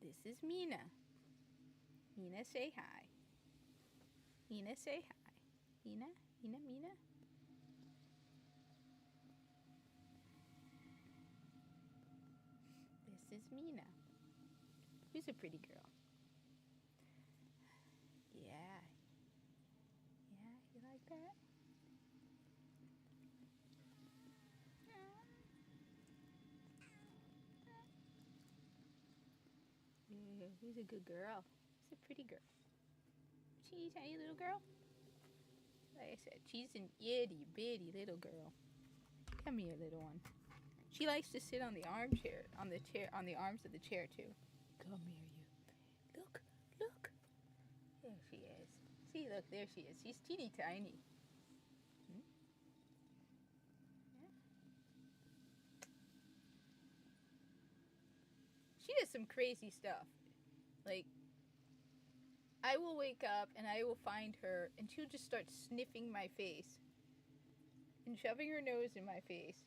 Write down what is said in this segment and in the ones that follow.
This is Mina. Mina, say hi. Mina, say hi. Mina, Mina, Mina. This is Mina. Who's a pretty girl? Yeah. Yeah, you like that? Yeah, who's a good girl? Who's a pretty girl? She's a tiny little girl. Like I said, she's an itty bitty little girl. Come here, little one. She likes to sit on the armchair, on the chair, on the arms of the chair too. Come here, you. Look, look. There she is. See, look, there she is. She's teeny tiny. Hmm? Yeah. She does some crazy stuff. Like, I will wake up and I will find her, and she'll just start sniffing my face and shoving her nose in my face.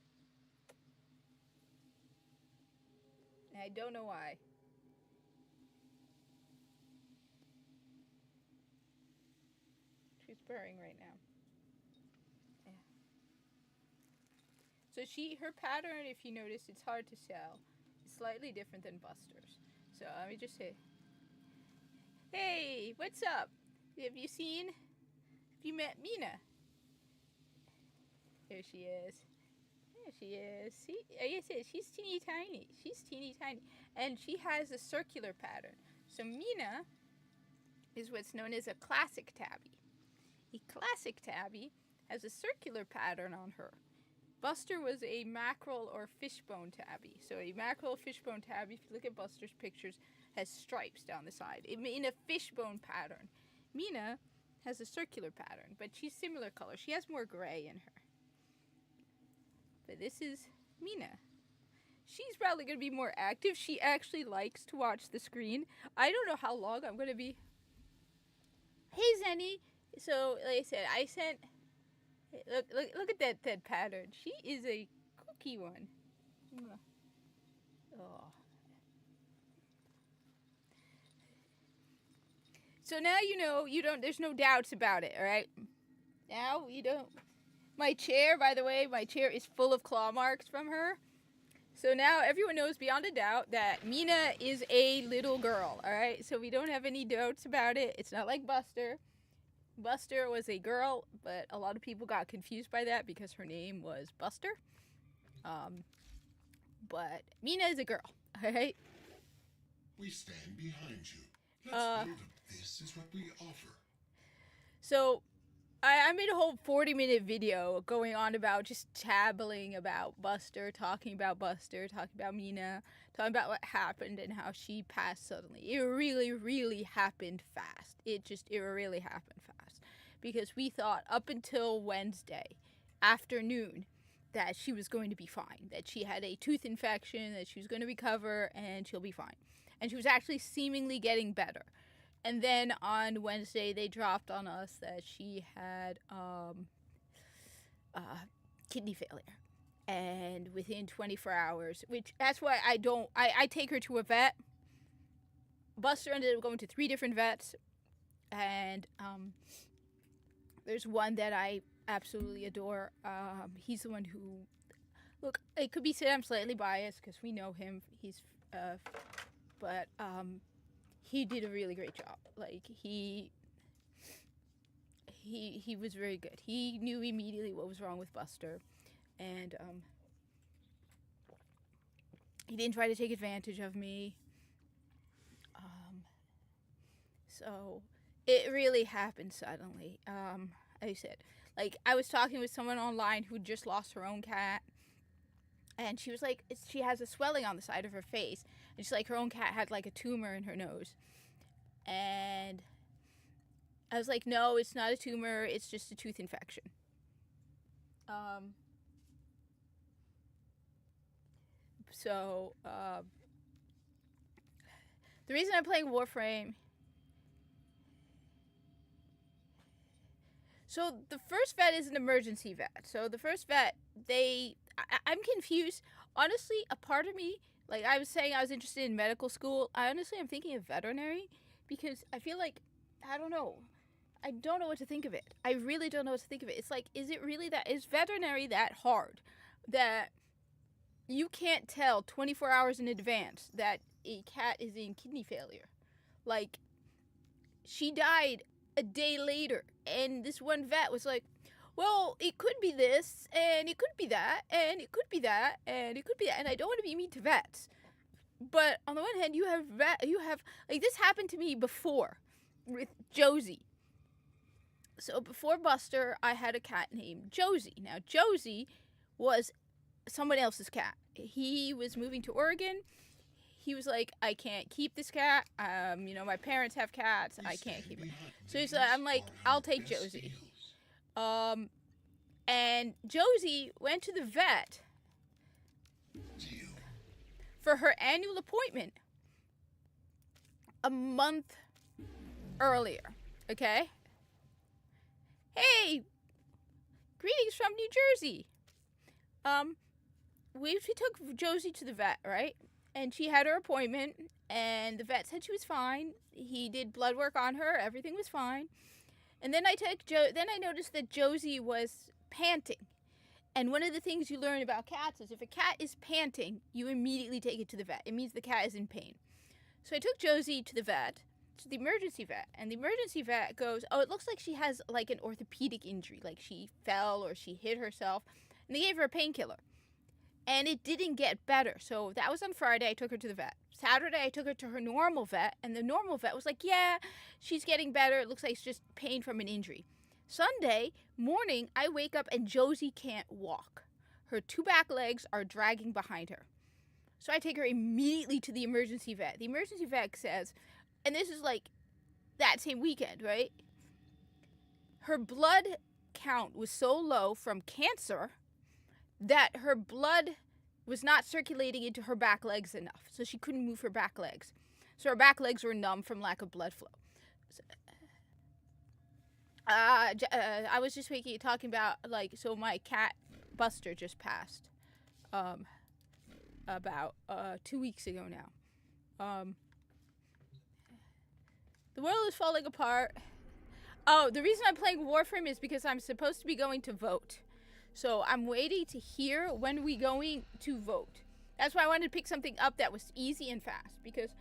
And I don't know why. She's purring right now. Yeah. So her pattern, if you notice, it's hard to tell. It's slightly different than Buster's. So let me just say, hey, what's up? Have you met Mina? There she is. There she is. See, like I said, she's teeny tiny. She's teeny tiny. And she has a circular pattern. So Mina is what's known as a classic tabby. A classic tabby has a circular pattern on her. Buster was a mackerel or fishbone tabby. So a mackerel fishbone tabby, if you look at Buster's pictures, has stripes down the side in a fishbone pattern. Mina has a circular pattern, but she's similar color. She has more gray in her. But this is Mina. She's probably going to be more active. She actually likes to watch the screen. I don't know how long I'm going to be. Hey, Zenny. So, like I said, look at that pattern. She is a cookie one. Oh. So now there's no doubts about it, all right? Now you don't. My chair, by the way, is full of claw marks from her. So now everyone knows beyond a doubt that Mina is a little girl, all right? So we don't have any doubts about it. It's not like Buster. Buster was a girl, but a lot of people got confused by that because her name was Buster. But Mina is a girl, all right? We stand behind you. Let's build up. This is what we offer. So I made a whole 40-minute video going on about just tabbling about Buster, talking about Mina, talking about what happened and how she passed suddenly. It really, really happened fast. It really happened fast. Because we thought up until Wednesday afternoon that she was going to be fine, that she had a tooth infection, that she was going to recover, and she'll be fine. And she was actually seemingly getting better. And then on Wednesday, they dropped on us that she had kidney failure. And within 24 hours, that's why I take her to a vet. Buster ended up going to 3 different vets. And there's one that I absolutely adore. He's the one who, look, it could be said I'm slightly biased because we know him. But he did a really great job. Like, he was very good. He knew immediately what was wrong with Buster, and he didn't try to take advantage of me. So it really happened suddenly. Like I said, like, I was talking with someone online who just lost her own cat, and she was like, she has a swelling on the side of her face, and she's like, her own cat had like a tumor in her nose. And I was like, no, it's not a tumor, it's just a tooth infection. The reason I'm playing Warframe. So the first vet is an emergency vet. So the first vet, I'm confused. Honestly, a part of me, Like I was saying, I was interested in medical school. I'm thinking of veterinary because I feel like, I don't know. I don't know what to think of it. I really don't know what to think of it. It's like, is veterinary that hard that you can't tell 24 hours in advance that a cat is in kidney failure? Like, she died a day later, and this one vet was like, well, it could be this, and it could be that, and it could be that, and it could be that, and I don't want to be mean to vets. But on the one hand, you have, like, this happened to me before with Josie. So before Buster, I had a cat named Josie. Now, Josie was someone else's cat. He was moving to Oregon. He was like, I can't keep this cat. My parents have cats. I can't keep it. So he's like, I'm like, I'll take Josie. And Josie went to the vet for her annual appointment a month earlier. Okay? Hey, greetings from New Jersey. We took Josie to the vet, right? And she had her appointment, and the vet said she was fine. He did blood work on her. Everything was fine. And then I noticed that Josie was panting. And one of the things you learn about cats is if a cat is panting, you immediately take it to the vet. It means the cat is in pain. So I took Josie to the vet, to the emergency vet. And the emergency vet goes, oh, it looks like she has like an orthopedic injury. Like she fell or she hit herself. And they gave her a painkiller. And it didn't get better. So that was on Friday. I took her to the vet. Saturday, I took her to her normal vet. And the normal vet was like, yeah, she's getting better. It looks like it's just pain from an injury. Sunday morning, I wake up and Josie can't walk. Her two back legs are dragging behind her. So I take her immediately to the emergency vet. The emergency vet says, and this is like that same weekend, right? Her blood count was so low from cancer that her blood was not circulating into her back legs enough. So she couldn't move her back legs. So her back legs were numb from lack of blood flow. I was just talking about, like, so my cat Buster just passed about 2 weeks ago now. The world is falling apart. Oh, the reason I'm playing Warframe is because I'm supposed to be going to vote. So I'm waiting to hear when we're going to vote. That's why I wanted to pick something up that was easy and fast, because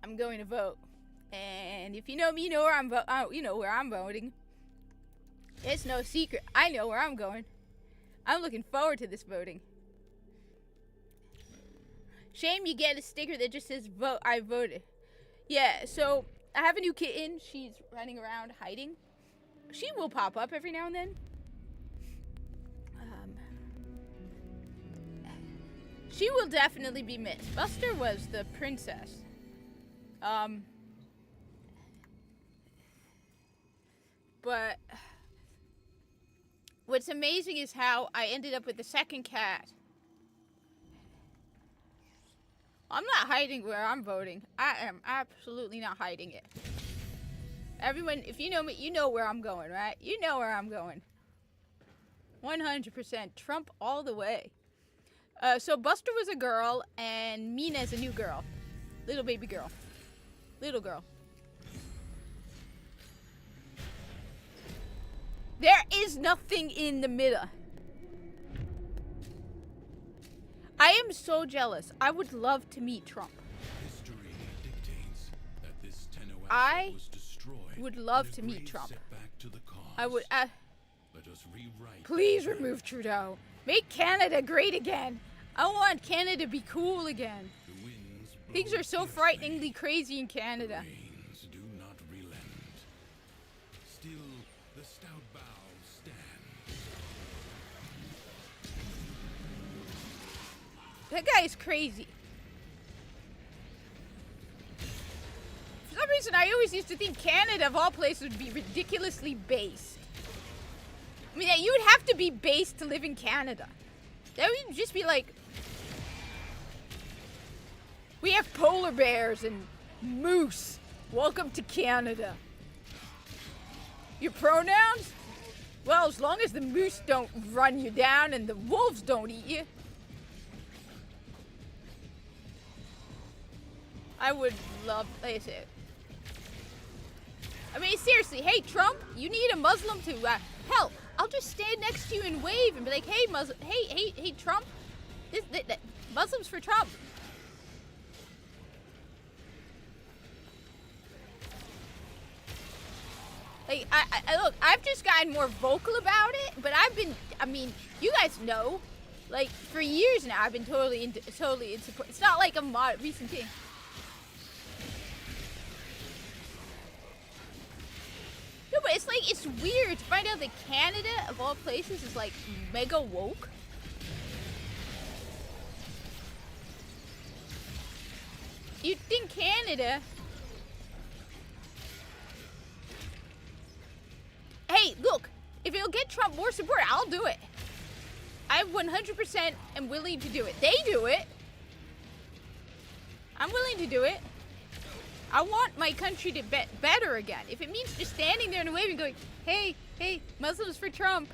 I'm going to vote. And if you know me, you know where I'm voting. It's no secret. I know where I'm going. I'm looking forward to this voting. Shame you get a sticker that just says vote. I voted. Yeah, so I have a new kitten. She's running around hiding. She will pop up every now and then. She will definitely be missed. Buster was the princess. But what's amazing is how I ended up with the second cat. I'm not hiding where I'm voting. I am absolutely not hiding it. Everyone, if you know me, you know where I'm going, right? You know where I'm going. 100% Trump all the way. So Buster was a girl, and Mina's a new girl. Little baby girl. Little girl. There is nothing in the middle. I am so jealous. I would love to meet Trump. History dictates that this I was destroyed would love to meet Trump. To the cause. I would. Let us rewrite. Please remove Trudeau. Make Canada great again. I want Canada to be cool again. The winds blow Things are so fiercely. frighteningly crazy in Canada. Rains do not relent. Still, the stout boughs stand. That guy is crazy. For some reason, I always used to think Canada, of all places, would be ridiculously based. I mean, you would have to be based to live in Canada. That would just be like, we have polar bears and moose. Welcome to Canada. Your pronouns? Well, as long as the moose don't run you down and the wolves don't eat you. I would love, like I said. I mean, seriously, hey, Trump, you need a Muslim to, hell, I'll just stand next to you and wave and be like, hey, hey, Trump, this Muslims for Trump. Like, look, I've just gotten more vocal about it, but I mean, you guys know, like, for years now, I've been totally in support. It's not like a recent thing. No, but it's like, it's weird to find out that Canada, of all places, is like mega woke. You'd think Canada... Hey, look, if it'll get Trump more support, I'll do it. I 100% am willing to do it. They do it. I'm willing to do it. I want my country to be better again. If it means just standing there and waving, going, hey, Muslims for Trump,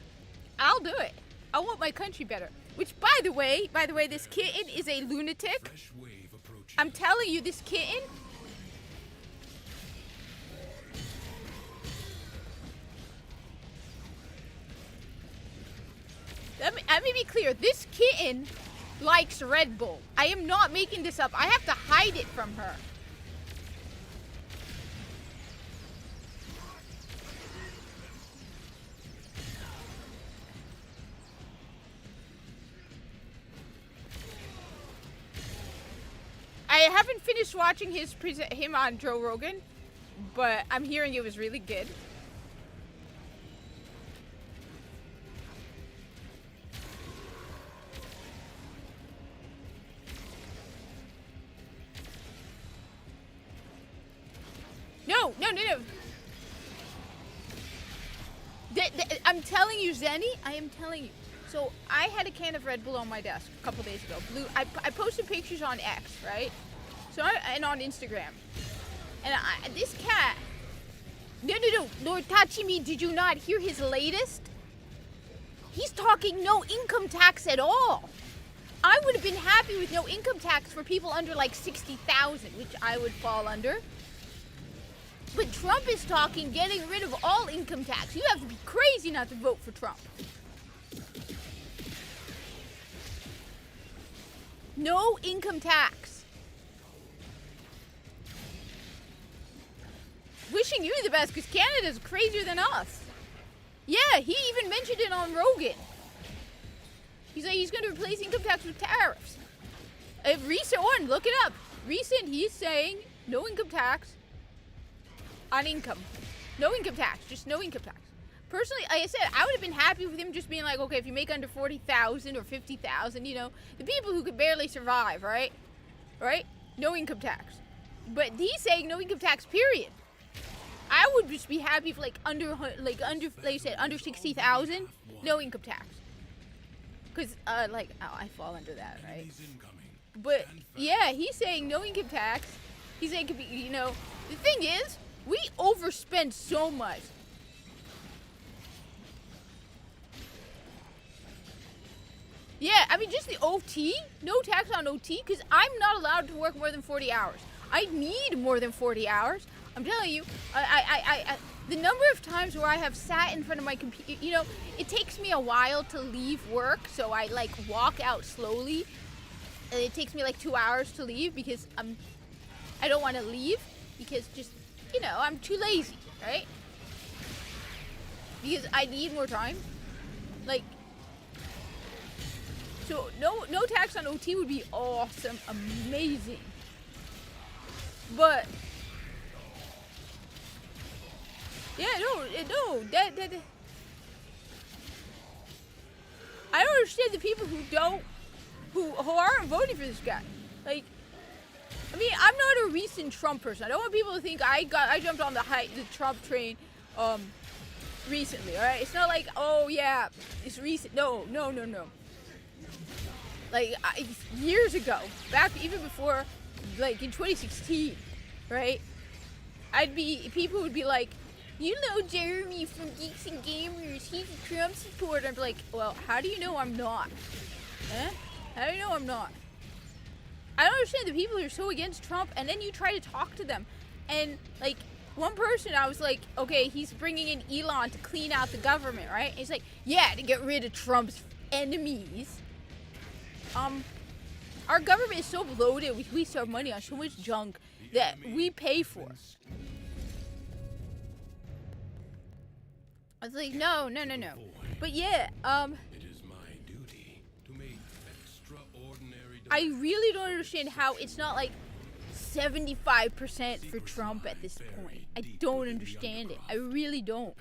I'll do it. I want my country better. Which, by the way, this kitten is a lunatic. Fresh wave approaching. I'm telling you, this kitten. Let me be clear. This kitten likes Red Bull. I am not making this up. I have to hide it from her. I haven't finished watching him on Joe Rogan, but I'm hearing it was really good. No. I'm telling you, Zenny, I am telling you. So I had a can of Red Bull on my desk a couple days ago. Blue. I posted pictures on X, right? And on Instagram. And this cat. No. Lord Tachimi, did you not hear his latest? He's talking no income tax at all. I would have been happy with no income tax for people under like 60,000, which I would fall under. But Trump is talking getting rid of all income tax. You have to be crazy not to vote for Trump. No income tax. Wishing you the best, because Canada's crazier than us. Yeah, he even mentioned it on Rogan. He's like, he's going to replace income tax with tariffs. A recent one, look it up. Recent, he's saying no income tax on income. No income tax, just no income tax. Personally, like I said, I would have been happy with him just being like, okay, if you make under 40,000 or 50,000, you know, the people who could barely survive, right? Right? No income tax. But he's saying no income tax, period. I would just be happy if like like you said, under 60,000, no income tax. Cause I fall under that, right? But yeah, he's saying no income tax. He's saying, you know, the thing is, we overspend so much. Yeah, I mean, just the OT, no tax on OT, because I'm not allowed to work more than 40 hours. I need more than 40 hours. I'm telling you, the number of times where I have sat in front of my computer, you know, it takes me a while to leave work, so I like walk out slowly. And it takes me like 2 hours to leave because I don't want to leave because just, you know, I'm too lazy, right? Because I need more time. Like, so no tax on OT would be awesome, amazing. But yeah, no, that I don't understand the people who aren't voting for this guy. Like, I mean, I'm not a recent Trump person. I don't want people to think I jumped on the Trump train recently, all right? It's not like, oh yeah, it's recent. No. Like years ago, back even before, like in 2016, right? People would be like, you know, Jeremy from Geeks and Gamers, he's a Trump supporter. I'm like, well, how do you know I'm not? Huh? How do you know I'm not? I don't understand the people who are so against Trump, and then you try to talk to them, and like one person, I was like, okay, he's bringing in Elon to clean out the government, right? And he's like, yeah, to get rid of Trump's enemies. Our government is so bloated, we waste our money on so much junk that we pay for. I was like, no. But yeah, It is my duty to make extraordinary. I really don't understand how it's not like 75% for Trump at this point. I don't understand it. I really don't.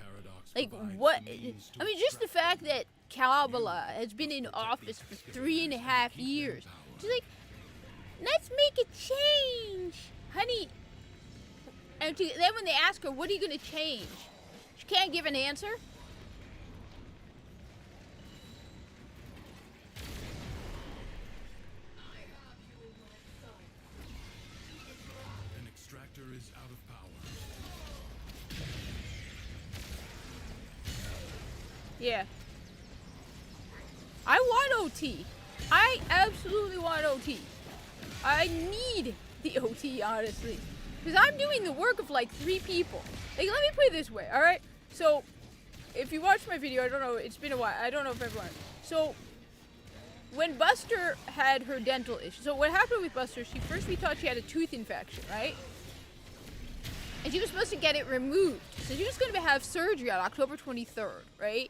Like, what? I mean, just the fact that Kamala has been in office for 3.5 years. She's like, let's make a change, honey. And then when they ask her, what are you going to change? She can't give an answer. An extractor is out of power. Yeah. I want OT. I absolutely want OT. I need the OT, honestly. Because I'm doing the work of like 3 people. Like, let me put it this way, alright? So, if you watched my video, I don't know, it's been a while. I don't know if everyone. So, when Buster had her dental issue, so what happened with Buster, we thought she had a tooth infection, right? And she was supposed to get it removed. So she was going to have surgery on October 23rd, right?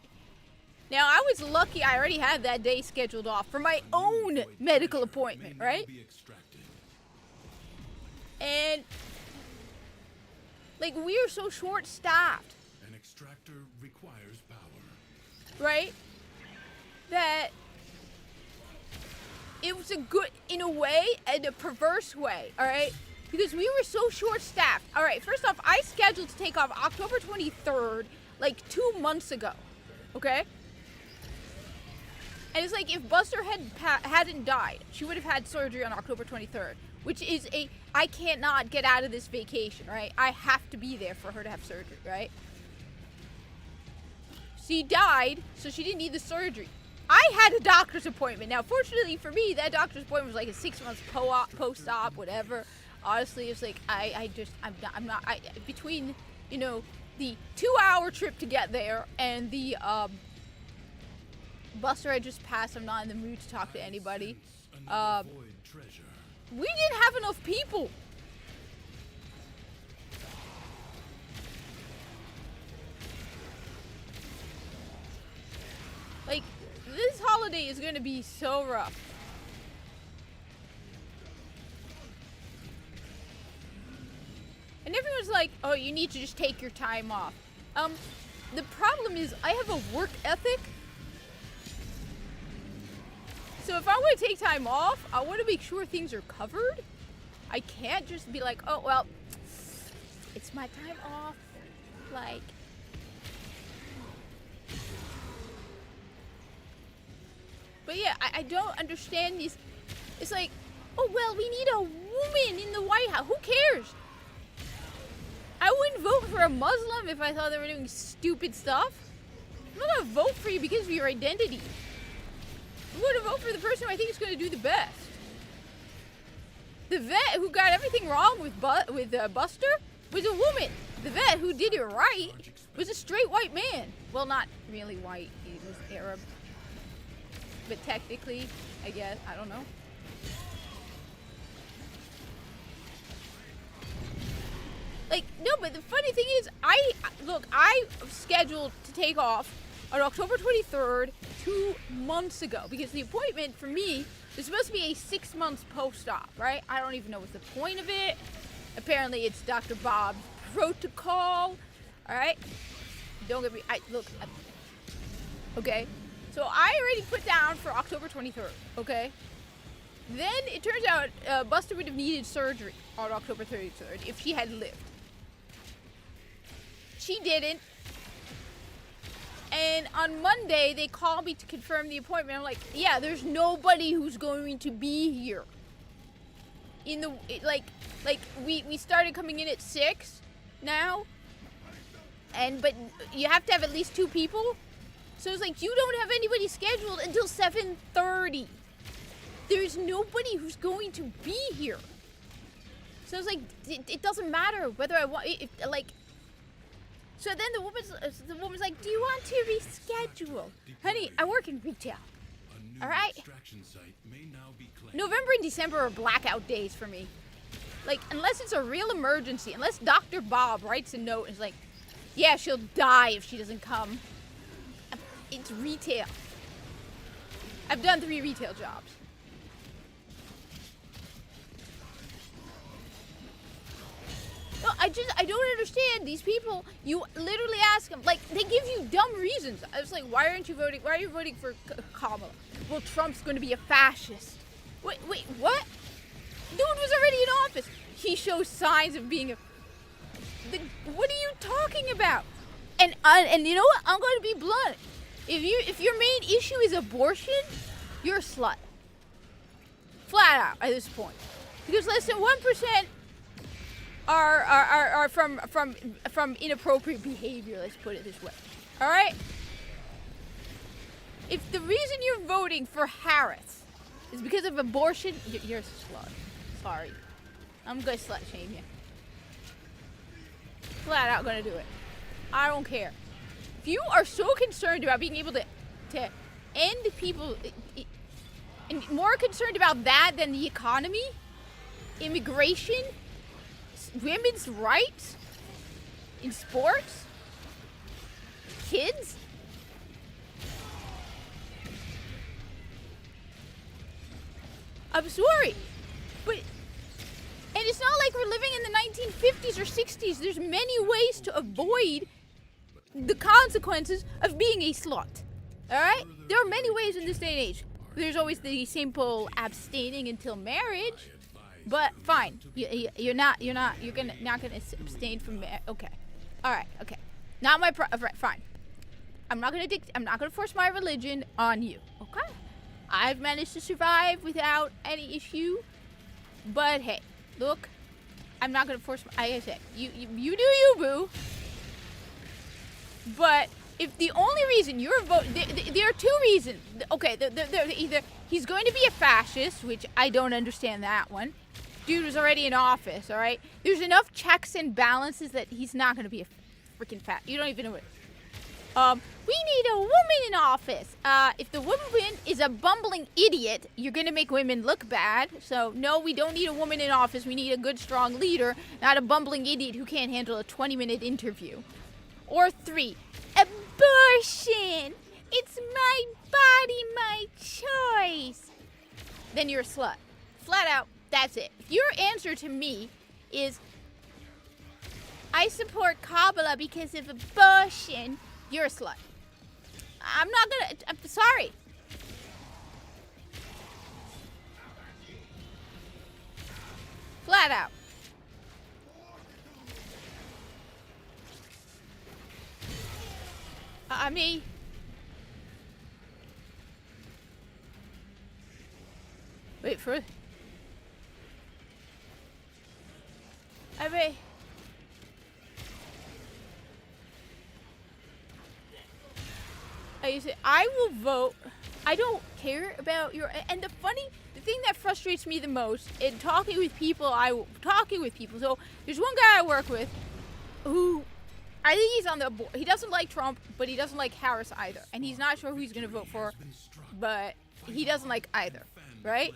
Now, I was lucky I already had that day scheduled off for my own medical appointment, right? And, like, we are so short-staffed. An extractor requires power. Right? That it was a good, in a way, and a perverse way, alright? Because we were so short-staffed. Alright, first off, I scheduled to take off October 23rd, like 2 months ago, okay? And it's like, if Buster hadn't died, she would have had surgery on October 23rd, which is I can't not get out of this vacation, right? I have to be there for her to have surgery, right? She died, so she didn't need the surgery. I had a doctor's appointment. Now, fortunately for me, that doctor's appointment was like a 6 months post-op, whatever. Honestly, it's like, I'm not, between, you know, the 2-hour trip to get there and the, Buster I just passed, I'm not in the mood to talk to anybody. We didn't have enough people. Like, this holiday is gonna be so rough. And everyone's like, oh, you need to just take your time off. The problem is I have a work ethic. So if I want to take time off, I want to make sure things are covered. I can't just be like, oh, well, it's my time off. Like, but yeah, I don't understand these. It's like, oh, well, we need a woman in the White House. Who cares? I wouldn't vote for a Muslim if I thought they were doing stupid stuff. I'm not going to vote for you because of your identity. I'm going to vote for the person who I think is going to do the best. The vet who got everything wrong with Buster was a woman. The vet who did it right was a straight white man. Well, not really white. He was Arab. But technically, I guess. I don't know. Like, no, but the funny thing is, I scheduled to take off on October 23rd 2 months ago because the appointment for me is supposed to be a 6 months post-op, right? I don't even know what's the point of it. Apparently, it's Dr. Bob's protocol, all right? Don't get me, okay? So I already put down for October 23rd, okay? Then it turns out Buster would have needed surgery on October 33rd if she had lived. She didn't. And on Monday, they called me to confirm the appointment. I'm like, yeah, there's nobody who's going to be here. We started coming in at 6 now. But you have to have at least 2 people. So it's like, you don't have anybody scheduled until 7:30. there's nobody who's going to be here. So I was like, it doesn't matter whether I want, like. So then the woman's like, do you want to reschedule? Honey, I work in retail. A new All right. extraction site may now be claimed. November and December are blackout days for me. Like, unless it's a real emergency, unless Dr. Bob writes a note and is like, yeah, she'll die if she doesn't come. It's retail. I've done 3 retail jobs. No, I don't understand these people. You literally ask them, like, they give you dumb reasons. I was like, why are you voting for Kamala? Well, Trump's going to be a fascist. Wait, what? Dude was already in office. He shows signs of being a... what are you talking about? And you know what? I'm going to be blunt. If your main issue is abortion, you're a slut. Flat out at this point. Because less than 1% are from inappropriate behavior, let's put it this way. All right? If the reason you're voting for Harris is because of abortion, you're a slut. Sorry. I'm gonna slut shame you. Flat out gonna do it. I don't care. If you are so concerned about being able to end people, and more concerned about that than the economy, immigration, women's rights in sports, kids. I'm sorry, but and it's not like we're living in the 1950s or 60s. There's many ways to avoid the consequences of being a slut. All right, there are many ways in this day and age. There's always the simple abstaining until marriage. But fine, you're not gonna abstain from okay, all right, okay, not my fine. I'm not gonna force my religion on you. Okay, I've managed to survive without any issue. But hey, look, I'm not gonna force. Like I said, you do you, boo. But if the only reason you're voting, there are 2 reasons. Okay, they're either he's going to be a fascist, which I don't understand that one. Dude was already in office, all right? There's enough checks and balances that he's not going to be a freaking fat. You don't even know it. We need a woman in office. If the woman is a bumbling idiot, you're going to make women look bad. So, no, we don't need a woman in office. We need a good, strong leader, not a bumbling idiot who can't handle a 20-minute interview. Or 3, abortion. It's my body, my choice. Then you're a slut. Flat out. That's it. If your answer to me is, I support Kamala because of abortion, you're a slut. I'm sorry. Flat out. Me. Wait for it. I will vote. I don't care about your. And the thing that frustrates me the most in talking with people. So there's one guy I work with, who I think he's on the. He doesn't like Trump, but he doesn't like Harris either, and he's not sure who he's gonna vote for, but he doesn't like either, right?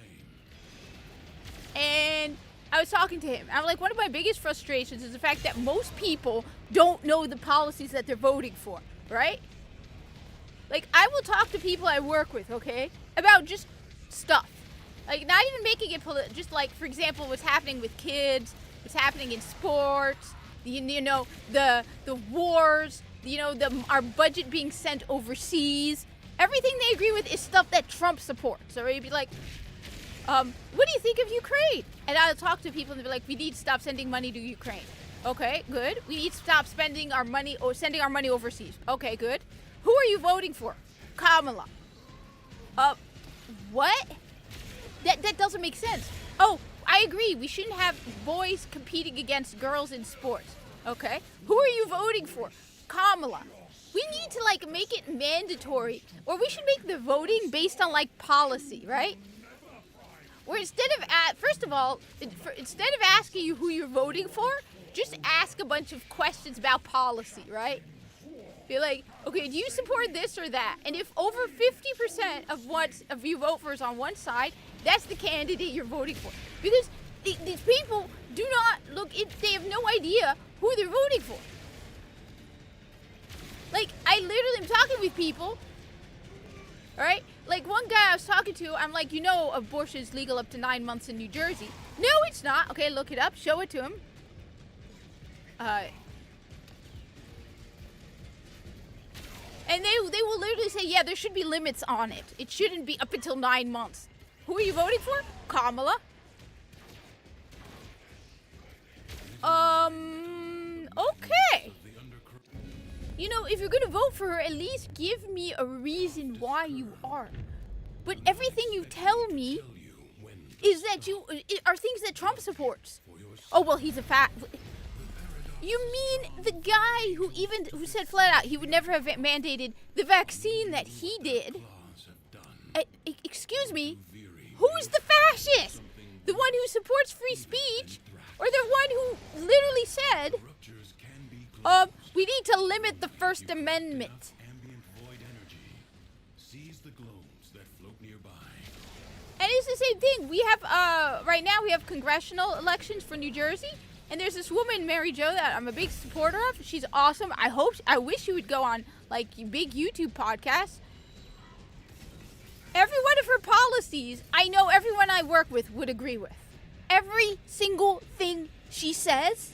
And I was talking to him. I'm like, one of my biggest frustrations is the fact that most people don't know the policies that they're voting for, right? Like, I will talk to people I work with, okay, about just stuff. Like, not even making it political, just like, for example, what's happening with kids, what's happening in sports, the wars, our budget being sent overseas. Everything they agree with is stuff that Trump supports. Or you'd be like, what do you think of Ukraine? And I'll talk to people and they'll be like, we need to stop sending money to Ukraine. Okay, good. We need to stop spending our money or sending our money overseas. Okay, good. Who are you voting for? Kamala. What? That doesn't make sense. Oh, I agree. We shouldn't have boys competing against girls in sports. Okay. Who are you voting for? Kamala. We need to make it mandatory, or we should make the voting based on policy, right? Where instead of first of all, instead of asking you who you're voting for, just ask a bunch of questions about policy, right? Be like, okay, do you support this or that? And if over 50% of what of you vote for is on one side, that's the candidate you're voting for. Because these people do not they have no idea who they're voting for. Like, I literally am talking with people, all right? Like, one guy I was talking to, I'm like, you know, abortion is legal up to 9 months in New Jersey. No, it's not. Okay, look it up. Show it to him. And they will literally say, yeah, there should be limits on it. It shouldn't be up until 9 months. Who are you voting for? Kamala. Okay. You know, if you're gonna vote for her, at least give me a reason why you are. But everything you tell me is that are things that Trump supports. Oh, well, he's a fat... You mean the guy who said flat out he would never have mandated the vaccine that he did? Excuse me, who's the fascist? The one who supports free speech, or the one who literally said, we need to limit the First Amendment? And it's the same thing. We have right now we have congressional elections for New Jersey. And there's this woman, Mary Jo, that I'm a big supporter of. She's awesome. I wish she would go on, like, big YouTube podcasts. Every one of her policies, I know everyone I work with would agree with. Every single thing she says,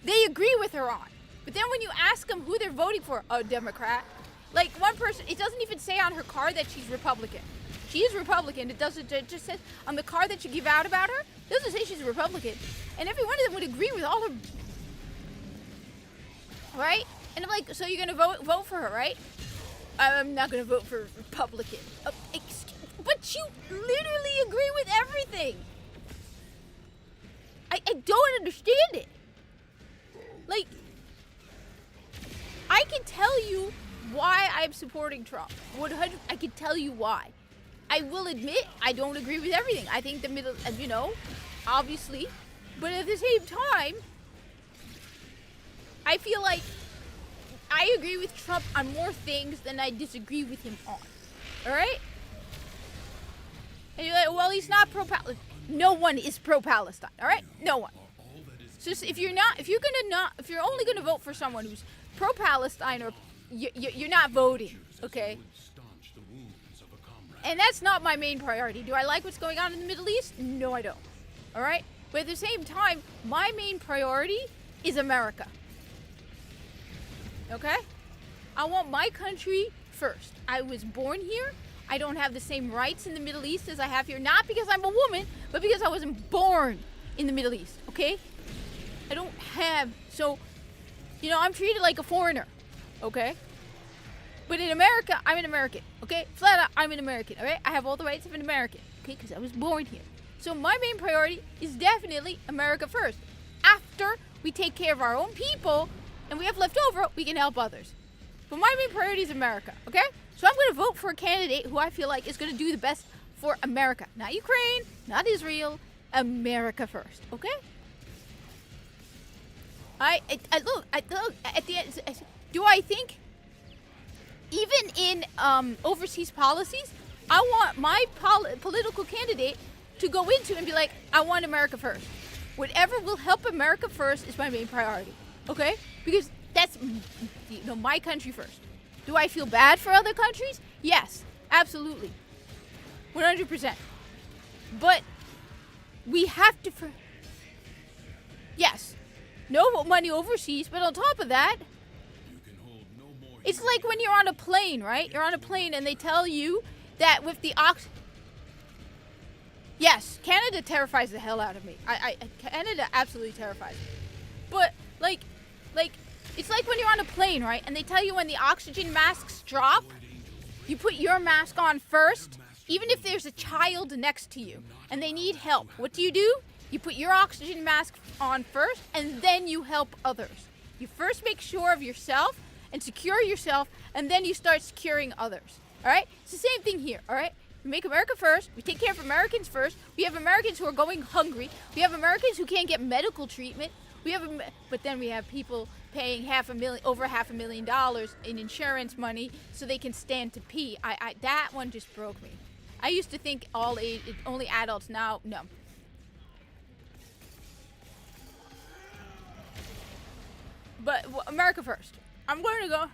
they agree with her on. But then when you ask them who they're voting for, a Democrat. Like, one person, it doesn't even say on her card that she's Republican. She is Republican. It just says on the card that you give out about her, it doesn't say she's a Republican. And every one of them would agree with all her. Right? And I'm like, so you're going to vote for her, right? I'm not going to vote for Republican. But you literally agree with everything. I don't understand it. Like, I can tell you why I'm supporting Trump. I can tell you why. I will admit I don't agree with everything. I think the middle, obviously. But at the same time, I feel like I agree with Trump on more things than I disagree with him on. All right? And you're like, well, he's not pro-Palestine. No one is pro-Palestine. All right? No one. So if you're only gonna vote for someone who's pro-Palestine, or you're not voting, okay? And that's not my main priority. Do I like what's going on in the Middle East? No, I don't. All right? But at the same time, my main priority is America. Okay? I want my country first. I was born here. I don't have the same rights in the Middle East as I have here. Not because I'm a woman, but because I wasn't born in the Middle East. Okay? I don't have... So, I'm treated like a foreigner. Okay? But in America, I'm an American, okay? Flat out, I'm an American, all right? I have all the rights of an American, okay? Because I was born here. So my main priority is definitely America first. After we take care of our own people and we have left over, we can help others. But my main priority is America, okay? So I'm going to vote for a candidate who I feel like is going to do the best for America. Not Ukraine, not Israel, America first, okay? Look, at the end, do I think... Even in overseas policies, I want my political candidate to go into and be like, I want America first. Whatever will help America first is my main priority. Okay? Because that's my country first. Do I feel bad for other countries? Yes, absolutely. 100%. But we have to... Yes. No money overseas, but on top of that... It's like when you're on a plane, right? You're on a plane and they tell you that with the Yes, Canada terrifies the hell out of me. Canada absolutely terrifies me. But, like, it's like when you're on a plane, right? And they tell you when the oxygen masks drop, you put your mask on first, even if there's a child next to you and they need help. What do? You put your oxygen mask on first and then you help others. You first make sure of yourself and secure yourself, and then you start securing others. All right? It's the same thing here. All right? We make America first. We take care of Americans first. We have Americans who are going hungry. We have Americans who can't get medical treatment. But then we have people paying over $500,000 in insurance money so they can stand to pee. That one just broke me. I used to think only adults. Now, no. But America first. I'm going to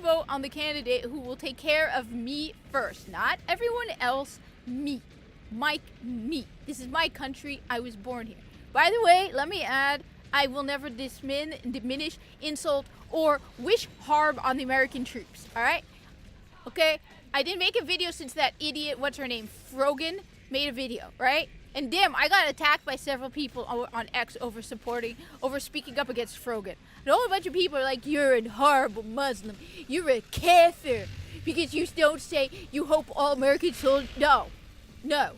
vote on the candidate who will take care of me first, not everyone else. Me. Mike, me. This is my country. I was born here. By the way, let me add, I will never diminish, insult, or wish harm on the American troops. All right? Okay? I didn't make a video since that idiot, what's her name, Frogan, made a video, right? And damn, I got attacked by several people on X over speaking up against Frogan. And a whole bunch of people are like, you're a horrible Muslim. You're a kafir. Because you don't say you hope all American soldiers. No. The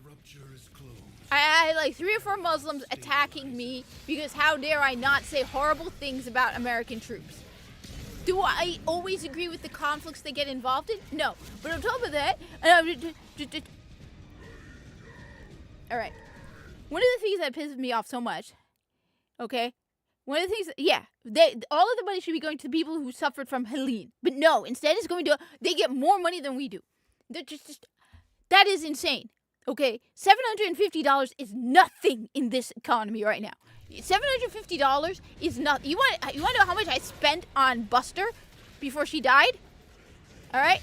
rupture is closed. I had like 3 or 4 Muslims attacking me because how dare I not say horrible things about American troops. Do I always agree with the conflicts they get involved in? No. But on top of that, alright. One of the things that pisses me off so much, okay? One of the things, all of the money should be going to the people who suffered from Helene. But no, instead it's going to, they get more money than we do. That is insane. Okay, $750 is nothing in this economy right now. $750 is nothing. You want to know how much I spent on Buster before she died? All right,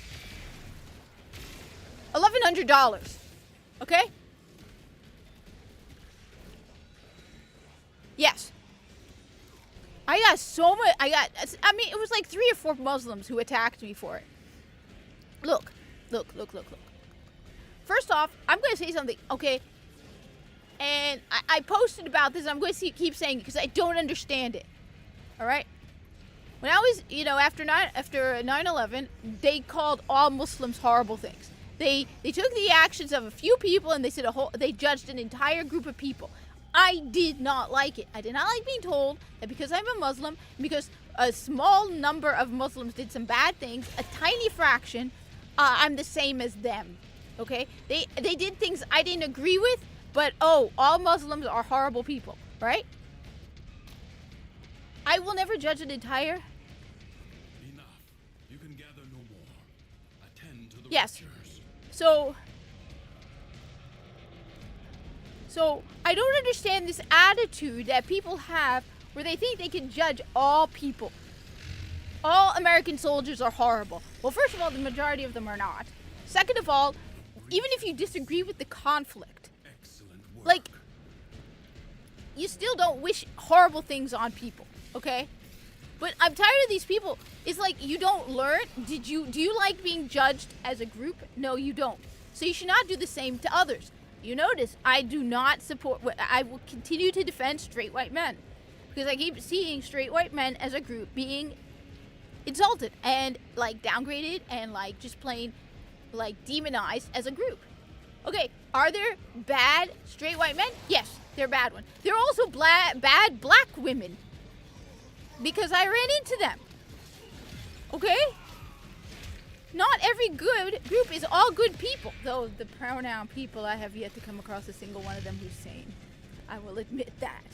$1,100. Okay. Yes. I got so much. It was like 3 or 4 Muslims who attacked me for it. Look. First off, I'm going to say something, okay? And I posted about this. I'm going to keep saying it because I don't understand it. All right? When I was, after 9/11, they called all Muslims horrible things. They took the actions of a few people and they judged an entire group of people. I did not like it. I did not like being told that because I'm a Muslim, because a small number of Muslims did some bad things, a tiny fraction, I'm the same as them. Okay? They did things I didn't agree with, but all Muslims are horrible people, right? I will never judge an entire... Enough. You can gather no more. Attend to the Yes. ruptures. So I don't understand this attitude that people have where they think they can judge all people. All American soldiers are horrible. Well, first of all, the majority of them are not. Second of all, even if you disagree with the conflict, Excellent work. like, you still don't wish horrible things on people, okay? But I'm tired of these people. It's like, you don't learn. Do you like being judged as a group? No, you don't. So you should not do the same to others. You notice, I do not support, I will continue to defend straight white men. Because I keep seeing straight white men as a group being insulted and, like, downgraded and, like, just plain, like, demonized as a group. Okay, are there bad straight white men? Yes, they're bad ones. There are also bad black women. Because I ran into them. Okay? Not every good group is all good people. Though the pronoun people, I have yet to come across a single one of them who's sane. I will admit that.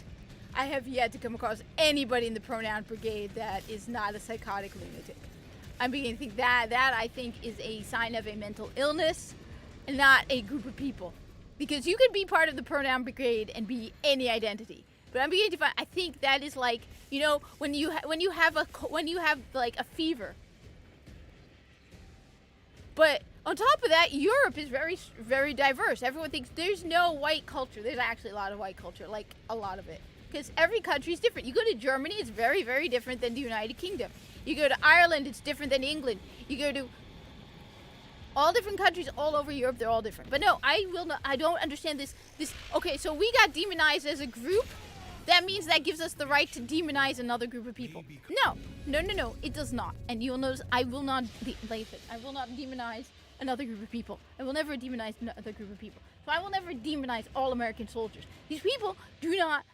I have yet to come across anybody in the pronoun brigade that is not a psychotic lunatic. I'm beginning to think that I think is a sign of a mental illness and not a group of people. Because you could be part of the pronoun brigade and be any identity. But I'm beginning to find, I think that is like, when you have like a fever. But on top of that, Europe is very, very diverse. Everyone thinks there's no white culture. There's actually a lot of white culture, like a lot of it. Because every country is different. You go to Germany, it's very, very different than the United Kingdom. You go to Ireland, it's different than England. You go to all different countries all over Europe, they're all different. But no, I don't understand this. Okay, so we got demonized as a group. That means that gives us the right to demonize another group of people. No, it does not. And you'll notice I will not demonize another group of people. I will never demonize another group of people. So I will never demonize all American soldiers. These people do not,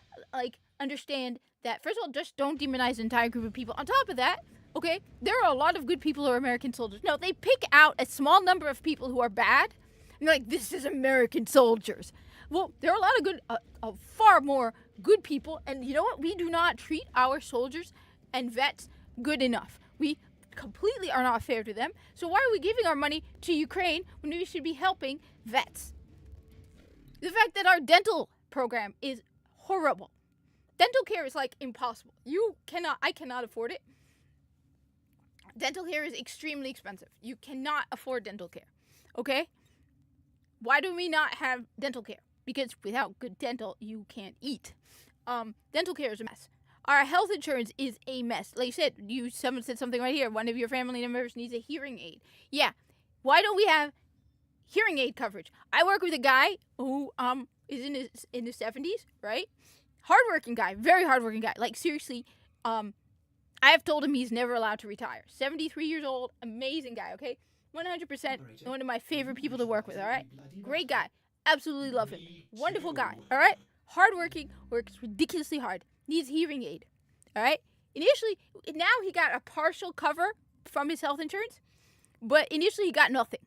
understand that, first of all, just don't demonize an entire group of people. On top of that, Okay? There are a lot of good people who are American soldiers. No, they pick out a small number of people who are bad, and they're like, this is American soldiers. Well, there are a lot of good, far more good people, and you know what? We do not treat our soldiers and vets good enough. We completely are not fair to them. So why are we giving our money to Ukraine when we should be helping vets? The fact that our dental program is horrible. Dental care is like impossible. I cannot afford it. Dental care is extremely expensive. You cannot afford dental care. Okay? Why do we not have dental care? Because without good dental, you can't eat. Dental care is a mess. Our health insurance is a mess. Like you said, someone said something right here. One of your family members needs a hearing aid. Yeah. Why don't we have hearing aid coverage? I work with a guy who is in his 70s, right? Hardworking guy, very hardworking guy. Like seriously, I have told him he's never allowed to retire. 73 years old, amazing guy, okay? 100% one of my favorite people to work with, all right? Great guy. Absolutely love him. Wonderful guy, all right? Hardworking, works ridiculously hard. Needs hearing aid, all right? Initially, now he got a partial cover from his health insurance, but initially he got nothing.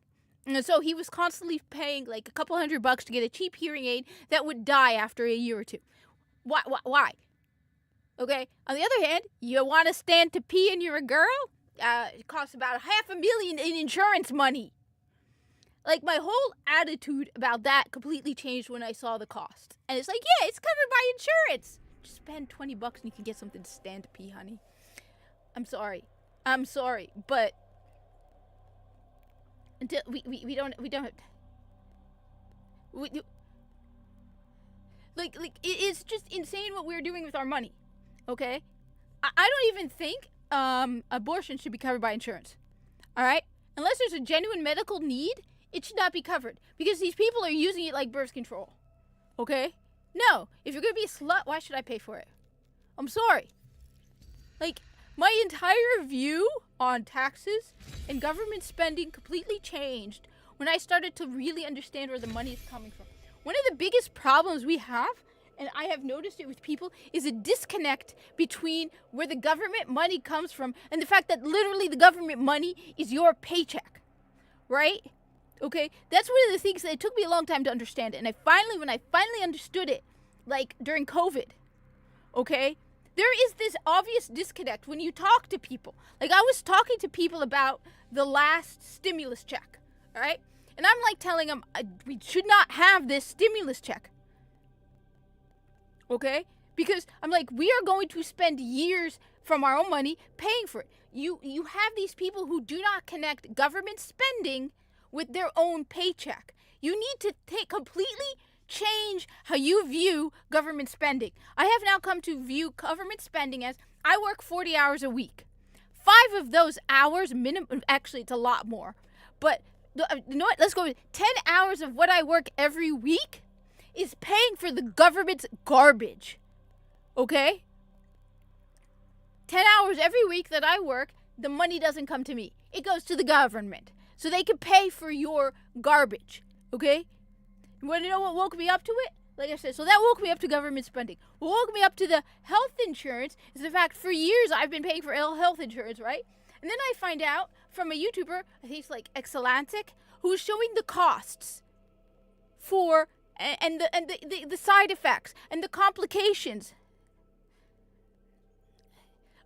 And so he was constantly paying like a couple $100 to get a cheap hearing aid that would die after a year or two. Why? Okay. On the other hand, you want to stand to pee and you're a girl? It costs about $500,000 in insurance money. Like my whole attitude about that completely changed when I saw the cost. And it's like, yeah, it's covered by insurance. Just spend $20 and you can get something to stand to pee, honey. I'm sorry, but until we don't like it's just insane what we're doing with our money. Okay, I don't even think abortion should be covered by insurance. All right, unless there's a genuine medical need, it should not be covered because these people are using it like birth control. Okay, no, if you're gonna be a slut, why should I pay for it? I'm sorry. Like my entire view on taxes and government spending completely changed when I started to really understand where the money is coming from. One of the biggest problems we have, and I have noticed it with people, is a disconnect between where the government money comes from and the fact that literally the government money is your paycheck, right? Okay, that's one of the things that it took me a long time to understand. And when I finally understood it, like during COVID, okay, there is this obvious disconnect when you talk to people. Like I was talking to people about the last stimulus check, all right? And I'm like telling them we should not have this stimulus check. Okay? Because I'm like, we are going to spend years from our own money paying for it. You have these people who do not connect government spending with their own paycheck. You need to completely change how you view government spending. I have now come to view government spending as I work 40 hours a week. 5 of those hours minimum, actually it's a lot more, but you know what? Let's go with 10 hours of what I work every week is paying for the government's garbage. Okay? 10 hours every week that I work, the money doesn't come to me. It goes to the government. So they can pay for your garbage. Okay? You want to know what woke me up to it? Like I said, so that woke me up to government spending. What woke me up to the health insurance is the fact for years I've been paying for health insurance, right? And then I find out from a YouTuber, I think it's like Excelantic, who's showing the costs for and the side effects and the complications.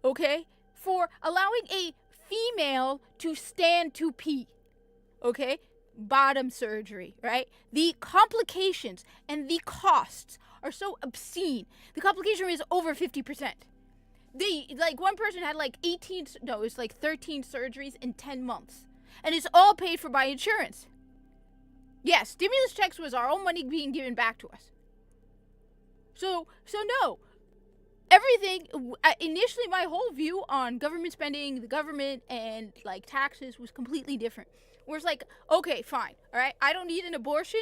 Okay? For allowing a female to stand to pee. Okay? Bottom surgery, right? The complications and the costs are so obscene. The complication rate is over 50%. One person had 13 surgeries in 10 months. And it's all paid for by insurance. Yeah, stimulus checks was our own money being given back to us. So no. Everything, initially my whole view on government spending, the government, and taxes was completely different. Where it's like, okay, fine, all right, I don't need an abortion,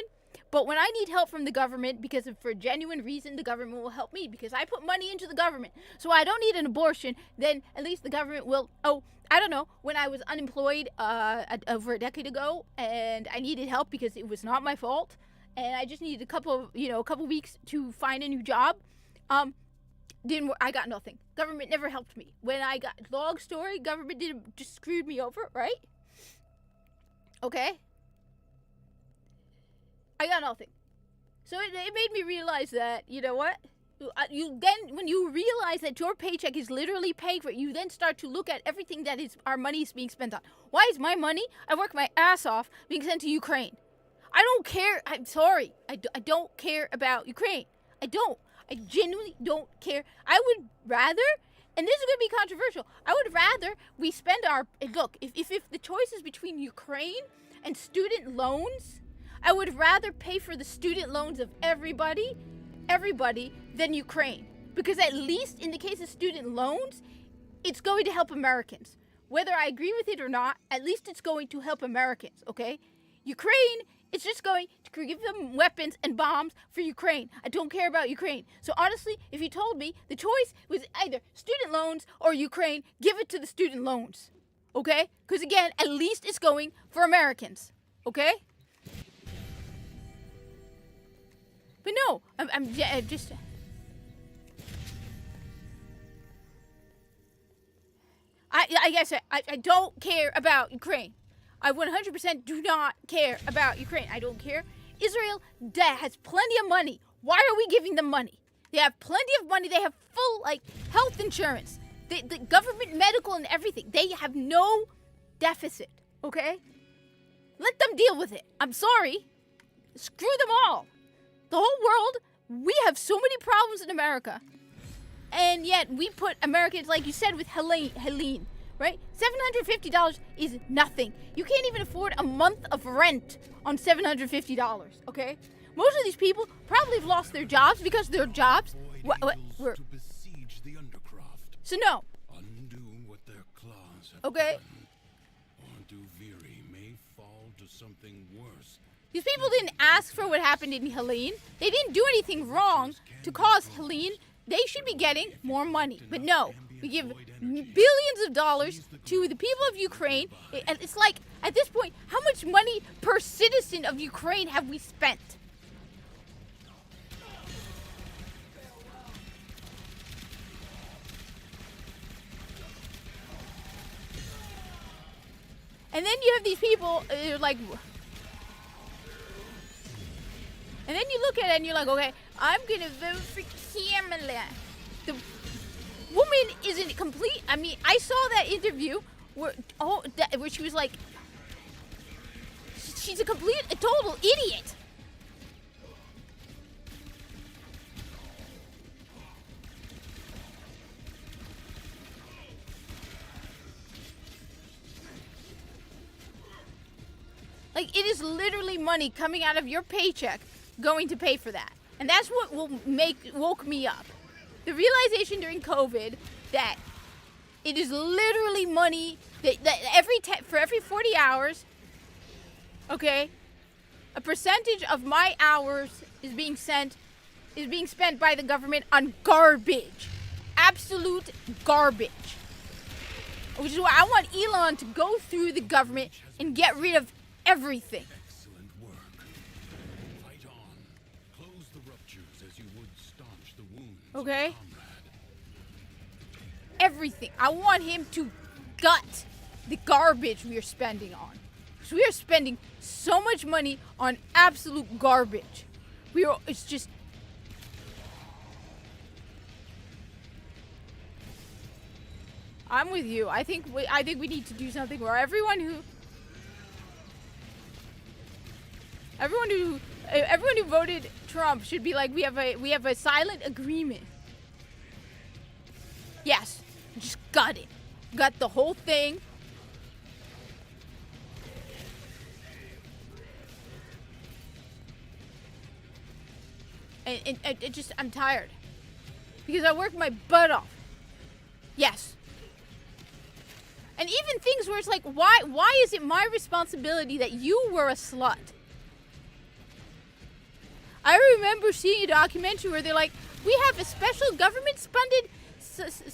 but when I need help from the government, because for a genuine reason, the government will help me, because I put money into the government, so I don't need an abortion, then at least the government will, I don't know, when I was unemployed over a decade ago, and I needed help because it was not my fault, and I just needed a couple weeks to find a new job, Didn't I got nothing. Government never helped me. When I got long story, government just screwed me over, right? Okay? I got nothing. So it made me realize that, you know what? You then, when you realize that your paycheck is literally paying for it, you then start to look at everything that is our money is being spent on. Why is my money, I work my ass off, being sent to Ukraine? I don't care. I'm sorry. I don't care about Ukraine. I don't. I genuinely don't care. I would rather, and this is going to be controversial, I would rather we spend our, look, if the choice is between Ukraine and student loans, I would rather pay for the student loans of everybody, than Ukraine. Because at least in the case of student loans, it's going to help Americans. Whether I agree with it or not, at least it's going to help Americans, okay? Ukraine, it's just going to give them weapons and bombs for Ukraine. I don't care about Ukraine. So honestly, if you told me the choice was either student loans or Ukraine, give it to the student loans, okay? Because again, at least it's going for Americans, okay? But no, I'm just... I guess I don't care about Ukraine. I 100% do not care about Ukraine. I don't care. Israel has plenty of money. Why are we giving them money? They have plenty of money. They have full, health insurance. The government, medical, and everything. They have no deficit, okay? Let them deal with it. I'm sorry. Screw them all. The whole world, we have so many problems in America. And yet we put Americans, like you said with Helene, right? $750 is nothing. You can't even afford a month of rent on $750, okay? Most of these people probably have lost their jobs because their jobs were... To besiege the undercroft. So no. Undo what their claws have Okay. done. Or Duviri may fall to something worse. These people didn't ask for what happened in Helene. They didn't do anything wrong to cause Helene. They should be getting more money. But no, we give billions of dollars to the people of Ukraine. It's like, at this point, how much money per citizen of Ukraine have we spent? And then you have these people, like... And then you look at it and you're like, okay, I'm going to vote for Kamala. The woman isn't complete. I mean, I saw that interview where she was like, she's a total idiot. Like, it is literally money coming out of your paycheck going to pay for that. And that's what woke me up. The realization during COVID that it is literally money that for every 40 hours, okay, a percentage of my hours is being spent by the government on garbage. Absolute garbage. Which is why I want Elon to go through the government and get rid of everything. Excellent work. Fight on. Close the ruptures as you would staunch the wounds of Okay. a comrade. Everything. I want him to gut the garbage we are spending on. So we are spending so much money on absolute garbage. It's just... I'm with you. I think we need to do something where everyone who voted Trump should be like, we have a silent agreement. Yes, just gut it. Gut the whole thing. And I'm tired. Because I work my butt off. Yes. And even things where it's like, why is it my responsibility that you were a slut? I remember seeing a documentary where they're like, we have a special government-funded... just...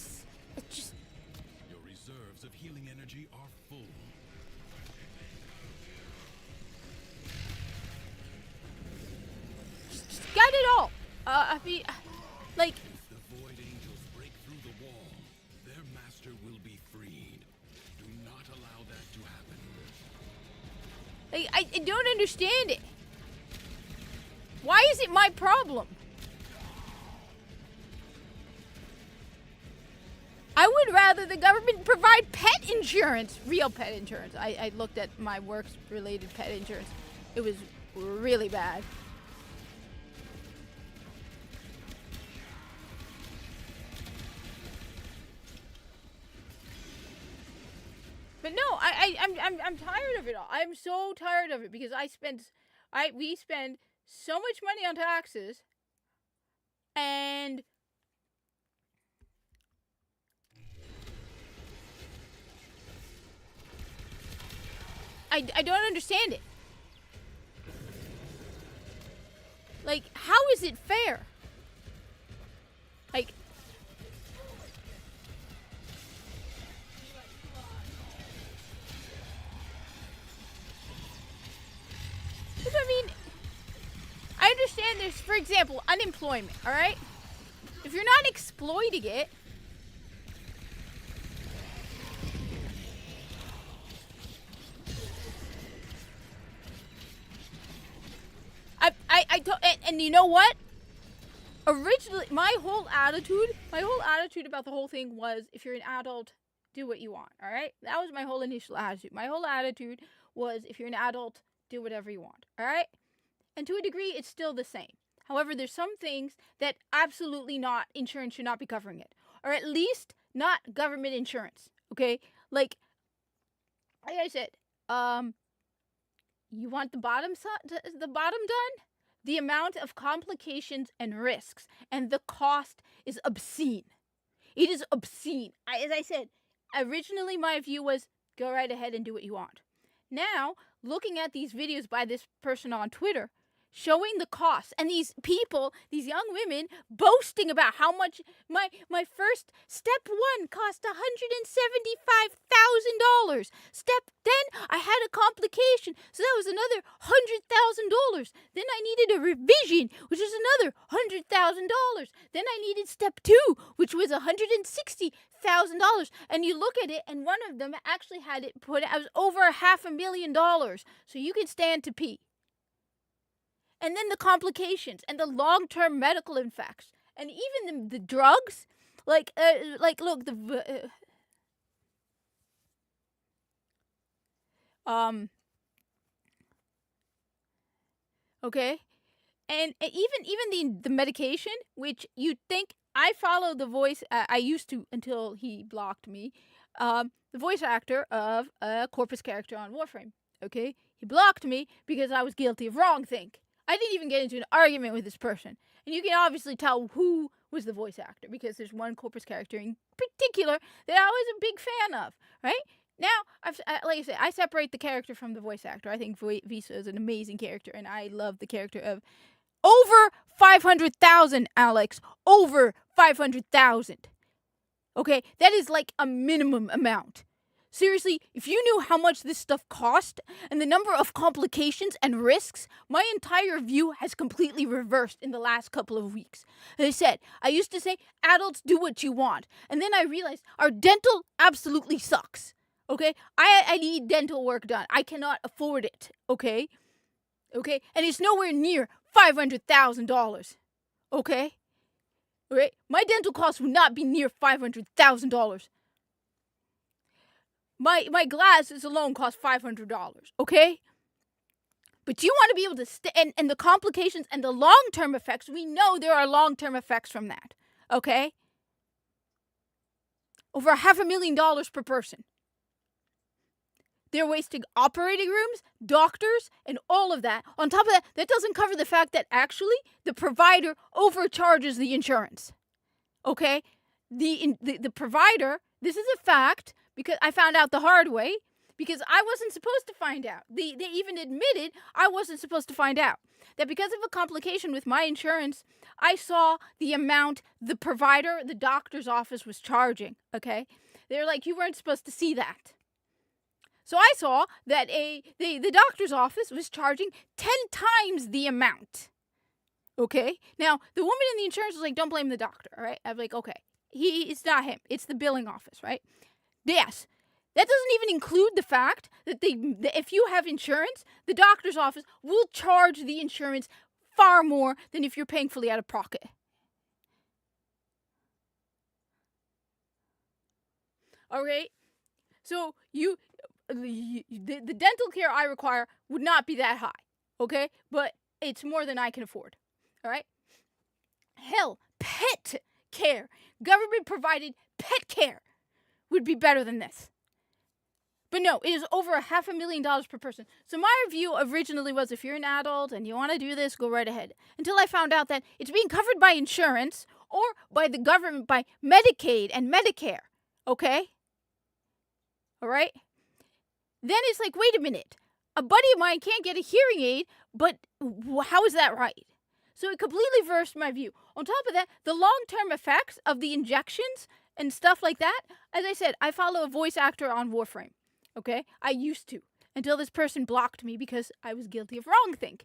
Your reserves of healing energy are full. Just got it all. I mean, like... The Void Angel Like, I don't understand it. Why is it my problem? I would rather the government provide pet insurance, real pet insurance. I looked at my works-related pet insurance. It was really bad. But no, I'm tired of it all. I'm so tired of it because we spend so much money on taxes, and I don't understand it. Like, how is it fair? Like, I mean, I understand there's, for example, unemployment, all right? If you're not exploiting it, and you know what? Originally, my whole attitude about the whole thing was, if you're an adult, do what you want, all right? That was my whole initial attitude. My whole attitude was, if you're an adult, do whatever you want, all right? And to a degree, it's still the same. However, there's some things that absolutely not, insurance should not be covering it. Or at least not government insurance, okay? Like I said, you want the bottom done? The amount of complications and risks and the cost is obscene. It is obscene. As I said, originally my view was, go right ahead and do what you want. Now, looking at these videos by this person on Twitter, showing the costs, and these people, these young women, boasting about how much my first step one cost $175,000. Then I had a complication, so that was another $100,000. Then I needed a revision, which was another $100,000. Then I needed step two, which was $160,000. And you look at it, and one of them actually had it put out, it was over $500,000. So you can stand to pee. And then the complications and the long-term medical effects, and even the drugs, look, okay, and even the medication, which you'd think, I follow the voice, I used to until he blocked me, the voice actor of a Corpus character on Warframe, okay? He blocked me because I was guilty of wrongthink. I didn't even get into an argument with this person. And you can obviously tell who was the voice actor, because there's one Corpus character in particular that I was a big fan of, right? Now, like I said, I separate the character from the voice actor. I think Visa is an amazing character, and I love the character of over 500,000, Alex. Over 500,000. Okay? That is like a minimum amount. Seriously, if you knew how much this stuff cost and the number of complications and risks, my entire view has completely reversed in the last couple of weeks. As I said, I used to say, adults, do what you want. And then I realized our dental absolutely sucks. Okay? I need dental work done. I cannot afford it. Okay? Okay? And it's nowhere near $500,000. Okay? Okay? My dental costs would not be near $500,000. My glasses alone cost $500, okay? But you want to be able to and the complications and the long-term effects, we know there are long-term effects from that, okay? Over $500,000 per person. They're wasting operating rooms, doctors, and all of that. On top of that, that doesn't cover the fact that actually the provider overcharges the insurance, okay? The provider, this is a fact, because I found out the hard way, because I wasn't supposed to find out. They even admitted I wasn't supposed to find out. That because of a complication with my insurance, I saw the amount the provider, the doctor's office was charging, okay? They're like, you weren't supposed to see that. So I saw that the doctor's office was charging 10 times the amount, okay? Now, the woman in the insurance was like, don't blame the doctor, all right? I'm like, okay, it's not him. It's the billing office, right? Yes, That doesn't even include the fact that if you have insurance, the doctor's office will charge the insurance far more than if you're paying fully out of pocket. All right? So the dental care I require would not be that high, okay? But it's more than I can afford, all right? Hell, pet care, government-provided pet care would be better than this. But no, it is over $500,000 per person. So my review originally was, if you're an adult and you want to do this, go right ahead. Until I found out that it's being covered by insurance or by the government, by Medicaid and Medicare, okay? All right? Then it's like, wait a minute. A buddy of mine can't get a hearing aid, but how is that right? So it completely reversed my view. On top of that, the long-term effects of the injections and stuff like that, as I said, I follow a voice actor on Warframe. Okay? I used to. Until this person blocked me because I was guilty of wrongthink.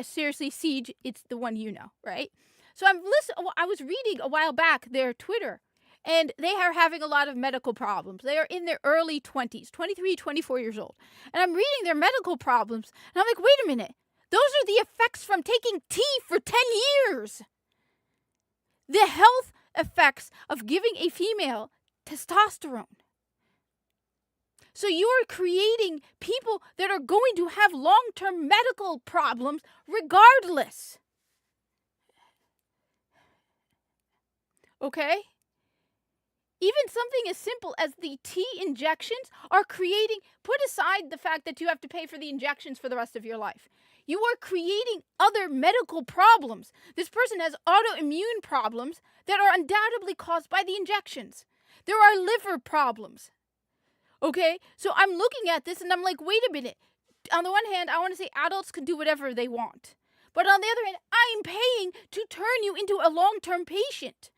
Seriously, Siege, it's the one you know, right? So I was reading a while back their Twitter, and they are having a lot of medical problems. They are in their early 20s, 23, 24 years old. And I'm reading their medical problems, and I'm like, wait a minute. Those are the effects from taking tea for 10 years. The health effects of giving a female testosterone. So you're creating people that are going to have long-term medical problems regardless. Okay? Even something as simple as the T injections are creating, put aside the fact that you have to pay for the injections for the rest of your life. You are creating other medical problems. This person has autoimmune problems that are undoubtedly caused by the injections. There are liver problems. Okay? So I'm looking at this and I'm like, wait a minute. On the one hand, I want to say adults can do whatever they want. But on the other hand, I'm paying to turn you into a long-term patient.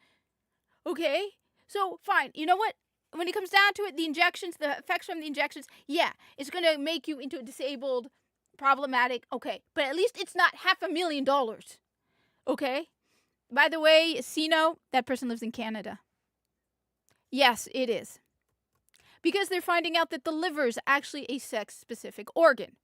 Okay? So, fine. You know what? When it comes down to it, the injections, the effects from the injections, yeah, it's going to make you into a disabled, problematic. Okay. But at least it's not $500,000. Okay? By the way, Sino, that person lives in Canada. Yes, it is. Because they're finding out that the liver is actually a sex-specific organ.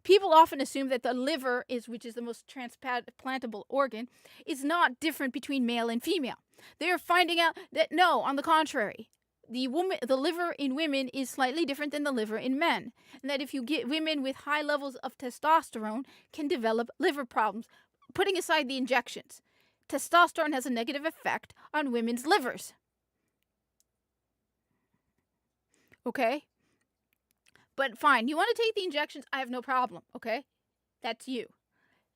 People often assume that the liver, which is the most transplantable organ, is not different between male and female. They are finding out that no, on the contrary, the liver in women is slightly different than the liver in men. And that if you get women with high levels of testosterone can develop liver problems. Putting aside the injections, testosterone has a negative effect on women's livers. Okay? But fine, you want to take the injections, I have no problem, okay? That's you.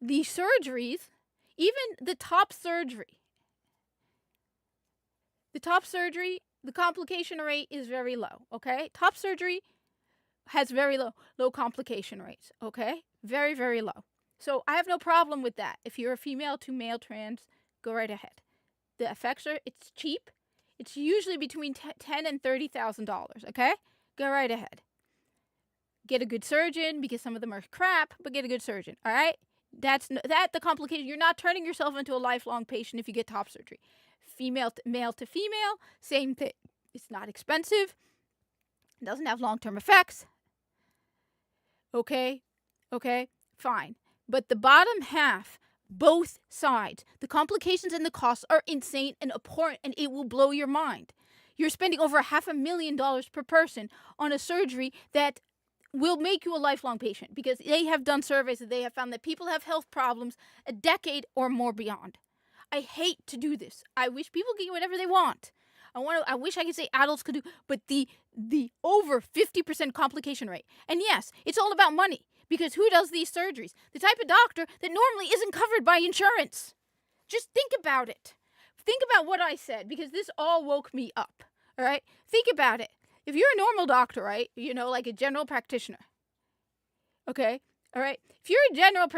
The surgeries, even the top surgery, the complication rate is very low, okay? Top surgery has very low complication rates, okay? Very, very low. So I have no problem with that. If you're a female to male trans, go right ahead. The effects it's cheap. It's usually between $10,000 and $30,000, okay? Go right ahead. Get a good surgeon, because some of them are crap, but get a good surgeon, all right? The complication. You're not turning yourself into a lifelong patient if you get top surgery. Male to female, same thing. It's not expensive. It doesn't have long-term effects. Okay, fine. But the bottom half, both sides, the complications and the costs are insane and abhorrent, and it will blow your mind. You're spending over $500,000 per person on a surgery that will make you a lifelong patient, because they have done surveys and they have found that people have health problems a decade or more beyond. I hate to do this. I wish people could get whatever they want. I wish I could say adults could do, but the over 50% complication rate. And yes, it's all about money, because who does these surgeries? The type of doctor that normally isn't covered by insurance. Just think about it. Think about what I said, because this all woke me up. All right? Think about it. If you're a normal doctor, right? You know, like a general practitioner. Okay? All right? If you're a general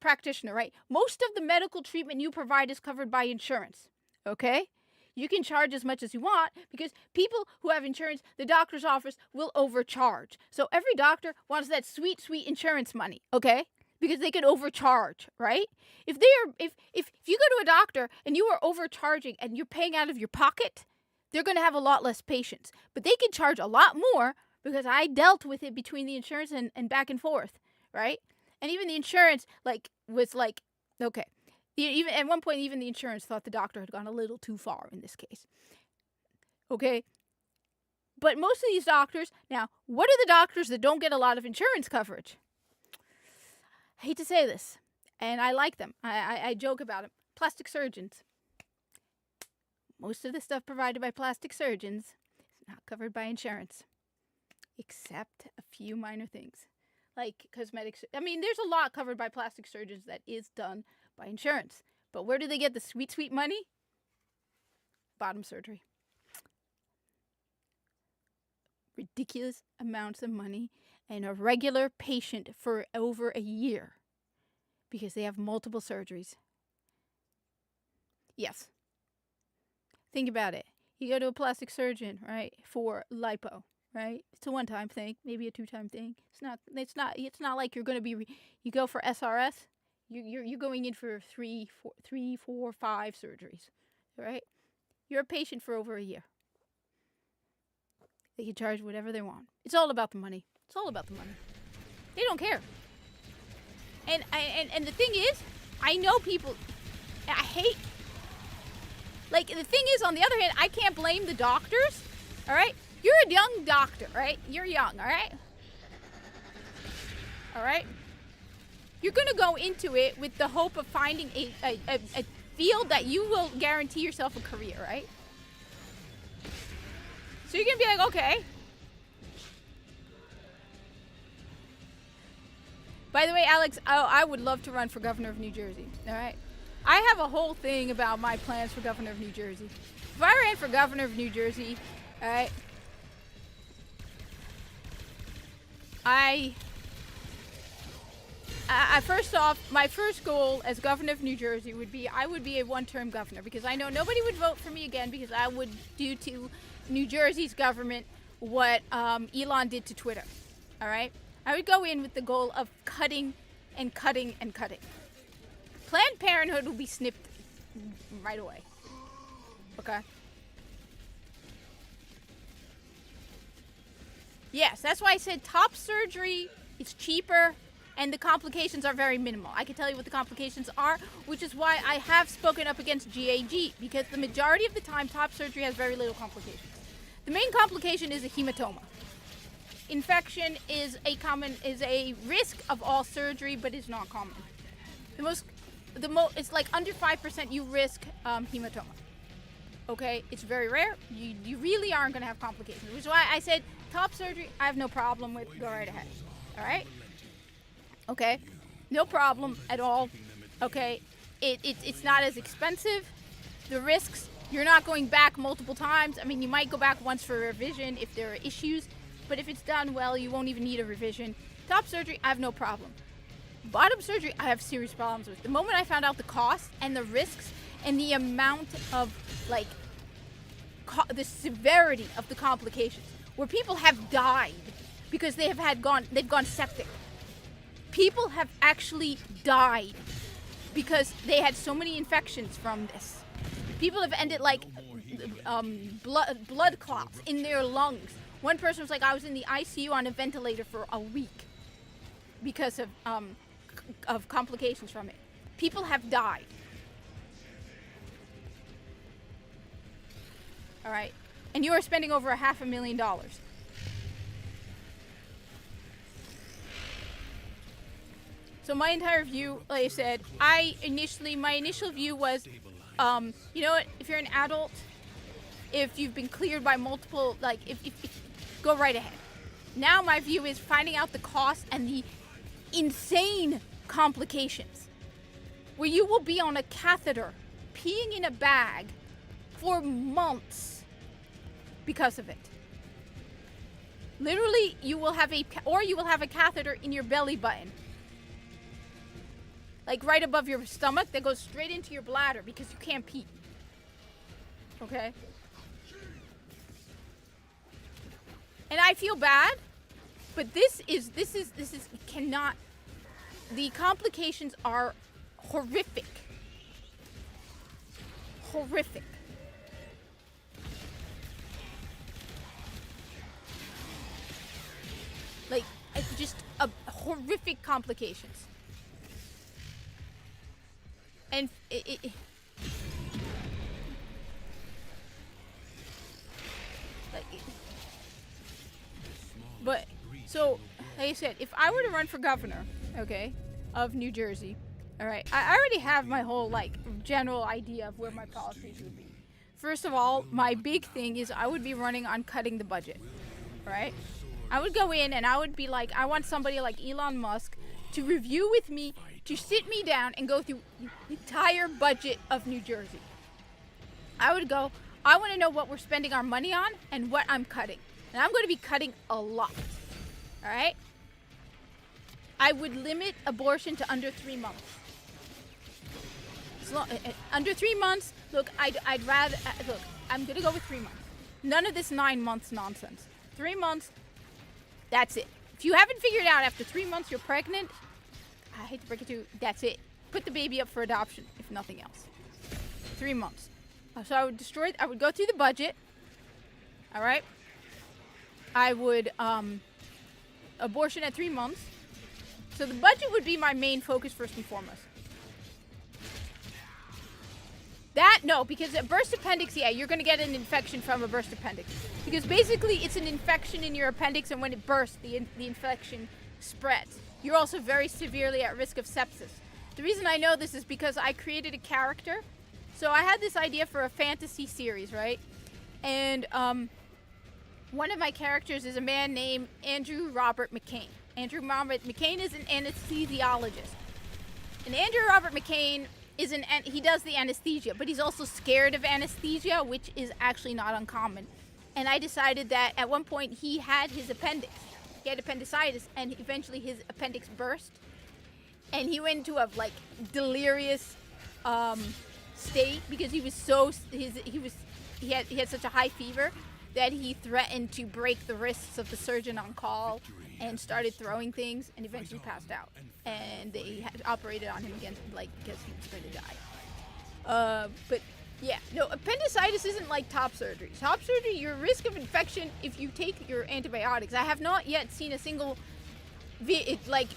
practitioner, right? Most of the medical treatment you provide is covered by insurance. Okay? You can charge as much as you want, because people who have insurance, the doctor's office will overcharge. So every doctor wants that sweet, sweet insurance money, okay? Because they can overcharge, right? If you go to a doctor and you are overcharging and you're paying out of your pocket, they're going to have a lot less patients. But they can charge a lot more because I dealt with it between the insurance and back and forth, right? And even the insurance, like, was like, okay. Even at one point, even the insurance thought the doctor had gone a little too far in this case. Okay? But most of these doctors, now, what are the doctors that don't get a lot of insurance coverage? I hate to say this, and I like them. I joke about them. Plastic surgeons. Most of the stuff provided by plastic surgeons is not covered by insurance, except a few minor things, like cosmetics. I mean, there's a lot covered by plastic surgeons that is done by insurance. But where do they get the sweet, sweet money? Bottom surgery. Ridiculous amounts of money, and a regular patient for over a year because they have multiple surgeries. Yes. Think about it. You go to a plastic surgeon, right, for lipo, right? It's a one-time thing, maybe a two-time thing. It's not like you're going to be you go for SRS, you're going in for three, four, 5 surgeries, right? You're a patient for over a year. They can charge whatever they want. It's all about the money. It's all about the money. They don't care. And the thing is, I know people, I hate, like, the thing is, on the other hand, I can't blame the doctors, all right? You're a young doctor, right? You're young, all right? All right? You're going to go into it with the hope of finding a field that you will guarantee yourself a career, right? So you're going to be like, okay. By the way, Alex, I would love to run for governor of New Jersey, all right? I have a whole thing about my plans for governor of New Jersey. If I ran for governor of New Jersey, all right, I first off, my first goal as governor of New Jersey would be I would be a one-term governor, because I know nobody would vote for me again, because I would do to New Jersey's government what Elon did to Twitter, all right? I would go in with the goal of cutting and cutting and cutting. Planned Parenthood will be snipped right away, okay? Yes, that's why I said top surgery is cheaper and the complications are very minimal. I can tell you what the complications are, which is why I have spoken up against GAG, because the majority of the time top surgery has very little complications. The main complication is a hematoma. Infection is a risk of all surgery, but is not common. It's like under 5% you risk hematoma. Okay, it's very rare. You really aren't going to have complications, which is why I said top surgery I have no problem with. Go right ahead. All right. Okay, no problem at all. Okay, it's not as expensive. The risks, you're not going back multiple times. I mean, you might go back once for a revision if there are issues, but if it's done well, you won't even need a revision. Top surgery, I have no problem. Bottom surgery, I have serious problems with. The moment I found out the cost and the risks and the amount of, like, the severity of the complications, where people have died because they've gone septic. People have actually died because they had so many infections from this. People have ended like blood clots in their lungs. One person was like, I was in the ICU on a ventilator for a week because of complications from it. People have died. All right, and you are spending over $500,000. So my entire view, like I said, my initial view was, you know what, if you're an adult, if you've been cleared by multiple, like, if go right ahead. Now my view is finding out the cost and the insane complications, where you will be on a catheter, peeing in a bag for months because of it. Literally, you will have a catheter in your belly button, like right above your stomach, that goes straight into your bladder because you can't pee. Okay? And I feel bad, but this is cannot, the complications are horrific. Horrific. complications. And but so like I said, if I were to run for governor, okay, of New Jersey, all right, I already have my whole like general idea of where my policies would be. First of all, my big thing is I would be running on cutting the budget, right? I would go in and I would be like, I want somebody like Elon Musk to review with me, to sit me down and go through the entire budget of New Jersey. I would go, I want to know what we're spending our money on and what I'm cutting. And I'm going to be cutting a lot, all right? I would limit abortion to under 3 months. Under 3 months, look, I'd rather, look, I'm going to go with 3 months. None of this 9 months nonsense. 3 months, that's it. If you haven't figured out after 3 months you're pregnant, I hate to break it to you, that's it. Put the baby up for adoption, if nothing else. 3 months. So I would go through the budget, all right? I would, abortion at 3 months. So the budget would be my main focus first and foremost. No, because a burst appendix, yeah, you're going to get an infection from a burst appendix. Because basically it's an infection in your appendix, and when it bursts, the infection spreads. You're also very severely at risk of sepsis. The reason I know this is because I created a character. So I had this idea for a fantasy series, right? And one of my characters is a man named Andrew Robert McCain. Andrew Robert McCain is an anesthesiologist. And Andrew Robert McCain he does the anesthesia, but he's also scared of anesthesia, which is actually not uncommon. And I decided that at one point he had his appendix. He had appendicitis, and eventually his appendix burst. And he went into a like delirious state because he had such a high fever that he threatened to break the wrists of the surgeon on call and started throwing things and eventually passed out. And they had operated on him again, like, because he was going to die. But yeah, no, appendicitis isn't like top surgery. Top surgery, your risk of infection if you take your antibiotics. I have not yet seen a single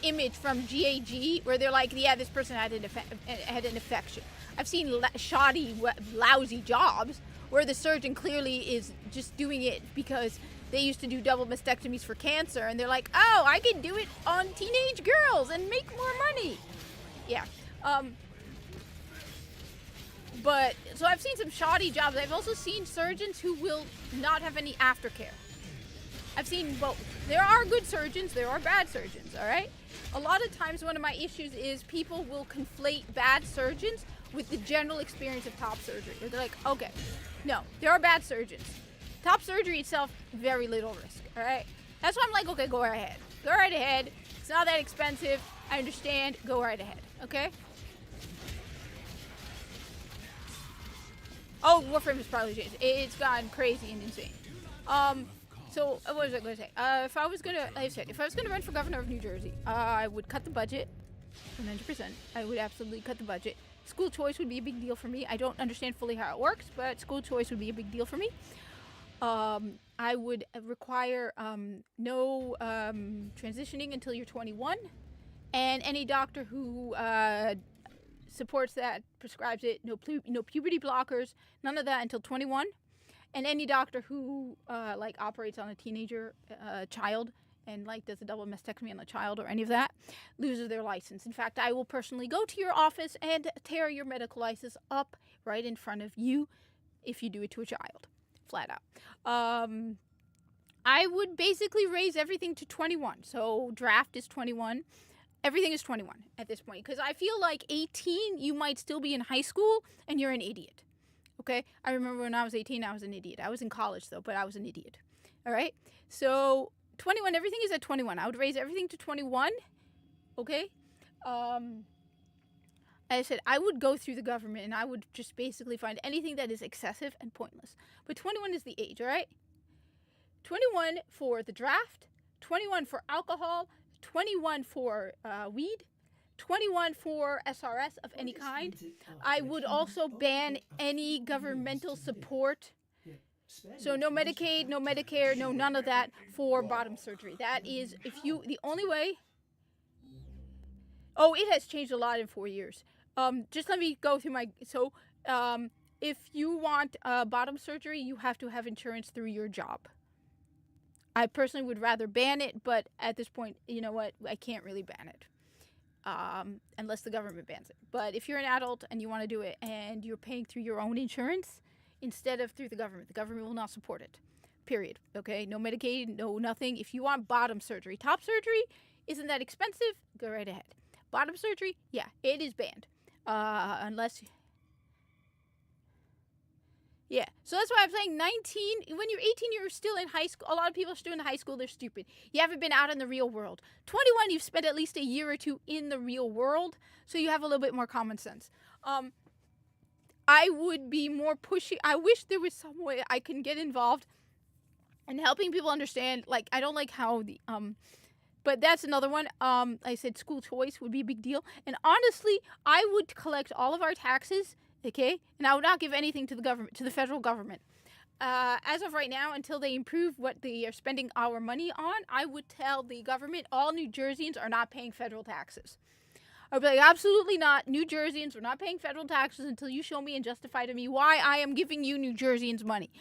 image from GAG where they're like, yeah, this person had an infection. I've seen shoddy, lousy jobs where the surgeon clearly is just doing it because they used to do double mastectomies for cancer, and they're like, oh, I can do it on teenage girls and make more money. Yeah. But, so I've seen some shoddy jobs. I've also seen surgeons who will not have any aftercare. I've seen both. There are good surgeons, there are bad surgeons, all right? A lot of times one of my issues is people will conflate bad surgeons with the general experience of top surgery. They're like, okay, no, there are bad surgeons. Top surgery itself, very little risk, all right? That's why I'm like, okay, go right ahead. Go right ahead. It's not that expensive. I understand. Go right ahead, okay? Oh, Warframe has probably changed. It's gone crazy and insane. So what was I going to say? If I was going to run for governor of New Jersey, I would cut the budget, 100%. I would absolutely cut the budget. School choice would be a big deal for me. I don't understand fully how it works, but school choice would be a big deal for me. I would require no transitioning until you're 21, and any doctor who supports that, prescribes it, no puberty blockers, none of that until 21, and any doctor who operates on a teenager child and does a double mastectomy on the child or any of that loses their license. In fact, I will personally go to your office and tear your medical license up right in front of you if you do it to a child. Flat out. I would basically raise everything to 21. So draft is 21. Everything is 21 at this point. Because I feel like 18, you might still be in high school and you're an idiot. Okay? I remember when I was 18, I was an idiot. I was in college though, but I was an idiot. All right? So 21, everything is at 21. I would raise everything to 21. Okay? As I said, I would go through the government and I would just basically find anything that is excessive and pointless. But 21 is the age, all right? 21 for the draft, 21 for alcohol, 21 for weed, 21 for SRS of any kind. I would also ban any governmental support. So no Medicaid, no Medicare, no none of that for bottom surgery. That is, the only way Oh, it has changed a lot in 4 years. Just let me go through my. So, if you want bottom surgery, you have to have insurance through your job. I personally would rather ban it, but at this point, you know what? I can't really ban it. Unless the government bans it. But if you're an adult and you want to do it and you're paying through your own insurance instead of through the government will not support it. Period. Okay? No Medicaid, no nothing. If you want bottom surgery, top surgery isn't that expensive, go right ahead. Bottom surgery, yeah, it is banned. Unless... Yeah, so that's why I'm saying 19, when you're 18, you're still in high school. A lot of people are still in high school, they're stupid. You haven't been out in the real world. 21, you've spent at least a year or two in the real world, so you have a little bit more common sense. I would be more pushy. I wish there was some way I can get involved in helping people understand, like, I don't like how the, but that's another one. I said school choice would be a big deal. And honestly, I would collect all of our taxes, okay? And I would not give anything to the government, to the federal government. As of right now, until they improve what they are spending our money on, I would tell the government all New Jerseyans are not paying federal taxes. I would be like, absolutely not. New Jerseyans are not paying federal taxes until you show me and justify to me why I am giving you New Jerseyans money.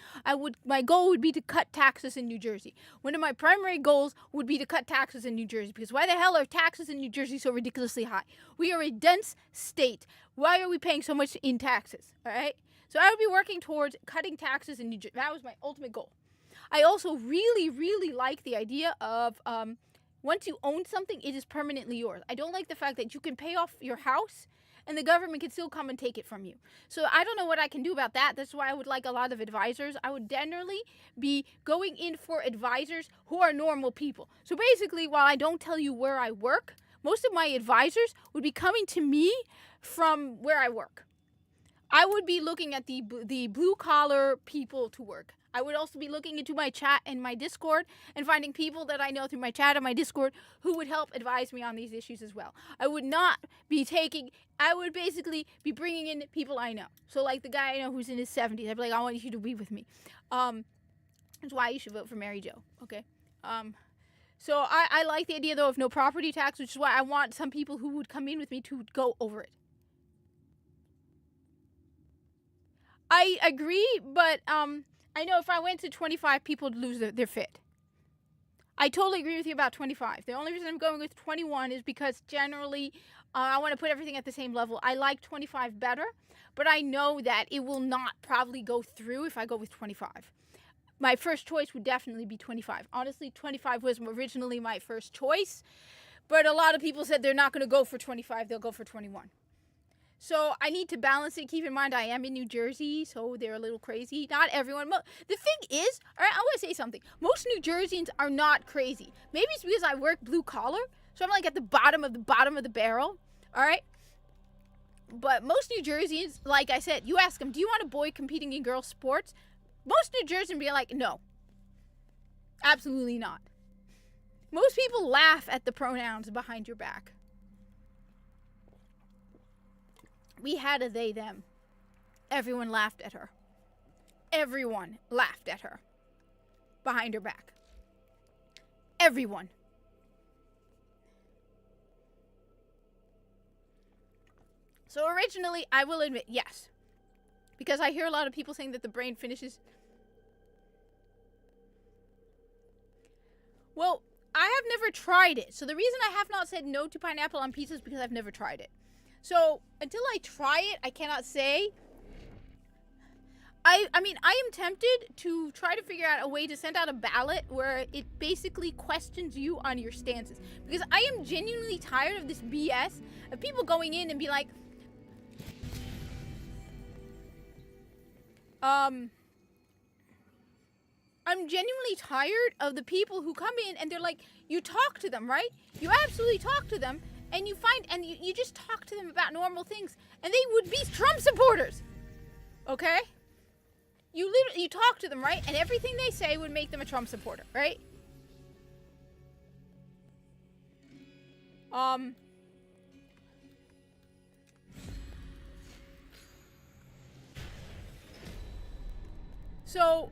My goal would be to cut taxes in New Jersey. One of my primary goals would be to cut taxes in New Jersey, because why the hell are taxes in New Jersey so ridiculously high? We are a dense state. Why are we paying so much in taxes? All right? So I would be working towards cutting taxes in New Jersey. That was my ultimate goal. I also really, really like the idea of once you own something, it is permanently yours. I don't like the fact that you can pay off your house and the government can still come and take it from you. So I don't know what I can do about that. That's why I would like a lot of advisors. I would generally be going in for advisors who are normal people. So basically, while I don't tell you where I work, most of my advisors would be coming to me from where I work. I would be looking at the blue-collar people to work. I would also be looking into my chat and my Discord and finding people that I know through my chat and my Discord who would help advise me on these issues as well. I would basically be bringing in people I know. So like the guy I know who's in his 70s, I'd be like, I want you to be with me. That's why you should vote for Mary Jo, okay? So I like the idea, though, of no property tax, which is why I want some people who would come in with me to go over it. I agree, but I know if I went to 25, people would lose their fit. I totally agree with you about 25. The only reason I'm going with 21 is because generally I want to put everything at the same level. I like 25 better, but I know that it will not probably go through if I go with 25. My first choice would definitely be 25. Honestly, 25 was originally my first choice, but a lot of people said they're not going to go for 25, they'll go for 21. So I need to balance it. Keep in mind, I am in New Jersey, so they're a little crazy. Not everyone. The thing is, all right, I want to say something. Most New Jerseyans are not crazy. Maybe it's because I work blue collar, so I'm like at the bottom of the barrel, all right? But most New Jerseyans, like I said, you ask them, do you want a boy competing in girls' sports? Most New Jerseyans be like, no. Absolutely not. Most people laugh at the pronouns behind your back. We had a they, them. Everyone laughed at her. Everyone laughed at her. Behind her back. Everyone. So originally, I will admit, yes. Because I hear a lot of people saying that the brain finishes. Well, I have never tried it. So the reason I have not said no to pineapple on pizza is because I've never tried it. So, until I try it, I cannot say. I mean, I am tempted to try to figure out a way to send out a ballot where it basically questions you on your stances. Because I am genuinely tired of this BS of people going in and be like, I'm genuinely tired of the people who come in and they're like, you talk to them, right? You absolutely talk to them. And you just talk to them about normal things. And they would be Trump supporters. Okay? You talk to them, right? And everything they say would make them a Trump supporter, right? So,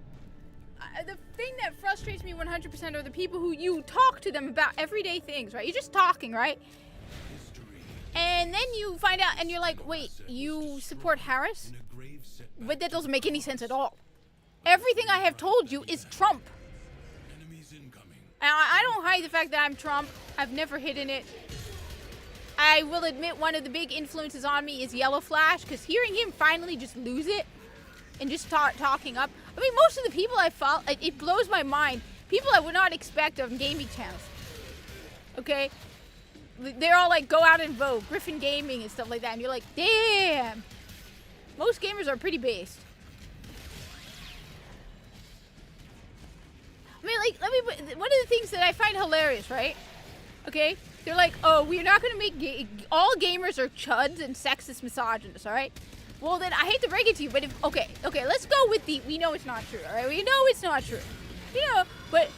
the thing that frustrates me 100% are the people who you talk to them about everyday things, right? You're just talking, right? and then you find out, and you're like, wait, you support Harris? In a grave setback. But that doesn't make any sense at all. Everything I have told you is Trump. Enemies incoming. I don't hide the fact that I'm Trump. I've never hidden it. I will admit one of the big influences on me is Yellow Flash, because hearing him finally just lose it and just start talking up. I mean, most of the people I follow, it blows my mind. People I would not expect on gaming channels. Okay? They're all like, go out and vote, Griffin Gaming and stuff like that. And you're like, damn. Most gamers are pretty based. I mean, like, one of the things that I find hilarious, right? Okay? They're like, oh, we're not going to make all gamers are chuds and sexist misogynists, all right? Well, then I hate to break it to you, but if, okay, let's go with we know it's not true, all right? We know it's not true. You know, but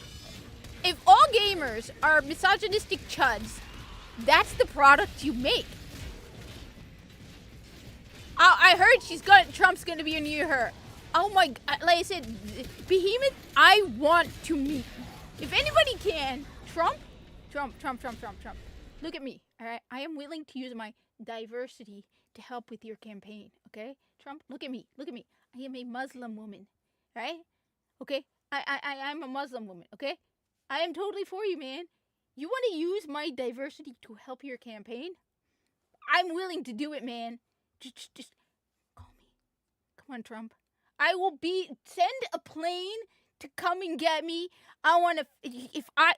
if all gamers are misogynistic chuds, that's the product you make. I heard Trump's going to be near her. Oh my, like I said, Behemoth, I want to meet. If anybody can, Trump. Look at me, all right? I am willing to use my diversity to help with your campaign, okay? Trump, look at me. I am a Muslim woman, right? Okay? I'm a Muslim woman, okay? I am totally for you, man. You want to use my diversity to help your campaign? I'm willing to do it, man. Just call me. Come on, Trump. I will send a plane to come and get me. I want to, if I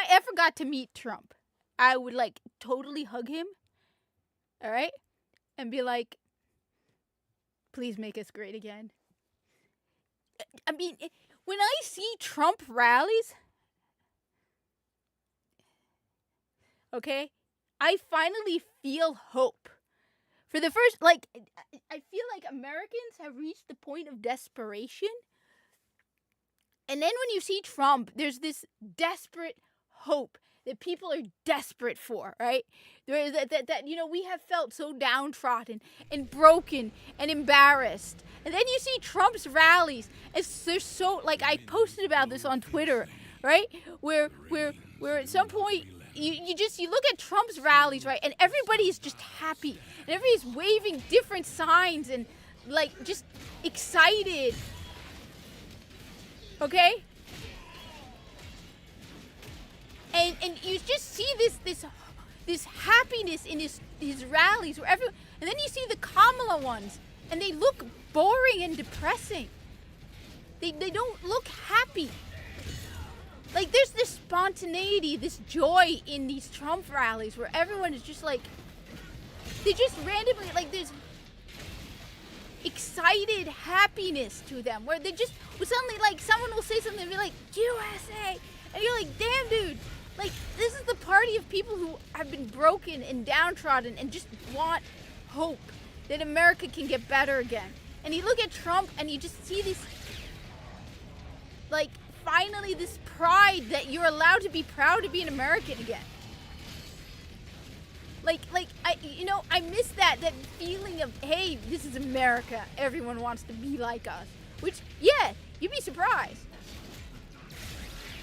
ever got to meet Trump, I would like totally hug him. All right? And be like, please make us great again. I mean, when I see Trump rallies, okay, I finally feel hope. For the first, like, I feel like Americans have reached the point of desperation. And then when you see Trump, there's this desperate hope that people are desperate for, right? That you know, we have felt so downtrodden and broken and embarrassed. And then you see Trump's rallies. They're so, like, I posted about this on Twitter, right? Where at some point, you look at Trump's rallies, right? And everybody is just happy. And everybody's waving different signs and, like, just excited. Okay? And you just see this happiness in his rallies where everyone, and then you see the Kamala ones and they look boring and depressing. They don't look happy. Like, there's this spontaneity, this joy in these Trump rallies where everyone is just like, they just randomly, like, there's excited happiness to them where they just, suddenly, like, someone will say something and be like, USA, and you're like, damn, dude, like, this is the party of people who have been broken and downtrodden and just want hope that America can get better again. And you look at Trump and you just see this, like, finally this pride that you're allowed to be proud to be an American again. Like I miss that feeling of, hey, this is America. Everyone wants to be like us. Which, yeah, you'd be surprised.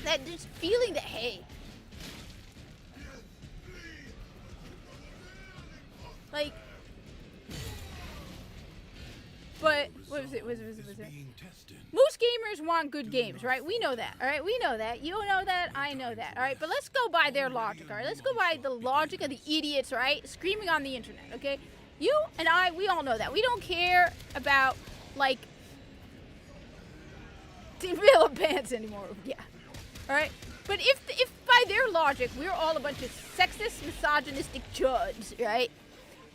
That just feeling that, hey. Like, but, what was it? Most gamers want good games, right? We know that, all right? We know that. You know that. I know that, all right? But let's go by their logic, all right? Let's go by the logic of the idiots, right? Screaming on the internet, okay? You and I, we all know that. We don't care about, like, Philippines anymore. Yeah, all right? But if by their logic, we're all a bunch of sexist, misogynistic chuds, right?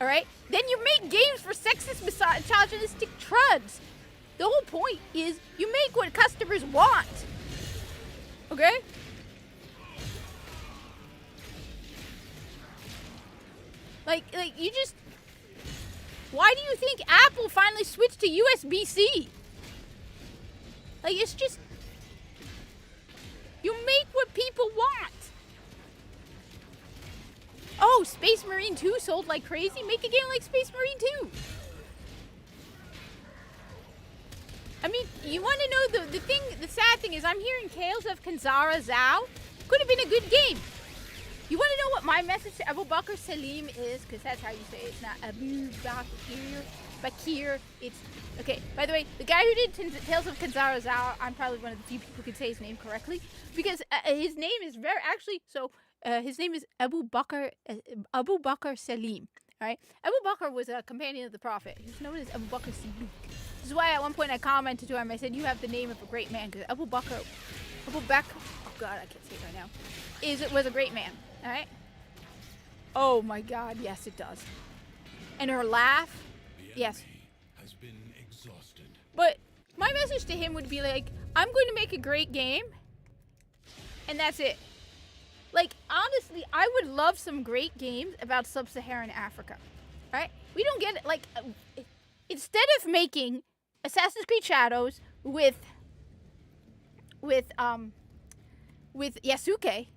All right? Then you make games for sexist, misogynistic truds. The whole point is you make what customers want. Okay? Like you just, why do you think Apple finally switched to USB-C? Like, it's just, you make what people want. Oh, Space Marine 2 sold like crazy? Make a game like Space Marine 2. I mean, you want to know the sad thing is I'm hearing Tales of Kanzara Zao could have been a good game. You want to know what my message to Abu Bakr Salim is, because that's how you say it, it's not Abu Bakr, it's, okay, by the way, the guy who did Tales of Kanzara Zao, I'm probably one of the few people who can say his name correctly, because his name is his name is Abu Bakr Salim, alright? Abu Bakr was a companion of the Prophet. He's known as Abu Bakr Siddiq. This is why at one point I commented to him, I said, you have the name of a great man, because Abu Bakr, oh god, I can't say it right now, was a great man, alright? Oh my god, yes it does. And her laugh, yes. Has been exhausted. But my message to him would be like, I'm going to make a great game, and that's it. Like, honestly, I would love some great games about sub-Saharan Africa, right? We don't get it. Like, instead of making Assassin's Creed Shadows with Yasuke,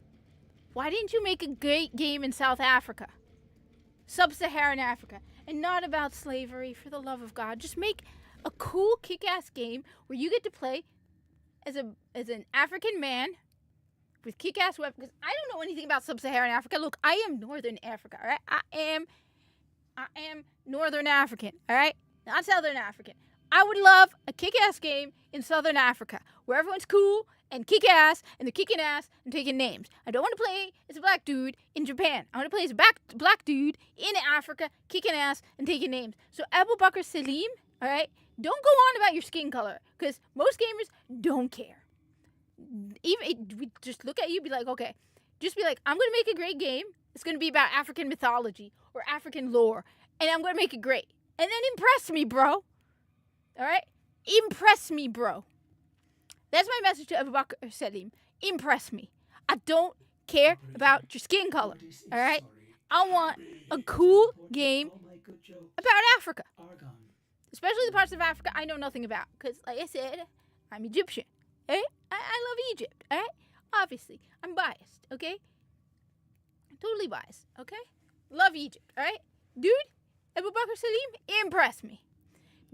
why didn't you make a great game in South Africa, sub-Saharan Africa, and not about slavery? For the love of God, just make a cool, kick-ass game where you get to play as an African man with kick-ass weapons. Because I don't know anything about sub-Saharan Africa. Look, I am Northern Africa, all right? I am Northern African, all right? Not Southern African. I would love a kick-ass game in Southern Africa where everyone's cool and kick-ass and they're kicking ass and taking names. I don't want to play as a black dude in Japan. I want to play as a black dude in Africa kicking ass and taking names. So Abu Bakr Salim, all right, don't go on about your skin color because most gamers don't care. We just look at you, be like, okay, just be like, I'm going to make a great game. It's going to be about African mythology or African lore, and I'm going to make it great. And then impress me, bro. All right? Impress me, bro. That's my message to Abu Bakr Salim. Impress me. I don't care about your skin color. All right? I want a cool game about Africa. Especially the parts of Africa I know nothing about. Because, like I said, I'm Egyptian. Okay? I love Egypt. All right? Obviously. I'm biased. Okay? I'm totally biased. Okay? Love Egypt. All right? Dude, Abu Bakr Salim, impress me.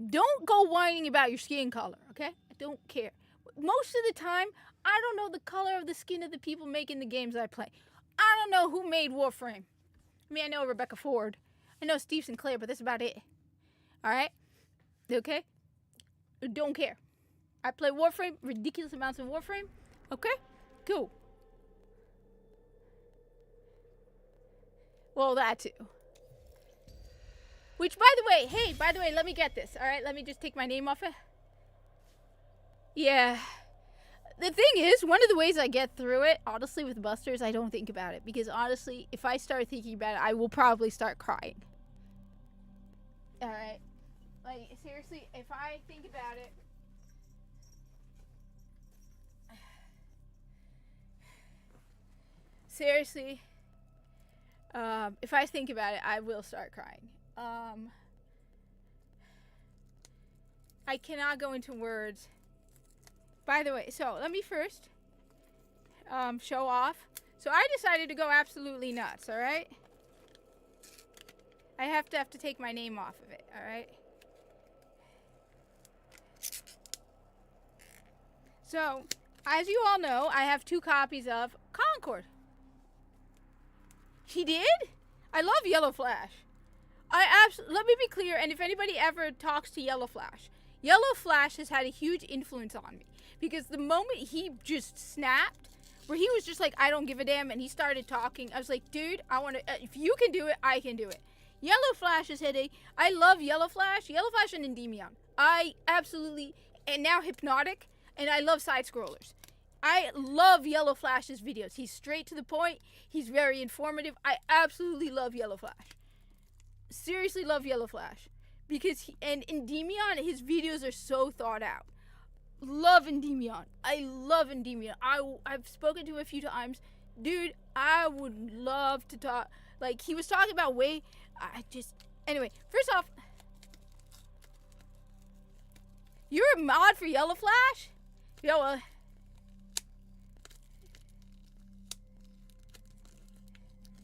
Don't go whining about your skin color. Okay? I don't care. Most of the time, I don't know the color of the skin of the people making the games I play. I don't know who made Warframe. I mean, I know Rebecca Ford. I know Steve Sinclair, but that's about it. Alright? Okay? Don't care. I play Warframe, ridiculous amounts of Warframe. Okay? Cool. Well, that too. Which, by the way, let me get this. Alright? Let me just take my name off it. Yeah. The thing is, one of the ways I get through it, honestly, with Busters, I don't think about it. Because, honestly, if I start thinking about it, I will probably start crying. Alright? Like, seriously, if I think about it... Seriously, if I think about it, I will start crying. I cannot go into words. By the way, so let me first show off. So I decided to go absolutely nuts, alright? I have to take my name off of it, alright? So, as you all know, I have 2 copies of Concord. He did? I love Yellow Flash. Let me be clear, and if anybody ever talks to Yellow Flash has had a huge influence on me. Because the moment he just snapped, where he was just like, I don't give a damn, and he started talking, I was like, dude, I want to, if you can do it, I can do it. Yellow Flash has had I love Yellow Flash and Endymion. I absolutely, and now Hypnotic, and I love side-scrollers. I love Yellow Flash's videos. He's straight to the point. He's very informative. I absolutely love Yellow Flash. Seriously love Yellow Flash. Because and Endymion, his videos are so thought out. Love Endymion. I love Endymion. I've spoken to him a few times. Dude, I would love to talk. Like, he was talking about anyway, first off, you're a mod for Yellow Flash? Yo,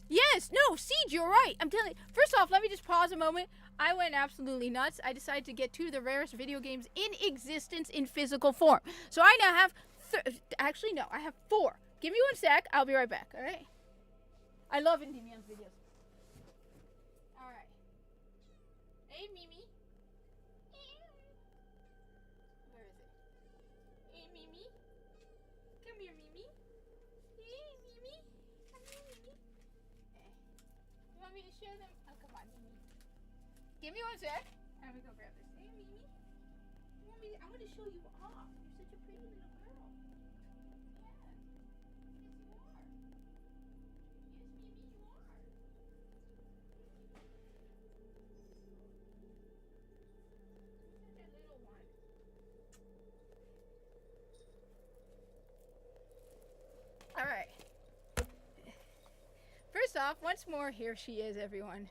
yes, no, Siege, you're right. I'm telling you. First off, let me just pause a moment. I went absolutely nuts. I decided to get 2 of the rarest video games in existence in physical form. So I now have, actually, no, I have 4. Give me 1 sec. I'll be right back, all right? I love Endymion's videos. Alright. Hey, Mimi. Where is it? Hey, Mimi. Come here, Mimi. Hey, Mimi. Come here, Mimi. Hey. You want me to show them? Oh, come on, Mimi. Give me one sec. I'm gonna go grab this. Hey, Mimi. You want me to, I want to show you off. You're such a pretty little girl. Yeah. Yes, you are. Yes, Mimi, you are. Such a little one. All right. First off, once more, here she is, everyone.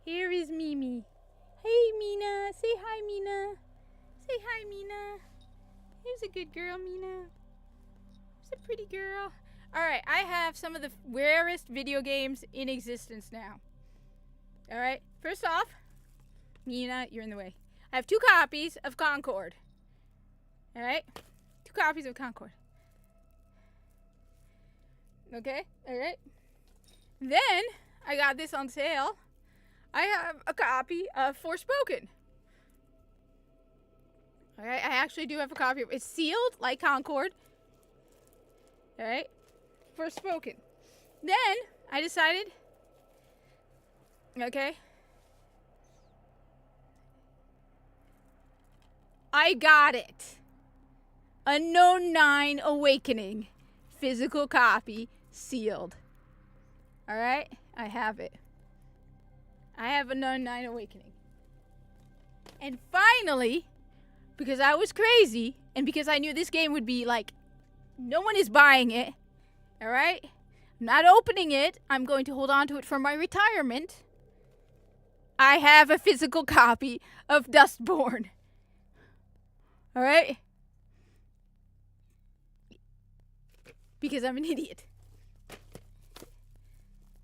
Here is Mimi. Hey, Mina. Say hi, Mina. Say hi, Mina. Here's a good girl, Mina. Here's a pretty girl. All right, I have some of the rarest video games in existence now. All right, first off, Mina, you're in the way. I have 2 copies of Concord. All right, 2 copies of Concord. Okay, all right. Then I got this on sale. I have a copy of Forspoken. All right, I actually do have a copy of it. It's sealed like Concord. All right, Forspoken. Then I decided, okay, I got it. Unknown 9 Awakening, physical copy, sealed. All right, I have it. I have Unknown 9 Awakening. And finally, because I was crazy, and because I knew this game would be like, no one is buying it, all right? I'm not opening it. I'm going to hold on to it for my retirement. I have a physical copy of Dustborn. All right? Because I'm an idiot.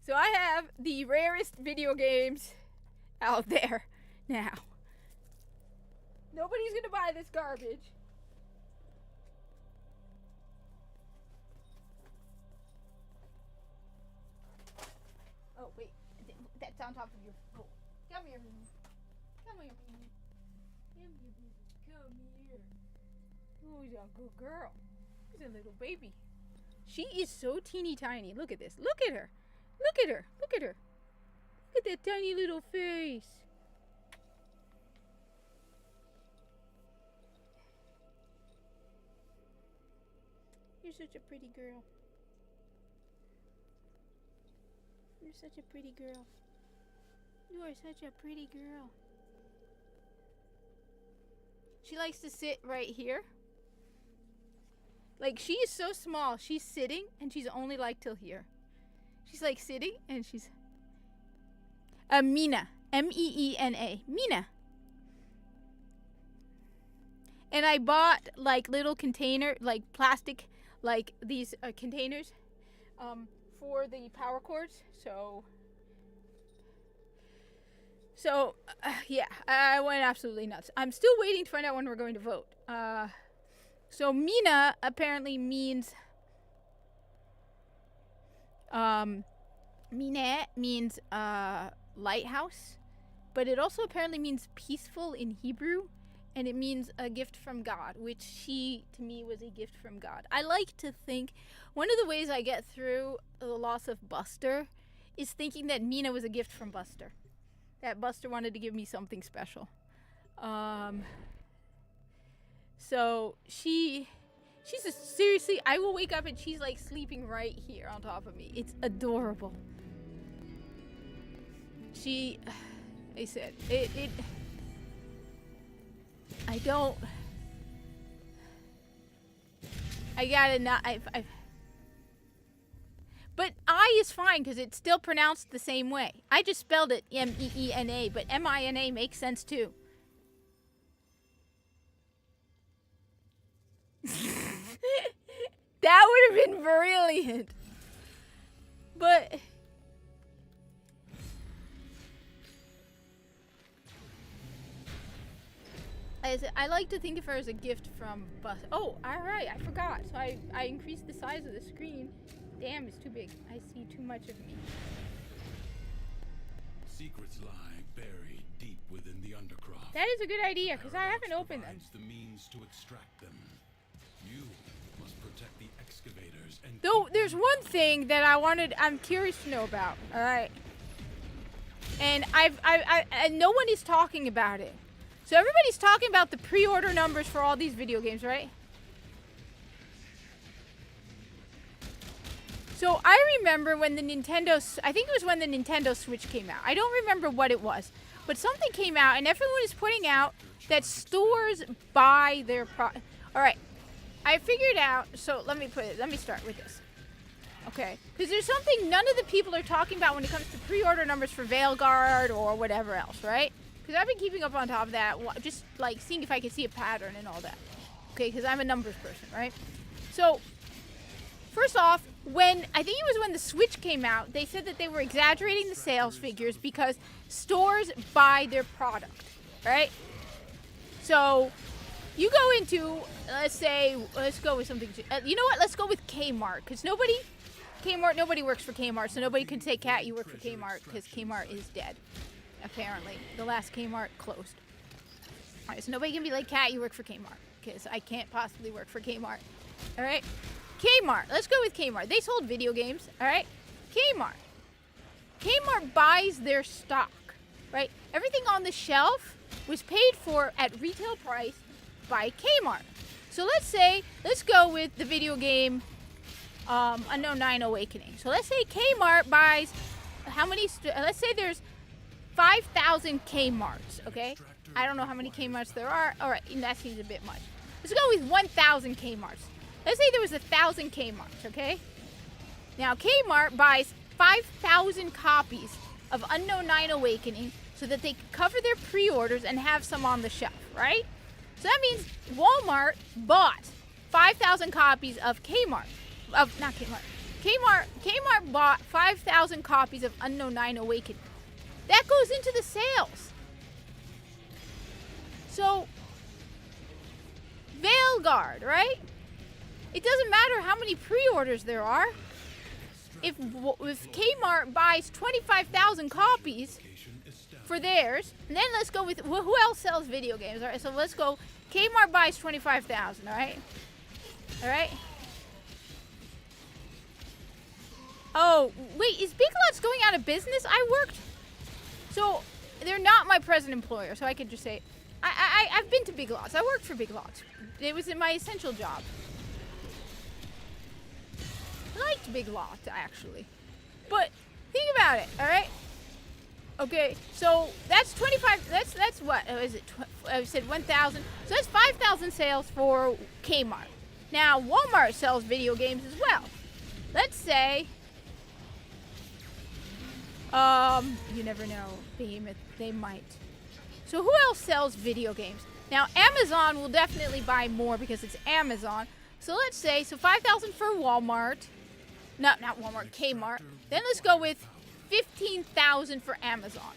So I have the rarest video games out there now. Nobody's gonna buy this garbage. Oh, wait. That's on top of your... Oh. Come here, Mimi. Come here, Mimi. Come here, baby. Come here. Oh, he's a good girl. He's a little baby. She is so teeny tiny. Look at this. Look at her. Look at her. Look at her. Look at that tiny little face. You're such a pretty girl. You're such a pretty girl. You are such a pretty girl. She likes to sit right here. Like, she is so small. She's sitting and she's only like till here. She's like sitting and she's... Mina. M-E-E-N-A. Mina. And I bought like little container, like plastic, like these containers for the power cords. So yeah, I went absolutely nuts. I'm still waiting to find out when we're going to vote. So Mina apparently means... Mine means lighthouse, but it also apparently means peaceful in Hebrew, and it means a gift from God, which she, to me, was a gift from God. I like to think one of the ways I get through the loss of Buster is thinking that Mina was a gift from Buster, that Buster wanted to give me something special. So she's just, seriously, I will wake up and she's like sleeping right here on top of me. It's adorable. I said, I gotta not, but I is fine because it's still pronounced the same way. I just spelled it M-E-E-N-A, but M-I-N-A makes sense too. That would have been brilliant. But I like to think of her as a gift from Bus. Oh, alright, I forgot. So I increased the size of the screen Damn, it's too big. I see too much of me. Secrets lie buried deep within the undercroft. That is a good idea, because I Paradox haven't opened them. provides the means to extract them. You must protect the excavators and Though, keep there's them one thing that I'm curious to know about, alright? And and no one is talking about it. So everybody's talking about the pre-order numbers for all these video games, right? So I remember when the I think it was when the Nintendo Switch came out. I don't remember what it was, but something came out and everyone is putting out that stores buy their All right, I figured out. So let me start with this. Okay, because there's something none of the people are talking about when it comes to pre-order numbers for Veilguard or whatever else, right? Because I've been keeping up on top of that, just like seeing if I can see a pattern and all that. Okay, because I'm a numbers person, right? So first off, I think it was when the Switch came out, they said that they were exaggerating the sales figures because stores buy their product, right? So you go into, let's go with something, you know what, let's go with Kmart, because nobody works for Kmart, so nobody can say, Kat, you work for Kmart, because Kmart is dead, apparently. The last Kmart closed. All right, so nobody can be like, Kat, you work for Kmart, because I can't possibly work for Kmart, all right? Kmart, let's go with Kmart. They sold video games, all right? Kmart buys their stock, right? Everything on the shelf was paid for at retail price by Kmart. So let's go with the video game Unknown 9 Awakening. So let's say Kmart buys let's say there's 5,000 Kmarts, okay? I don't know how many Kmarts there are. All right, that seems a bit much. Let's go with 1,000 Kmarts. Let's say there was 1,000 Kmarts, okay? Now, Kmart buys 5,000 copies of Unknown 9 Awakening so that they can cover their pre-orders and have some on the shelf, right? So that means Walmart bought 5,000 copies of Kmart bought 5,000 copies of Unknown 9 Awakening. That goes into the sales. So, Veilguard, right? It doesn't matter how many pre-orders there are. If Kmart buys 25,000 copies for theirs, and then let's go with who else sells video games? All right, so let's go. Kmart buys 25,000. All right. Oh wait, is Big Lots going out of business? So they're not my present employer, so I could just say I've been to Big Lots. I worked for Big Lots. It was in my essential job. I liked Big Lots, actually. But think about it, all right? Okay, so that's 25, that's what, is it, I said 1,000. So that's 5,000 sales for Kmart. Now, Walmart sells video games as well. Let's say, you never know, Behemoth, they might. So who else sells video games? Now, Amazon will definitely buy more because it's Amazon. So let's say, 5,000 for Walmart. Not Walmart, Kmart. Then let's go with 15,000 for Amazon.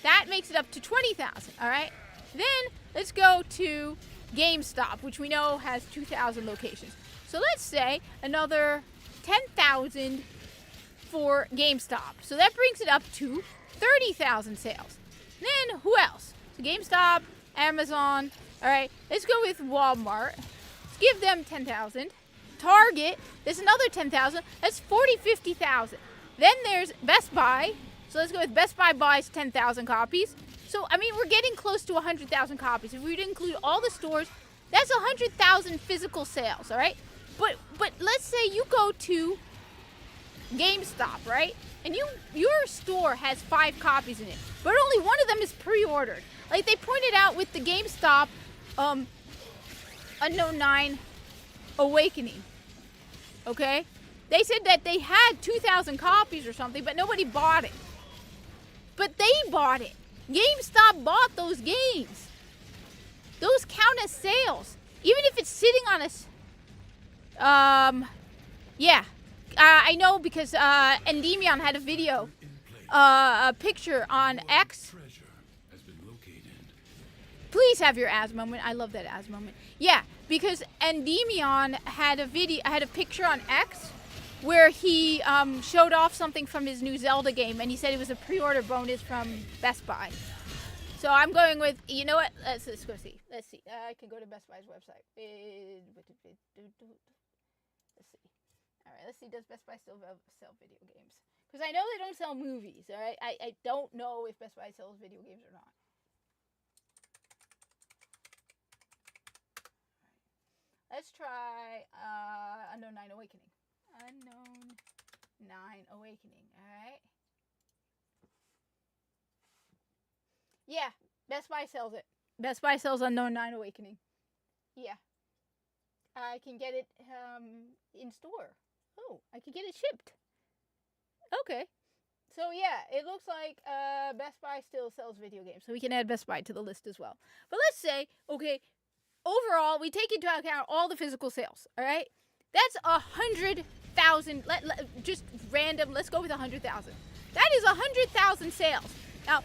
That makes it up to 20,000, all right? Then let's go to GameStop, which we know has 2,000 locations. So let's say another 10,000 for GameStop. So that brings it up to 30,000 sales. Then who else? So GameStop, Amazon, all right? Let's go with Walmart. Let's give them 10,000. Target, there's another 10,000. That's 50,000. Then there's Best Buy. So let's go with Best Buy buys 10,000 copies. So, I mean, we're getting close to 100,000 copies. If we would include all the stores, that's 100,000 physical sales, all right? But let's say you go to GameStop, right? And your store has 5 copies in it, but only one of them is pre-ordered. Like they pointed out with the GameStop Unknown 9 Awakening, okay? They said that they had 2,000 copies or something, but nobody bought it. But they bought it. GameStop bought those games. Those count as sales, even if it's sitting on a. Yeah, I know because Endymion had a video, a picture on X. Please have your as moment. I love that as moment. Yeah, because Endymion had a picture on X where he showed off something from his new Zelda game, and he said it was a pre-order bonus from Best Buy. So I'm going with, you know what? Let's go see. Let's see. I can go to Best Buy's website. Let's see. All right, let's see. Does Best Buy still sell video games? Because I know they don't sell movies, all right? I don't know if Best Buy sells video games or not. Let's try Unknown 9 Awakening. Unknown 9 Awakening, alright? Yeah, Best Buy sells it. Best Buy sells Unknown 9 Awakening. Yeah. I can get it in store. Oh, I can get it shipped. Okay. So yeah, it looks like Best Buy still sells video games. So we can add Best Buy to the list as well. But let's say, okay, overall, we take into account all the physical sales, all right? That's 100,000, just random, let's go with 100,000. That is 100,000 sales. Now,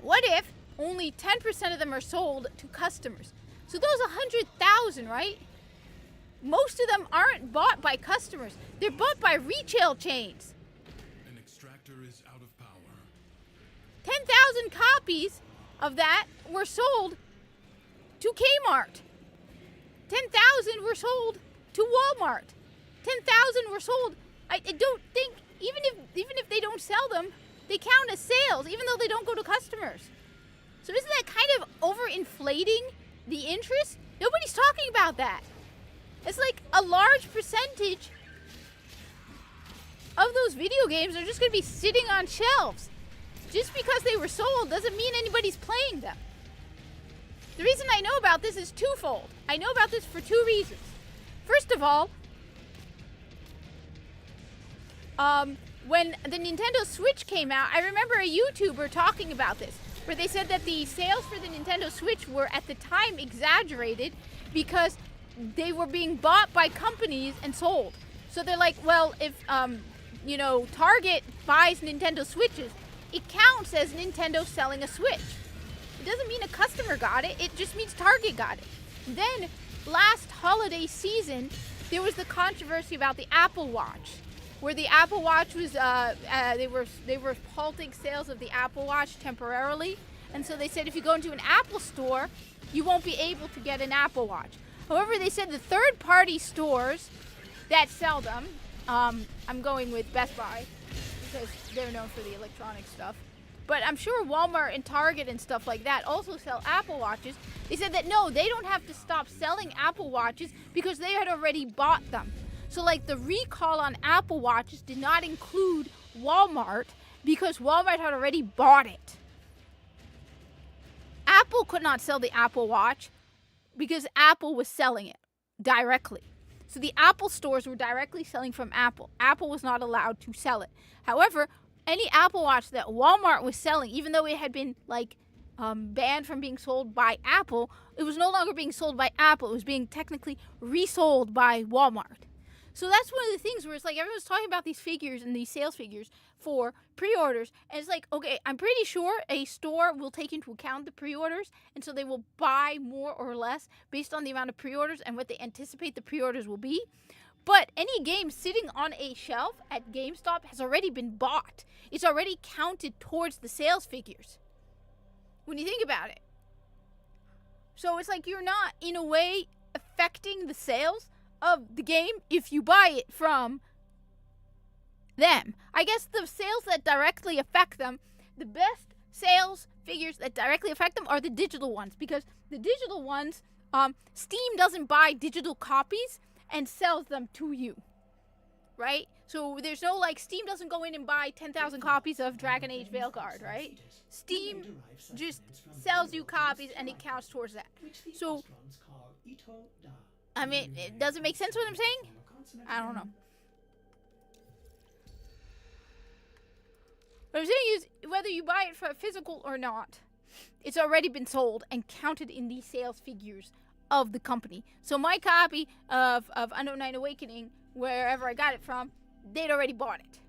what if only 10% of them are sold to customers? So those 100,000, right? Most of them aren't bought by customers. They're bought by retail chains. An extractor is out of power. 10,000 copies of that were sold to Kmart. 10,000 were sold to Walmart. 10,000 were sold. I don't think, even if they don't sell them, they count as sales, even though they don't go to customers. So isn't that kind of overinflating the interest? Nobody's talking about that. It's like a large percentage of those video games are just going to be sitting on shelves. Just because they were sold doesn't mean anybody's playing them. The reason I know about this is twofold. I know about this for two reasons. First of all, when the Nintendo Switch came out, I remember a YouTuber talking about this, where they said that the sales for the Nintendo Switch were at the time exaggerated because they were being bought by companies and sold. So they're like, well, if Target buys Nintendo Switches, it counts as Nintendo selling a Switch. It doesn't mean a customer got it, it just means Target got it. Then, last holiday season, there was the controversy about the Apple Watch, where the Apple Watch was, they were halting sales of the Apple Watch temporarily, and so they said if you go into an Apple store, you won't be able to get an Apple Watch. However, they said the third-party stores that sell them, I'm going with Best Buy, because they're known for the electronic stuff, but I'm sure Walmart and Target and stuff like that also sell Apple Watches. They said that no, they don't have to stop selling Apple Watches because they had already bought them. So like the recall on Apple Watches did not include Walmart because Walmart had already bought it. Apple could not sell the Apple Watch because Apple was selling it directly. So the Apple stores were directly selling from Apple. Apple was not allowed to sell it. However, any Apple Watch that Walmart was selling, even though it had been banned from being sold by Apple, it was no longer being sold by Apple. It was being technically resold by Walmart. So that's one of the things where it's like everyone's talking about these figures and these sales figures for pre-orders. And it's like, okay, I'm pretty sure a store will take into account the pre-orders. And so they will buy more or less based on the amount of pre-orders and what they anticipate the pre-orders will be. But any game sitting on a shelf at GameStop has already been bought. It's already counted towards the sales figures, when you think about it. So it's like you're not, in a way, affecting the sales of the game if you buy it from them. I guess the sales that directly affect them, the best sales figures that directly affect them are the digital ones, because the digital ones, Steam doesn't buy digital copies and sells them to you, right? So there's no Steam doesn't go in and buy 10,000 copies of Dragon Age Veilguard, right? Steam just sells you copies and it counts towards that. So, I mean, does it make sense what I'm saying? I don't know. What I'm saying is, whether you buy it for physical or not, it's already been sold and counted in the sales figures of the company. So my copy of Unknown 9 Awakening, wherever I got it from, they'd already bought it.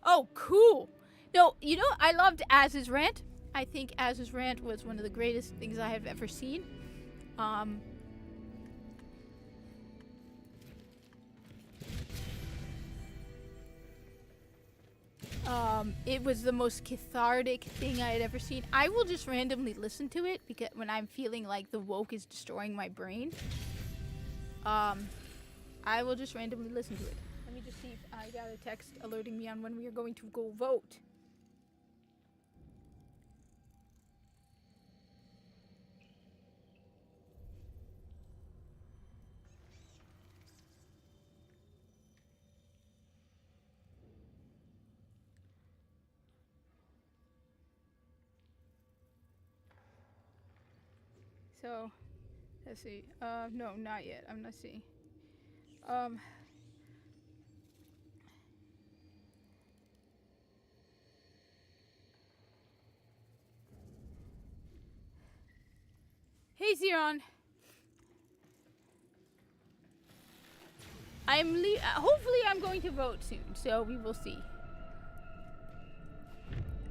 Oh, cool. No, I loved Az's rant. I think Az's rant was one of the greatest things I have ever seen. Um, it was the most cathartic thing I had ever seen. I will just randomly listen to it because when I'm feeling like the woke is destroying my brain, I will just randomly listen to it. Let me just see if I got a text alerting me on when we are going to go vote. So, let's see. No, not yet. I'm not seeing. Hey, Xeron. Hopefully I'm going to vote soon, so we will see.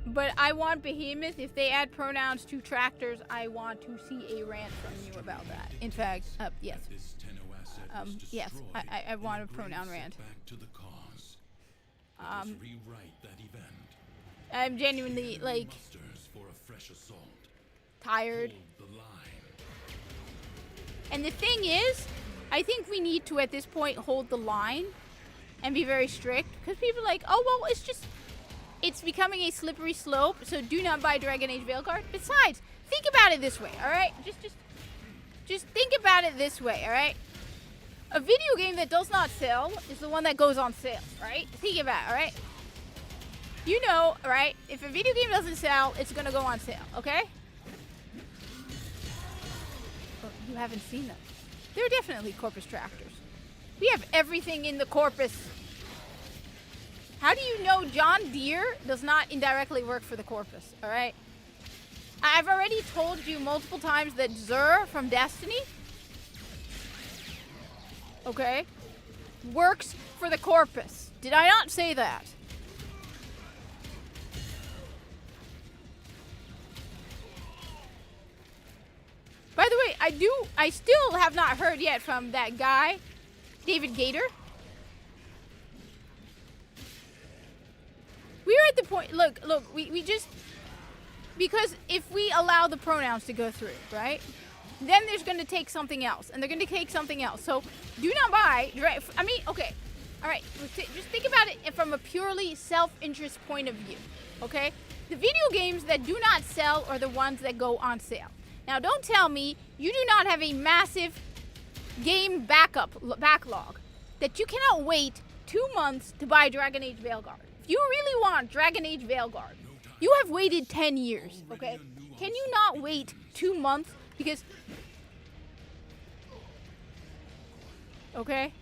But I want Behemoth. If they add pronouns to tractors, I want to see a rant from you about that. In fact, yes. Yes, I want a pronoun rant. Rewrite that event. I'm genuinely, like, For a fresh assault. tired. Hold the line. And the thing is, I think we need to, at this point, hold the line and be very strict. Because people are like, oh, well, it's becoming a slippery slope, so do not buy Dragon Age Veilguard. Besides, think about it this way, alright? Just think about it this way, alright? A video game that does not sell is the one that goes on sale, right? Think about it, alright? You know, right? If a video game doesn't sell, it's gonna go on sale, okay? Oh, you haven't seen them. They're definitely Corpus tractors. We have everything in the Corpus. How do you know John Deere does not indirectly work for the Corpus, alright? I've already told you multiple times that Xur from Destiny, okay, works for the Corpus. Did I not say that? By the way, I still have not heard yet from that guy, David Gator. We're at the point, look, we just, because if we allow the pronouns to go through, right, then there's going to take something else, and they're going to take something else. So, do not buy, I mean, okay, all right, just think about it from a purely self-interest point of view, okay? The video games that do not sell are the ones that go on sale. Now, don't tell me you do not have a massive game backlog that you cannot wait 2 months to buy Dragon Age Veilguard. If you really want Dragon Age Veilguard, you have waited 10 years, okay? Can you not wait 2 months? Because, okay?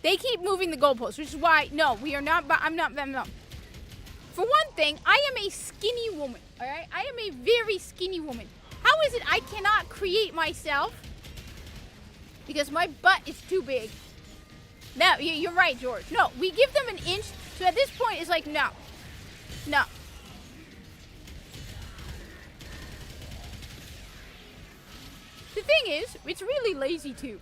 They keep moving the goalposts, which is why, no, we are not, no. For one thing, I am a skinny woman, alright? I am a very skinny woman. How is it I cannot create myself? Because my butt is too big. No, you're right, George. No, we give them an inch, so at this point, it's like, no. No. The thing is, it's really lazy, too.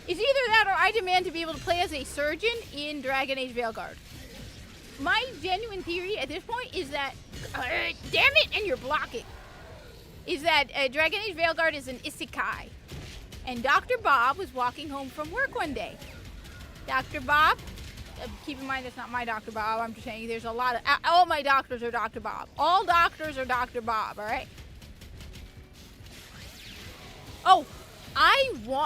It's either that or I demand to be able to play as a surgeon in Dragon Age Veilguard. My genuine theory at this point is that, damn it, and you're blocking, is that Dragon Age Veilguard is an isekai. And Dr. Bob was walking home from work one day. Dr. Bob, keep in mind that's not my Dr. Bob, I'm just saying there's a lot of, all my doctors are Dr. Bob. All doctors are Dr. Bob, alright? Oh,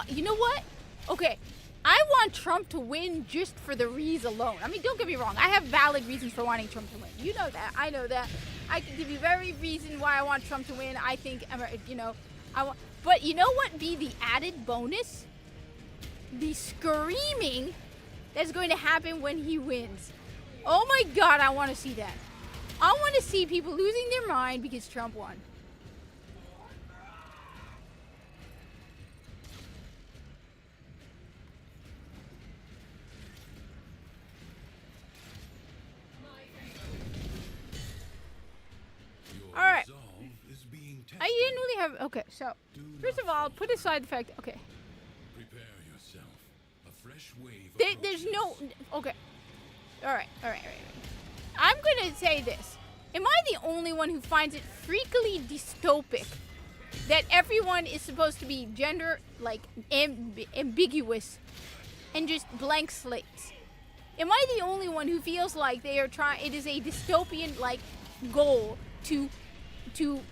you know what? Okay, I want Trump to win just for the reas alone. I mean, don't get me wrong. I have valid reasons for wanting Trump to win. You know that. I know that. I can give you every reason why I want Trump to win. I think, you know, but you know what be the added bonus? The screaming that's going to happen when he wins. Oh my God, I want to see that. I want to see people losing their mind because Trump won. have. Okay, so Do first not of all, fall. put aside the fact. Okay, Prepare yourself. A fresh wave there's no. approaches. Okay. All right. I'm gonna say this. Am I the only one who finds it freakily dystopic that everyone is supposed to be gender like ambiguous and just blank slates? Am I the only one who feels like they are trying? It is a dystopian like goal to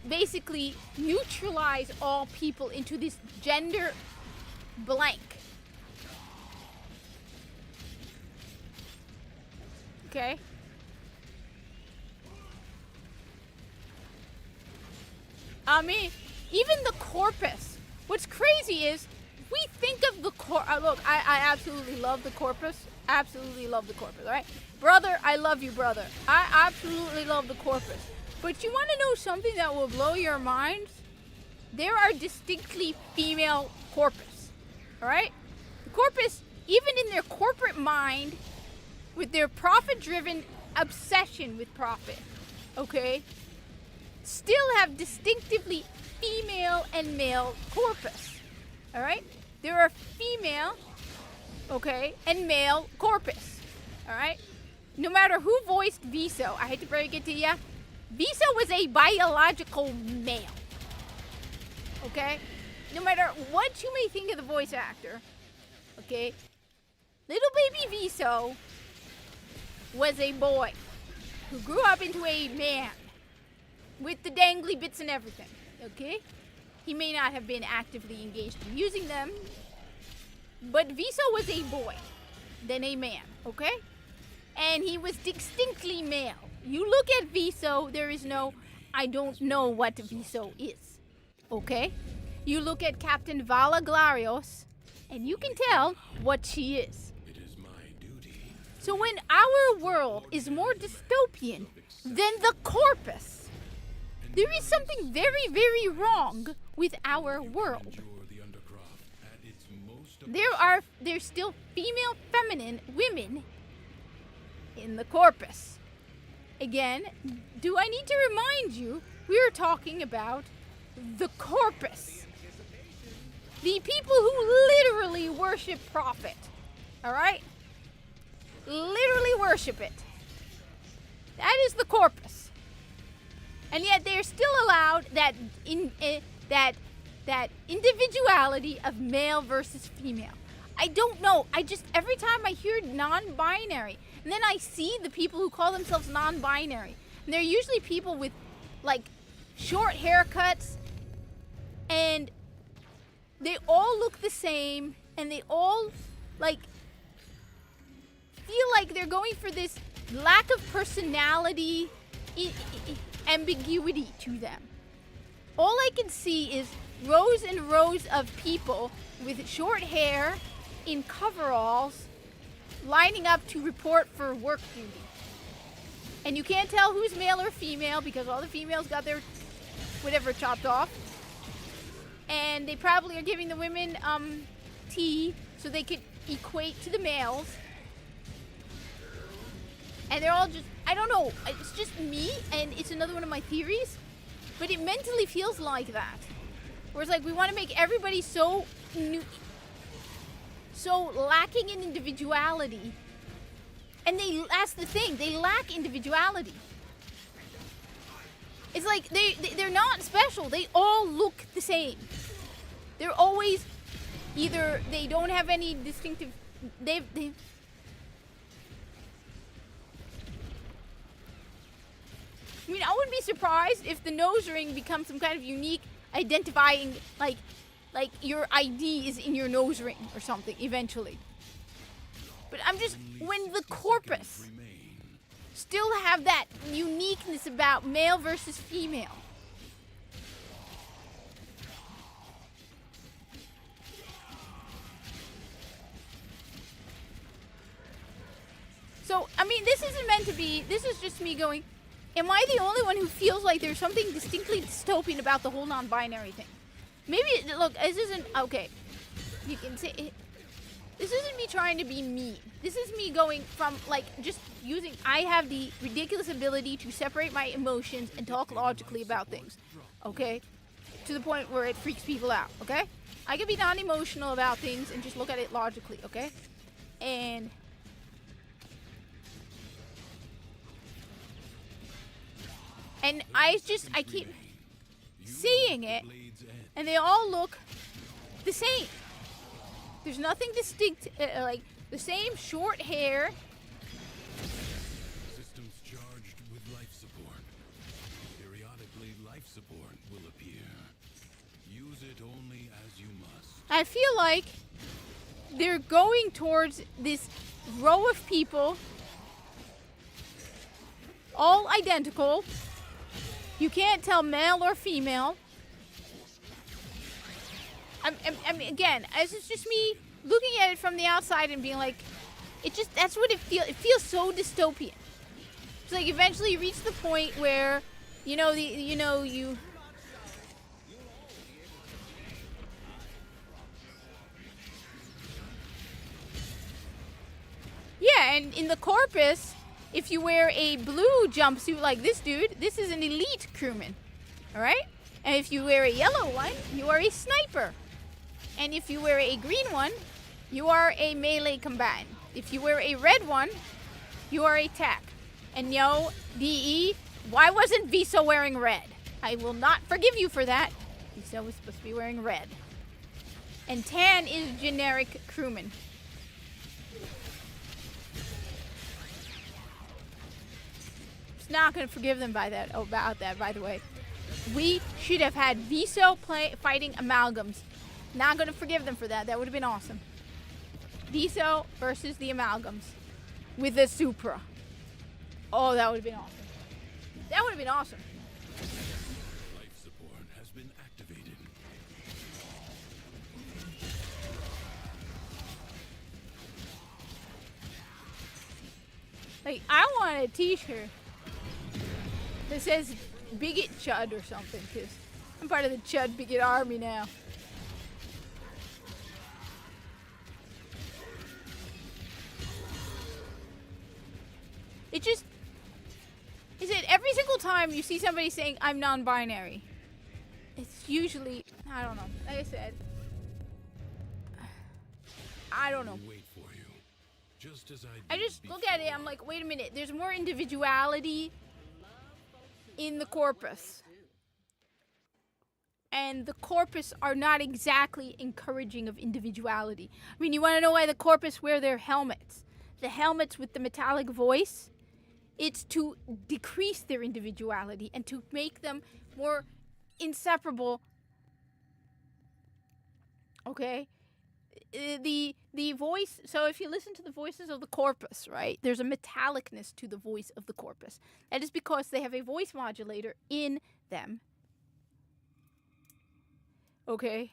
basically neutralize all people into this gender blank. Okay. I mean, even the corpus. What's crazy is we think of the look, I absolutely love the corpus. Absolutely love the corpus, all right? Brother, I love you, brother. I absolutely love the corpus. But you want to know something that will blow your minds? There are distinctly female corpus, all right? The corpus, even in their corporate mind, with their profit-driven obsession with profit, okay, still have distinctively female and male corpus, all right? There are female, okay, and male corpus, all right? No matter who voiced Viso, I hate to break it to ya, Viso was a biological male, okay? No matter what you may think of the voice actor, okay, little baby Viso was a boy who grew up into a man with the dangly bits and everything, okay? He may not have been actively engaged in using them, but Viso was a boy, then a man, okay? And he was distinctly male. You look at Viso, there is no, I don't know what Viso is, okay? You look at Captain Vala Glarios, and you can tell what she is. It is my duty. So when our world is more dystopian than the corpus, there is something very, very wrong with our world. Endure the undercroft at its most There's still female feminine women in the corpus. Again, do I need to remind you, we are talking about the corpus. The people who literally worship profit. Alright? Literally worship it. That is the corpus. And yet they are still allowed that that individuality of male versus female. I don't know. Every time I hear non-binary, and then I see the people who call themselves non-binary, and they're usually people with like short haircuts, and they all look the same, and they all like feel like they're going for this lack of personality, ambiguity to them. All I can see is rows and rows of people with short hair in coveralls lining up to report for work duty. And you can't tell who's male or female because all the females got their whatever chopped off. And they probably are giving the women tea so they could equate to the males. And they're all just, I don't know, it's just me, and it's another one of my theories, but it mentally feels like that. Where it's like we want to make everybody so lacking in individuality. And that's the thing, they lack individuality. It's like they're not special, they all look the same. They're always, either they don't have any distinctive, I mean, I wouldn't be surprised if the nose ring becomes some kind of unique identifying, like your ID is in your nose ring or something eventually. But I'm just, when the corpus still have that uniqueness about male versus female. So, I mean, this isn't meant to be, this is just me going, am I the only one who feels like there's something distinctly dystopian about the whole non-binary thing? Maybe, look, this isn't, okay, you can say, this isn't me trying to be mean. This is me going from, like, just using, I have the ridiculous ability to separate my emotions and talk logically about things, okay? to the point where it freaks people out, okay? I can be non-emotional about things and just look at it logically, okay? And I keep seeing it, and they all look the same. There's nothing distinct, like the same short hair. Systems charged with life support. Periodically, life support will appear. Use it only as you must. I feel like they're going towards this row of people, all identical. You can't tell male or female. I mean, again, this is just me looking at it from the outside and being like, that's what it feels. It feels so dystopian. It's like eventually you reach the point where, you. Yeah, and in the Corpus, if you wear a blue jumpsuit like this dude, this is an elite crewman, all right? And if you wear a yellow one, you are a sniper. And if you wear a green one, you are a melee combatant. If you wear a red one, you are a tac. And yo, DE, why wasn't Viso wearing red? I will not forgive you for that. Viso was supposed to be wearing red. And tan is generic crewman. Not gonna forgive them about that, by the way. We should have had Viso fighting amalgams. Not gonna forgive them for that. That would have been awesome. Viso versus the amalgams with the Supra. Oh, that would have been awesome. That would have been awesome. Life support has been activated. Like, I want a t-shirt that says Bigot Chud or something, because I'm part of the Chud Bigot army now. It just... Is it every single time you see somebody saying, I'm non-binary? It's usually... I don't know. Like I said... I don't know. Wait for you. Just as I just look at it, I'm like, wait a minute. There's more individuality in the Corpus. And the Corpus are not exactly encouraging of individuality. I mean, you want to know why the Corpus wear their helmets? The helmets with the metallic voice, it's to decrease their individuality and to make them more inseparable. Okay? The voice, so if you listen to the voices of the Corpus, right, there's a metallicness to the voice of the Corpus. That is because they have a voice modulator in them. Okay?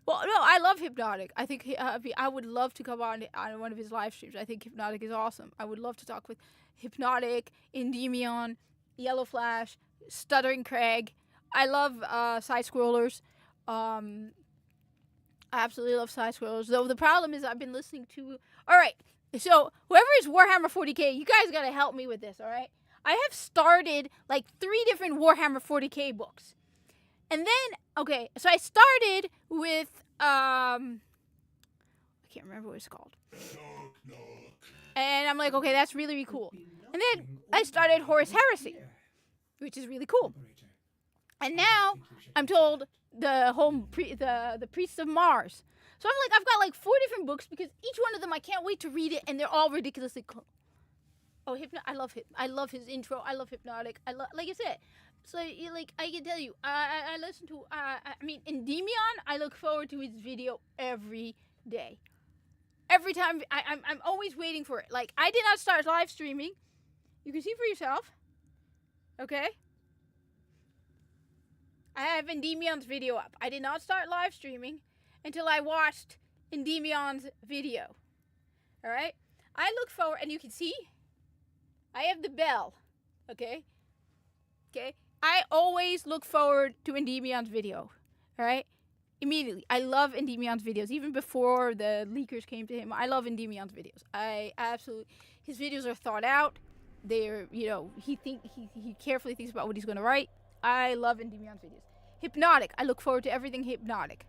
Well, no, I love Hypnotic. I think I would love to come on one of his live streams. I think Hypnotic is awesome. I would love to talk with Hypnotic, Endymion, Yellow Flash, Stuttering Craig. I love side-scrollers. I absolutely love side-scrollers. Though the problem is I've been listening to... Alright, so whoever is Warhammer 40k, you guys gotta help me with this, alright? I have started like 3 different Warhammer 40k books. And then, okay, so I started with, I can't remember what it's called. And I'm like, okay, that's really, really cool. And then I started Horus Heresy, which is really cool. And now I'm told the Priests of Mars. So I'm like, I've got like 4 different books because each one of them I can't wait to read it, and they're all ridiculously cool. Oh, I love his intro. I love Hypnotic. Like I said. So, like, I can tell you, I listen to, I mean, Endymion, I look forward to his video every day. Every time, I'm always waiting for it. Like, I did not start live streaming. You can see for yourself. Okay? I have Endymion's video up. I did not start live streaming until I watched Endymion's video. Alright? I look forward, and you can see, I have the bell. Okay? Okay? I always look forward to Endymion's video. Alright? Immediately. I love Endymion's videos. Even before the leakers came to him, I love Endymion's videos. I absolutely... His videos are thought out. They're, you know, he carefully thinks about what he's going to write. I love Endymion's videos. Hypnotic. I look forward to everything Hypnotic.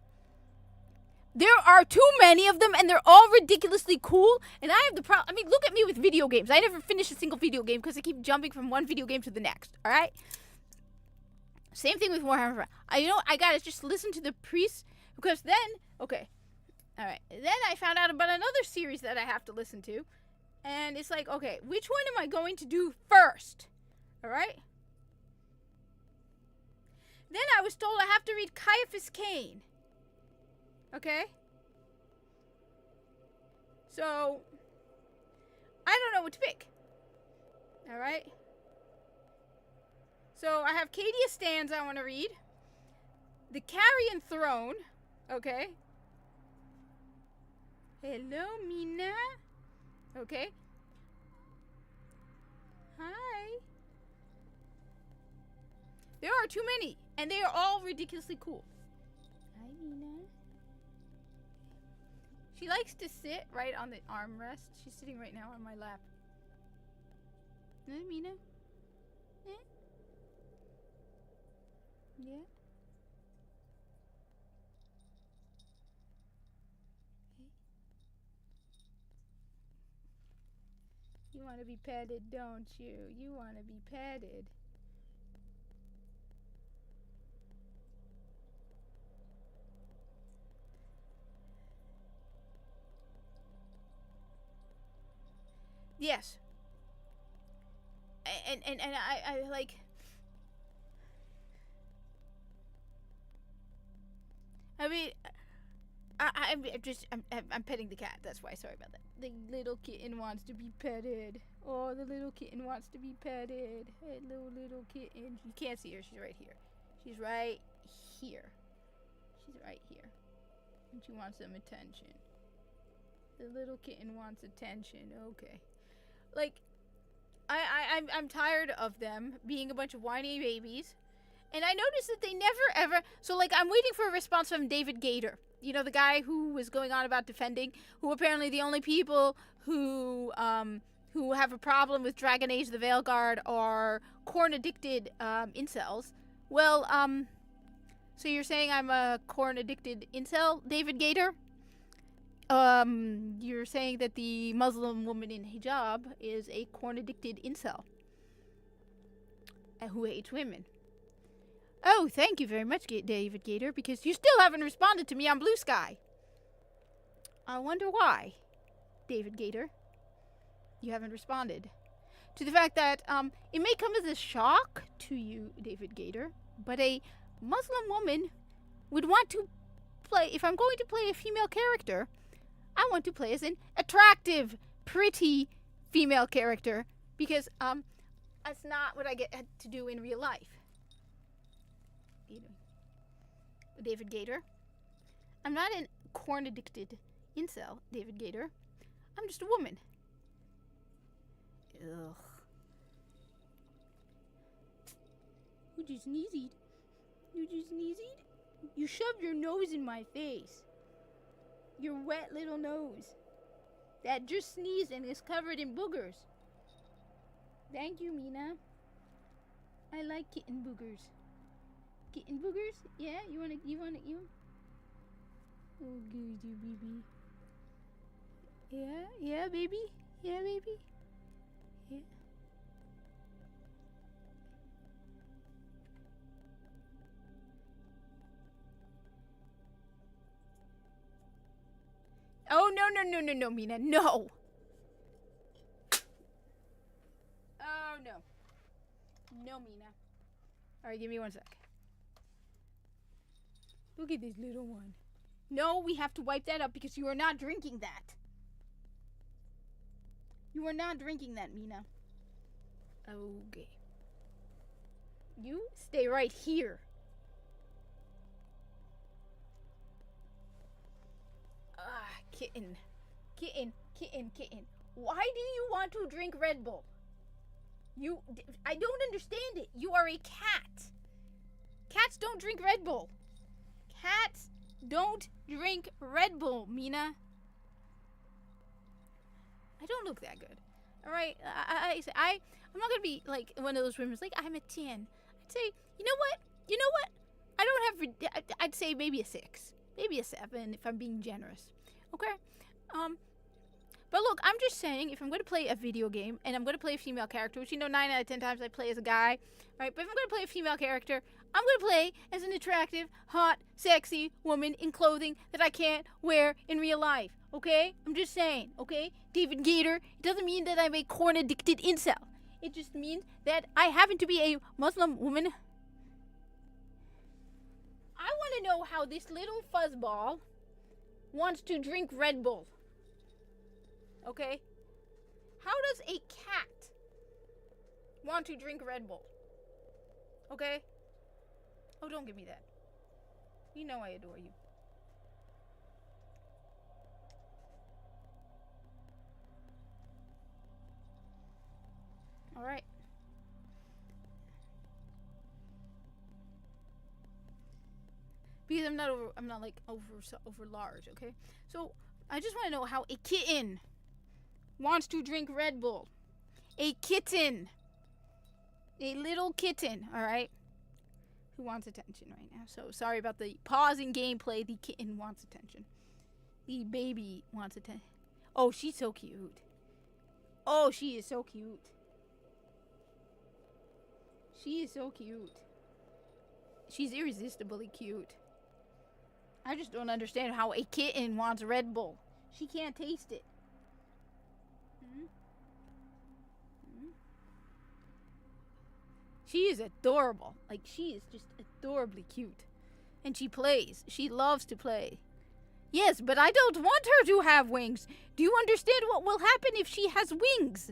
There are too many of them, and they're all ridiculously cool. And I have the problem. I mean, look at me with video games. I never finish a single video game because I keep jumping from one video game to the next. All right. Same thing with Warhammer. I gotta just listen to the priests because then, okay, all right. Then I found out about another series that I have to listen to, and it's like, okay, which one am I going to do first? All right. Then I was told I have to read Caiaphas Cain. Okay? So, I don't know what to pick. Alright? So, I have Cadia Stands I want to read. The Carrion Throne. Okay? Hello, Mina. Okay? Hi. There are too many, and they are all ridiculously cool. Hi, Mina. She likes to sit right on the armrest. She's sitting right now on my lap. Hi, Mina. Eh? Yeah? Hey. You want to be petted, don't you? You want to be petted. Yes. And I like. I mean, I'm petting the cat. That's why. Sorry about that. The little kitten wants to be petted. Oh, the little kitten wants to be petted. Hello, little kitten. You can't see her. She's right here. She's right here. She's right here. And she wants some attention. The little kitten wants attention. Okay. Like, I'm tired of them being a bunch of whiny babies. And I noticed that they never ever... So, like, I'm waiting for a response from David Gator. You know, the guy who was going on about defending, who apparently the only people who have a problem with Dragon Age the Veilguard are corn-addicted incels. Well, so you're saying I'm a corn-addicted incel, David Gator? You're saying that the Muslim woman in hijab is a corn-addicted incel who hates women. Oh, thank you very much, David Gator, because you still haven't responded to me on Blue Sky. I wonder why, David Gator. You haven't responded to the fact that it may come as a shock to you, David Gator, but a Muslim woman would want to play. If I'm going to play a female character, I want to play as an attractive, pretty female character because that's not what I get to do in real life. David Gator. I'm not a corn-addicted incel, David Gator. I'm just a woman. Ugh. You just sneezed. You just sneezed? You shoved your nose in my face. Your wet little nose. That just sneezed and is covered in boogers. Thank you, Mina. I like kitten boogers. Kitten boogers? Yeah? You want? Oh, good, you baby. Yeah? Yeah, baby? Yeah, baby? Yeah. Oh, no, Mina. No! Oh, no. No, Mina. Alright, give me 1 sec. Look at this little one. No, we have to wipe that up because you are not drinking that. You are not drinking that, Mina. Okay. You stay right here. Kitten. Why do you want to drink Red Bull? I don't understand it. You are a cat. Cats don't drink Red Bull. Cats don't drink Red Bull, Mina. I don't look that good. Alright, I'm not gonna be like one of those women like, I'm a 10. I'd say, you know what? I'd say maybe a 6. Maybe a 7 if I'm being generous. Okay? But look, I'm just saying, if I'm going to play a video game, and I'm going to play a female character, which 9 out of 10 times I play as a guy, right? But if I'm going to play a female character, I'm going to play as an attractive, hot, sexy woman in clothing that I can't wear in real life, okay? I'm just saying, okay? David Gator, it doesn't mean that I'm a corn-addicted incel. It just means that I happen to be a Muslim woman. I want to know how this little fuzzball wants to drink Red Bull. Okay? How does a cat want to drink Red Bull? Okay? Oh, don't give me that. You know I adore you. All right. Because I'm not like over large, okay? So, I just want to know how a kitten wants to drink Red Bull. A kitten. A little kitten, all right? Who wants attention right now. So, sorry about the pause in gameplay. The kitten wants attention. The baby wants attention. Oh, she's so cute. Oh, she is so cute. She is so cute. She's irresistibly cute. I just don't understand how a kitten wants Red Bull. She can't taste it. She is adorable. Like, she is just adorably cute. And she plays. She loves to play. Yes, but I don't want her to have wings. Do you understand what will happen if she has wings?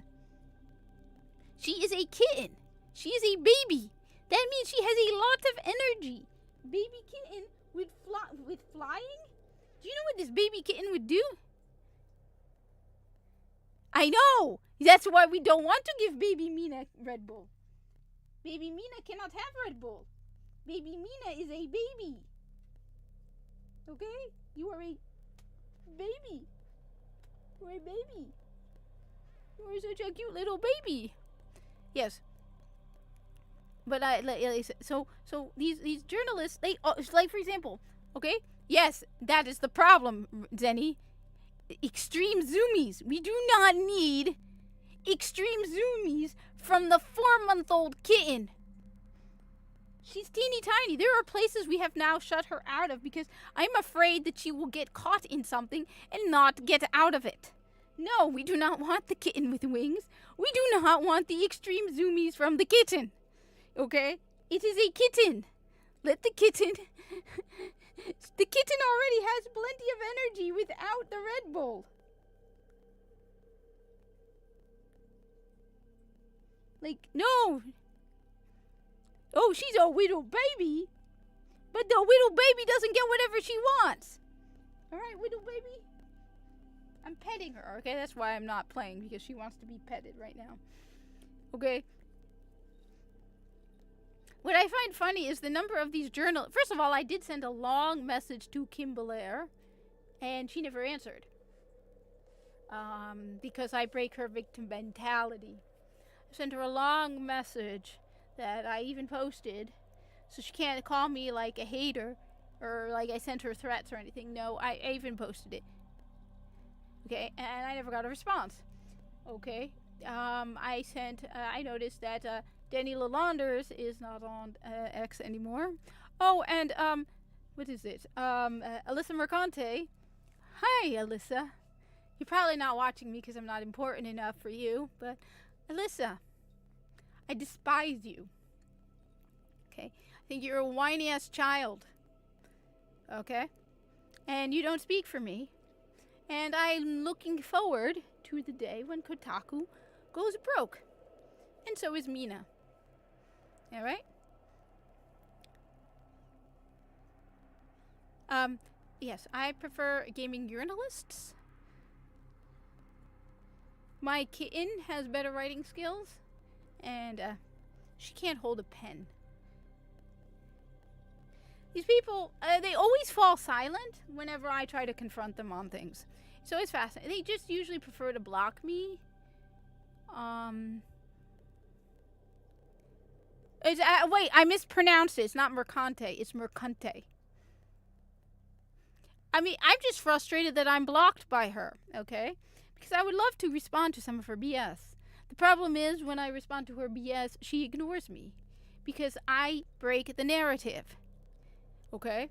She is a kitten. She is a baby. That means she has a lot of energy. Baby kitten with flying? Do you know what this baby kitten would do? I know! That's why we don't want to give baby Mina Red Bull. Baby Mina cannot have Red Bull. Baby Mina is a baby. Okay? You are a baby. You are a baby. You are such a cute little baby. Yes. But so these journalists, they like, for example, okay? Yes, that is the problem, Zenny. Extreme zoomies. We do not need extreme zoomies from the 4-month-old kitten. She's teeny tiny. There are places we have now shut her out of because I'm afraid that she will get caught in something and not get out of it. No, we do not want the kitten with wings. We do not want the extreme zoomies from the kitten. Okay? It is a kitten. Let the kitten... The kitten already has plenty of energy without the Red Bull. Like, no. Oh, she's a little baby. But the little baby doesn't get whatever she wants. Alright, little baby? I'm petting her, okay? That's why I'm not playing, because she wants to be petted right now. Okay? What I find funny is the number of these journalists. First of all, I did send a long message to Kim Belair, and she never answered. Because I break her victim mentality. I sent her a long message that I even posted, so she can't call me like a hater, or like I sent her threats or anything. No, I even posted it. Okay, and I never got a response. Okay, I noticed that, Danny Lalanders is not on X anymore. Oh, and what is it? Alyssa Mercante. Hi, Alyssa. You're probably not watching me because I'm not important enough for you, but Alyssa, I despise you. Okay? I think you're a whiny ass child. Okay? And you don't speak for me. And I'm looking forward to the day when Kotaku goes broke. And so is Mina. Alright? Yes, I prefer gaming journalists. My kitten has better writing skills, and she can't hold a pen. These people, they always fall silent whenever I try to confront them on things. So it's fascinating. They just usually prefer to block me. It's, wait, I mispronounced it. It's not Mercante. It's Mercante. I mean, I'm just frustrated that I'm blocked by her, okay? Because I would love to respond to some of her BS. The problem is, when I respond to her BS, she ignores me. Because I break the narrative. Okay?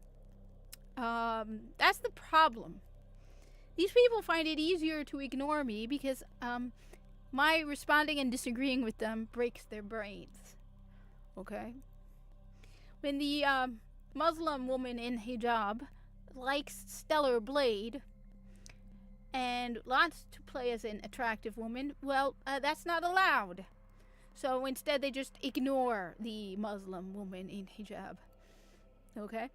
That's the problem. These people find it easier to ignore me because my responding and disagreeing with them breaks their brains. Okay? When the Muslim woman in hijab likes Stellar Blade and wants to play as an attractive woman, well, that's not allowed. So instead they just ignore the Muslim woman in hijab. Okay?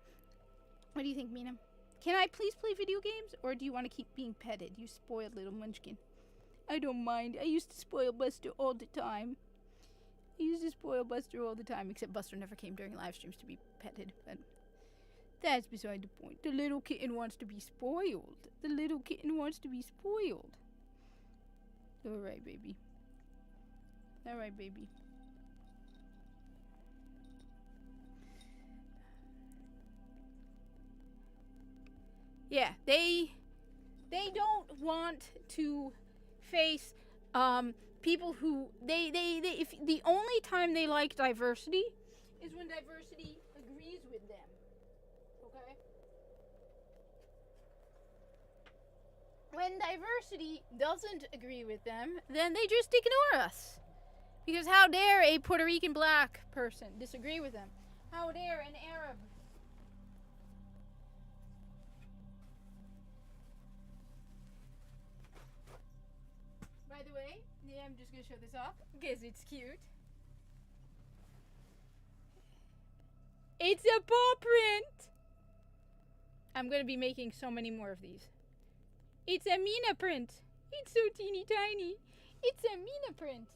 What do you think, Mina? Can I please play video games, or do you want to keep being petted, you spoiled little munchkin? I don't mind. I used to spoil Buster all the time. Except Buster never came during live streams to be petted, but that's beside the point. The little kitten wants to be spoiled. Alright, baby. Yeah, they don't want to face people who they if the only time they like diversity is when diversity agrees with them. Okay? When diversity doesn't agree with them, then they just ignore us. Because how dare a Puerto Rican black person disagree with them? How dare an Arab? By the way, yeah, I'm just gonna show this off because it's cute. It's a paw print! I'm gonna be making so many more of these. It's a Mina print. It's so teeny tiny. It's a Mina print.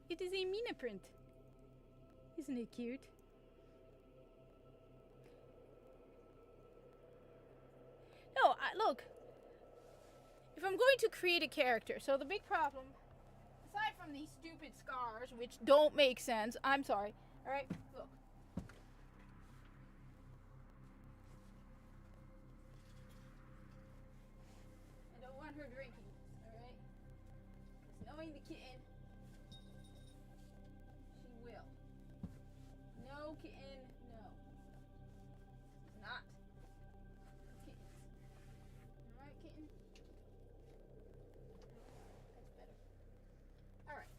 It is a Mina print. Isn't it cute? No, look. If I'm going to create a character, so the big problem, aside from these stupid scars, which don't make sense, I'm sorry, alright, look. I don't want her drinking, alright? Because knowing the kitten, she will. No, kitten, no. It's not. Kittens. Alright, kitten? That's better. Alright.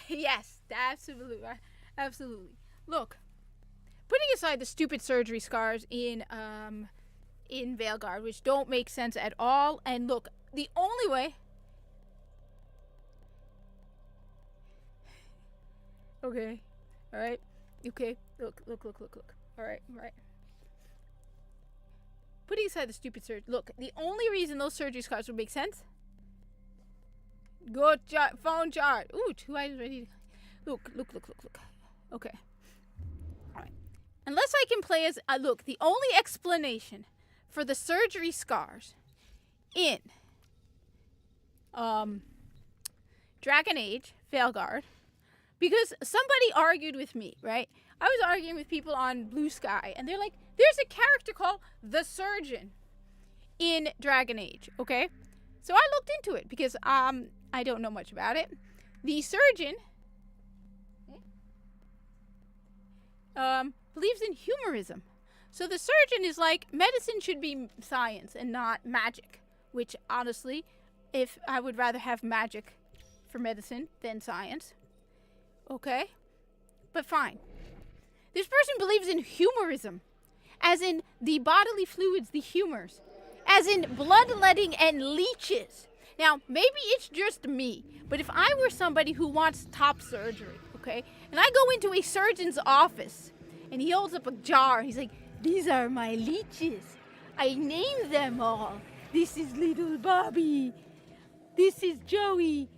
Yes, absolutely. Look, putting aside the stupid surgery scars in Veilguard, which don't make sense at all, and look, the only way. Okay, all right, okay. Look. All right. Putting aside the stupid surgery, look, the only reason those surgery scars would make sense. Good job, phone chart. Ooh, 2 items ready. Look. Okay. All right. Unless I can play as look, the only explanation for the surgery scars in Dragon Age Veilguard, because somebody argued with me, right? I was arguing with people on Blue Sky, and they're like, "There's a character called the Surgeon in Dragon Age." Okay, so I looked into it because I don't know much about it. The Surgeon believes in humorism. So the Surgeon is like, medicine should be science and not magic. Which, honestly, if I would rather have magic for medicine than science. Okay? But fine. This person believes in humorism. As in the bodily fluids, the humors. As in bloodletting and leeches. Now, maybe it's just me, but if I were somebody who wants top surgery, okay, and I go into a surgeon's office, and he holds up a jar, he's like, "These are my leeches. I named them all. This is little Bobby. This is Joey."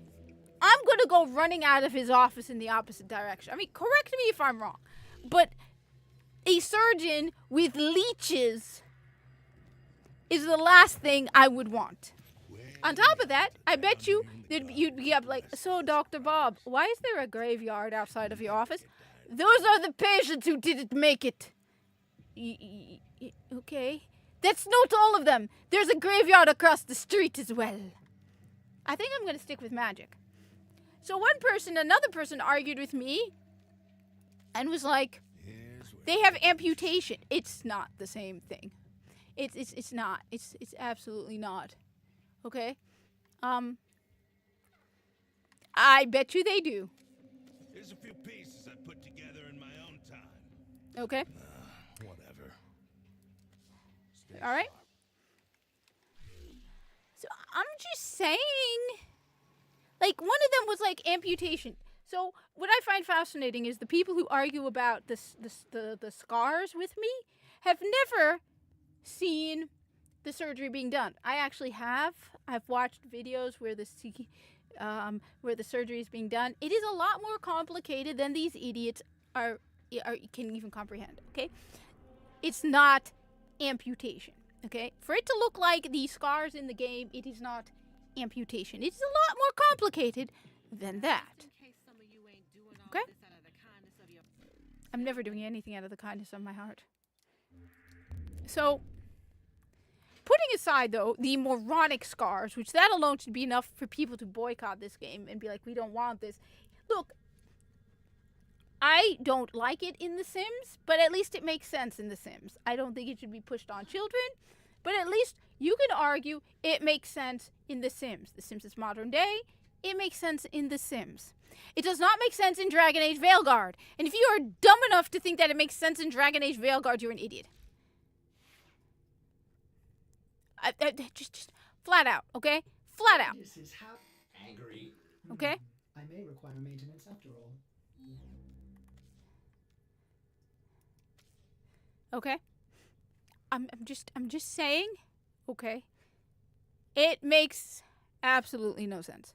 I'm going to go running out of his office in the opposite direction. I mean, correct me if I'm wrong, but a surgeon with leeches is the last thing I would want. On top of that, I bet you'd be up like, so Dr. Bob, why is there a graveyard outside of your office? Those are the patients who didn't make it. Okay. That's not all of them. There's a graveyard across the street as well. I think I'm going to stick with magic. So another person argued with me and was like, they have amputation. It's not the same thing. It's not. It's absolutely not. Okay? I bet you they do. Here's a few pieces I put together in my own time. Okay? Whatever. All right? So I'm just saying, like, one of them was like amputation. So what I find fascinating is the people who argue about the scars with me have never seen the surgery being done. I actually have. I've watched videos where the surgery is being done. It is a lot more complicated than these idiots are can even comprehend. Okay, it's not amputation. Okay, for it to look like the scars in the game, it is not amputation. It's a lot more complicated than that. Okay? I'm never doing anything out of the kindness of my heart. So, putting aside, though, the moronic scars, which that alone should be enough for people to boycott this game and be like, we don't want this. Look, I don't like it in The Sims, but at least it makes sense in The Sims. I don't think it should be pushed on children, but at least you can argue it makes sense in The Sims. The Sims is modern day. It makes sense in The Sims. It does not make sense in Dragon Age Veilguard. And if you are dumb enough to think that it makes sense in Dragon Age Veilguard, you're an idiot. Just flat out, okay? Flat out. This is angry. Okay? I may require maintenance after all. Okay? I'm just saying, okay? It makes absolutely no sense.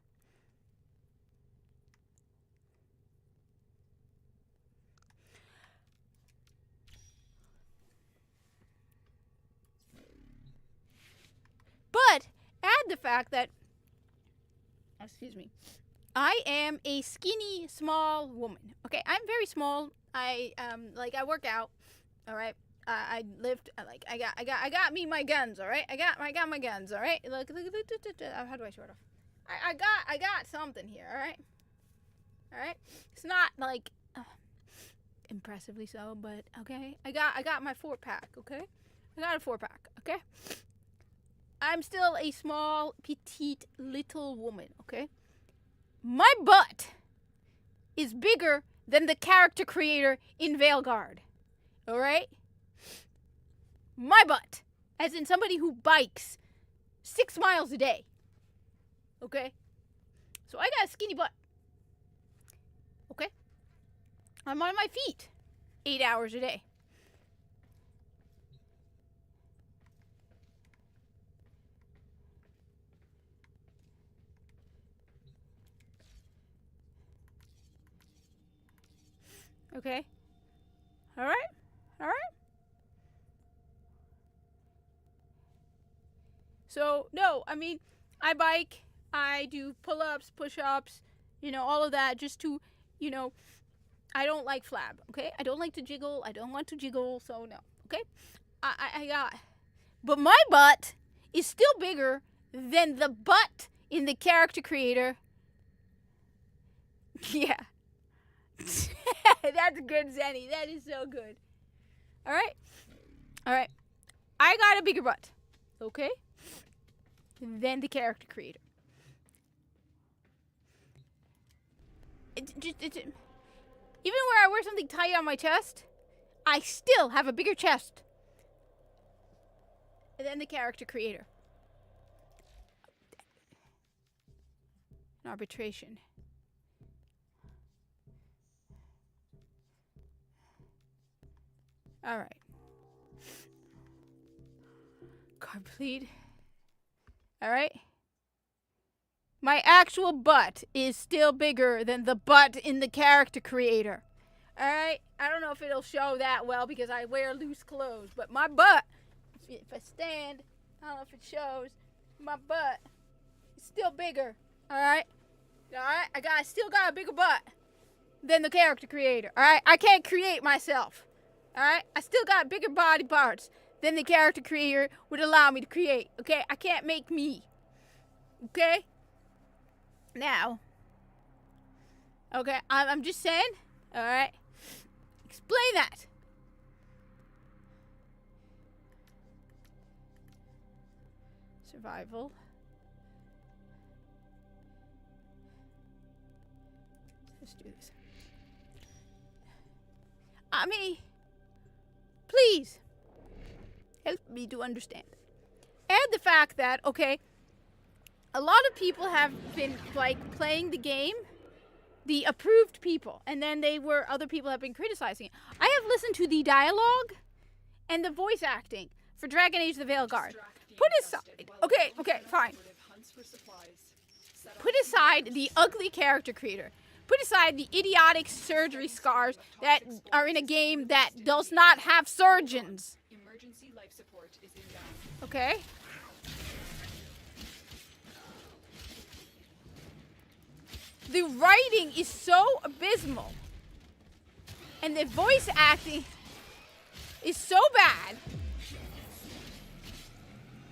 But add the fact that, excuse me, I am a skinny, small woman. Okay, I'm very small. I work out. All right. I lift. I got me my guns. All right. I got my guns. All right. Look. How do I show it off? I got something here. All right. All right. It's not like impressively so, but okay. I got my 4-pack. Okay. I got a 4-pack. Okay. I'm still a small, petite, little woman, okay? My butt is bigger than the character creator in Veilguard, alright? My butt, as in somebody who bikes 6 miles a day, okay? So I got a skinny butt, okay? I'm on my feet 8 hours a day. Okay. All right. So, no, I mean, I bike, I do pull-ups, push-ups, all of that just to, I don't like flab, okay? I don't like to jiggle. I don't want to jiggle, so no, okay? I got, but my butt is still bigger than the butt in the character creator. Yeah. That's good, Zenny. That is so good. All right. I got a bigger butt, okay, than the character creator. Even where I wear something tight on my chest, I still have a bigger chest than the character creator. An arbitration. All right. Card plead. All right. My actual butt is still bigger than the butt in the character creator. All right. I don't know if it'll show that well because I wear loose clothes, but my butt, if I stand, I don't know if it shows, my butt still bigger. Alright? Alright? I still got a bigger butt than the character creator. Alright? I can't create myself. Alright? I still got bigger body parts than the character creator would allow me to create. Okay? I can't make me. Okay? Now. Okay? I'm just saying. Alright? Explain that. Survival. Let's do this. I mean, please help me to understand. And the fact that, okay, a lot of people have been like playing the game, the approved people, and then other people have been criticizing it. I have listened to the dialogue and the voice acting for Dragon Age: The Veilguard. Put aside, okay, fine. Put aside the ugly character creator. Put aside the idiotic surgery scars that are in a game that does not have surgeons. Emergency life support is inbound. Okay? The writing is so abysmal. And the voice acting is so bad.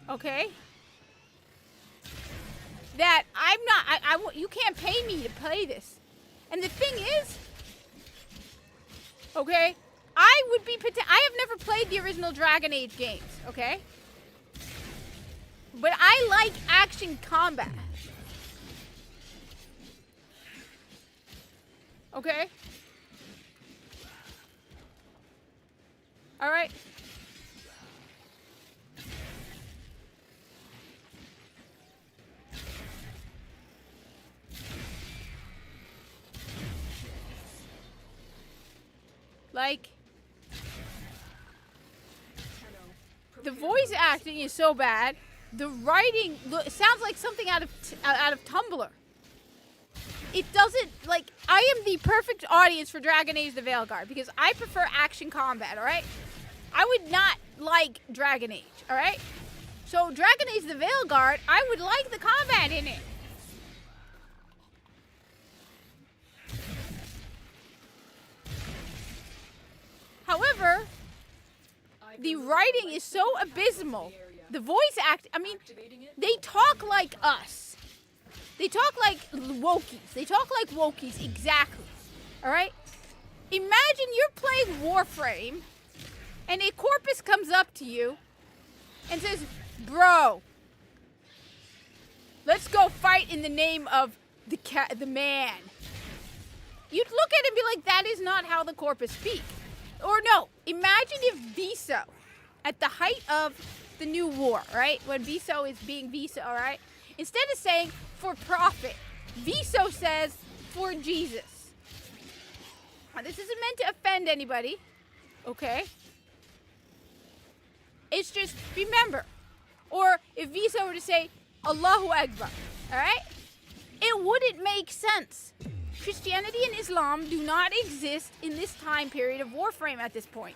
Okay? That I'm not, you can't pay me to play this. And the thing is, okay, I have never played the original Dragon Age games, okay? But I like action combat. Okay? Alright. Like, the voice acting is so bad. The writing sounds like something out of Tumblr. It doesn't, like, I am the perfect audience for Dragon Age: The Veilguard because I prefer action combat, alright? I would not like Dragon Age, alright? So Dragon Age: The Veilguard, I would like the combat in it. However, the writing is so abysmal. The voice I mean, they talk like us. They talk like Wokies. They talk like Wokies, exactly. Alright? Imagine you're playing Warframe, and a corpus comes up to you and says, bro, let's go fight in the name of the man. You'd look at it and be like, that is not how the corpus speak. Or no, imagine if Viso, at the height of the new war, right? When Viso is being Viso, alright? Instead of saying, for profit, Viso says, for Jesus. Now, this isn't meant to offend anybody, okay? It's just, remember. Or if Viso were to say, Allahu Akbar, alright? It wouldn't make sense. Christianity and Islam do not exist in this time period of Warframe at this point.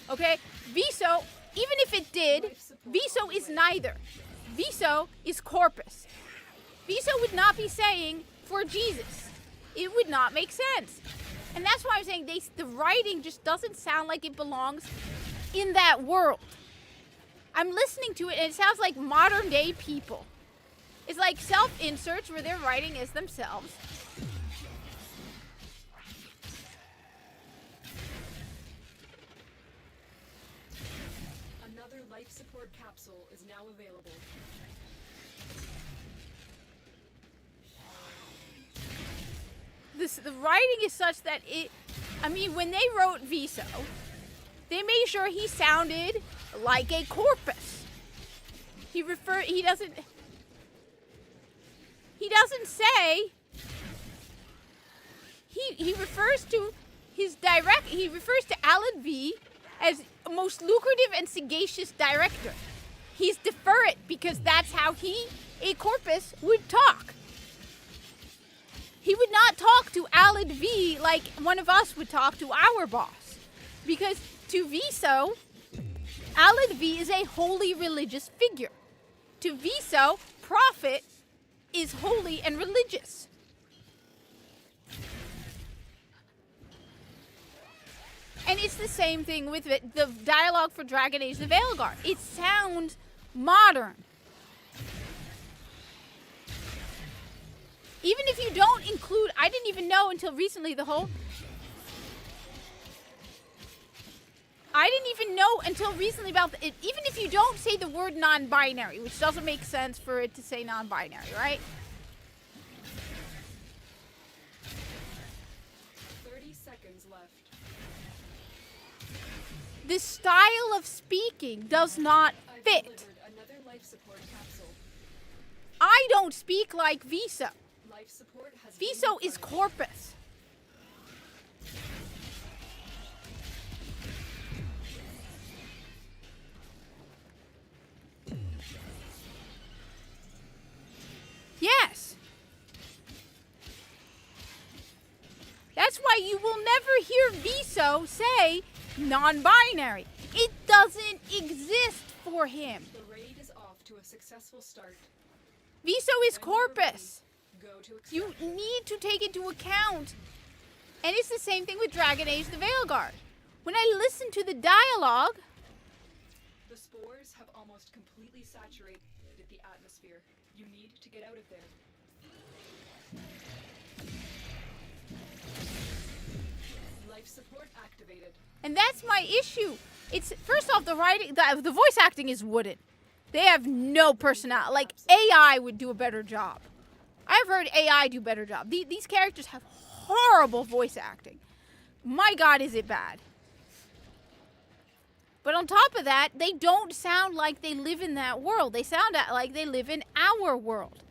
Okay? Viso, even if it did, Viso is neither. Viso is corpus. Viso would not be saying, for Jesus. It would not make sense. And that's why I'm saying the writing just doesn't sound like it belongs in that world. I'm listening to it and it sounds like modern day people. It's like self-inserts where they're writing as themselves. Another life support capsule is now available. The writing is such that when they wrote Viso, they made sure he sounded like a corpus. He doesn't say, he refers to he refers to Alan V as a most lucrative and sagacious director. He's deferent because that's how a corpus, would talk. He would not talk to Alan V like one of us would talk to our boss. Because to Viso, Alan V is a holy religious figure. To Viso, prophet is holy and religious. And it's the same thing with it, the dialogue for Dragon Age the Veilguard. It sounds modern. Even if you don't include, I didn't even know until recently I didn't even know until recently about it. Even if you don't say the word non-binary, which doesn't make sense for it to say non-binary, right? 30 seconds left. The style of speaking does not I've fit. delivered another life support capsule. I don't speak like Viso. Life support has been Viso is replenished. Corpus. Yes. That's why you will never hear Viso say non-binary. It doesn't exist for him. The raid is off to a successful start. Viso is When you are Corpus. ready, go to You extraction. need to take into account. And it's the same thing with Dragon Age the Veilguard. When I listen to the dialogue, The spores have almost completely saturated the atmosphere. You need to get out of there. Life support activated. and that's my issue. It's first off the writing, the voice acting is wooden. They have no personality. Like AI would do a better job. I've heard AI do a better job. These characters have horrible voice acting. My God, is it bad? But on top of that, they don't sound like they live in that world. They sound like they live in our world.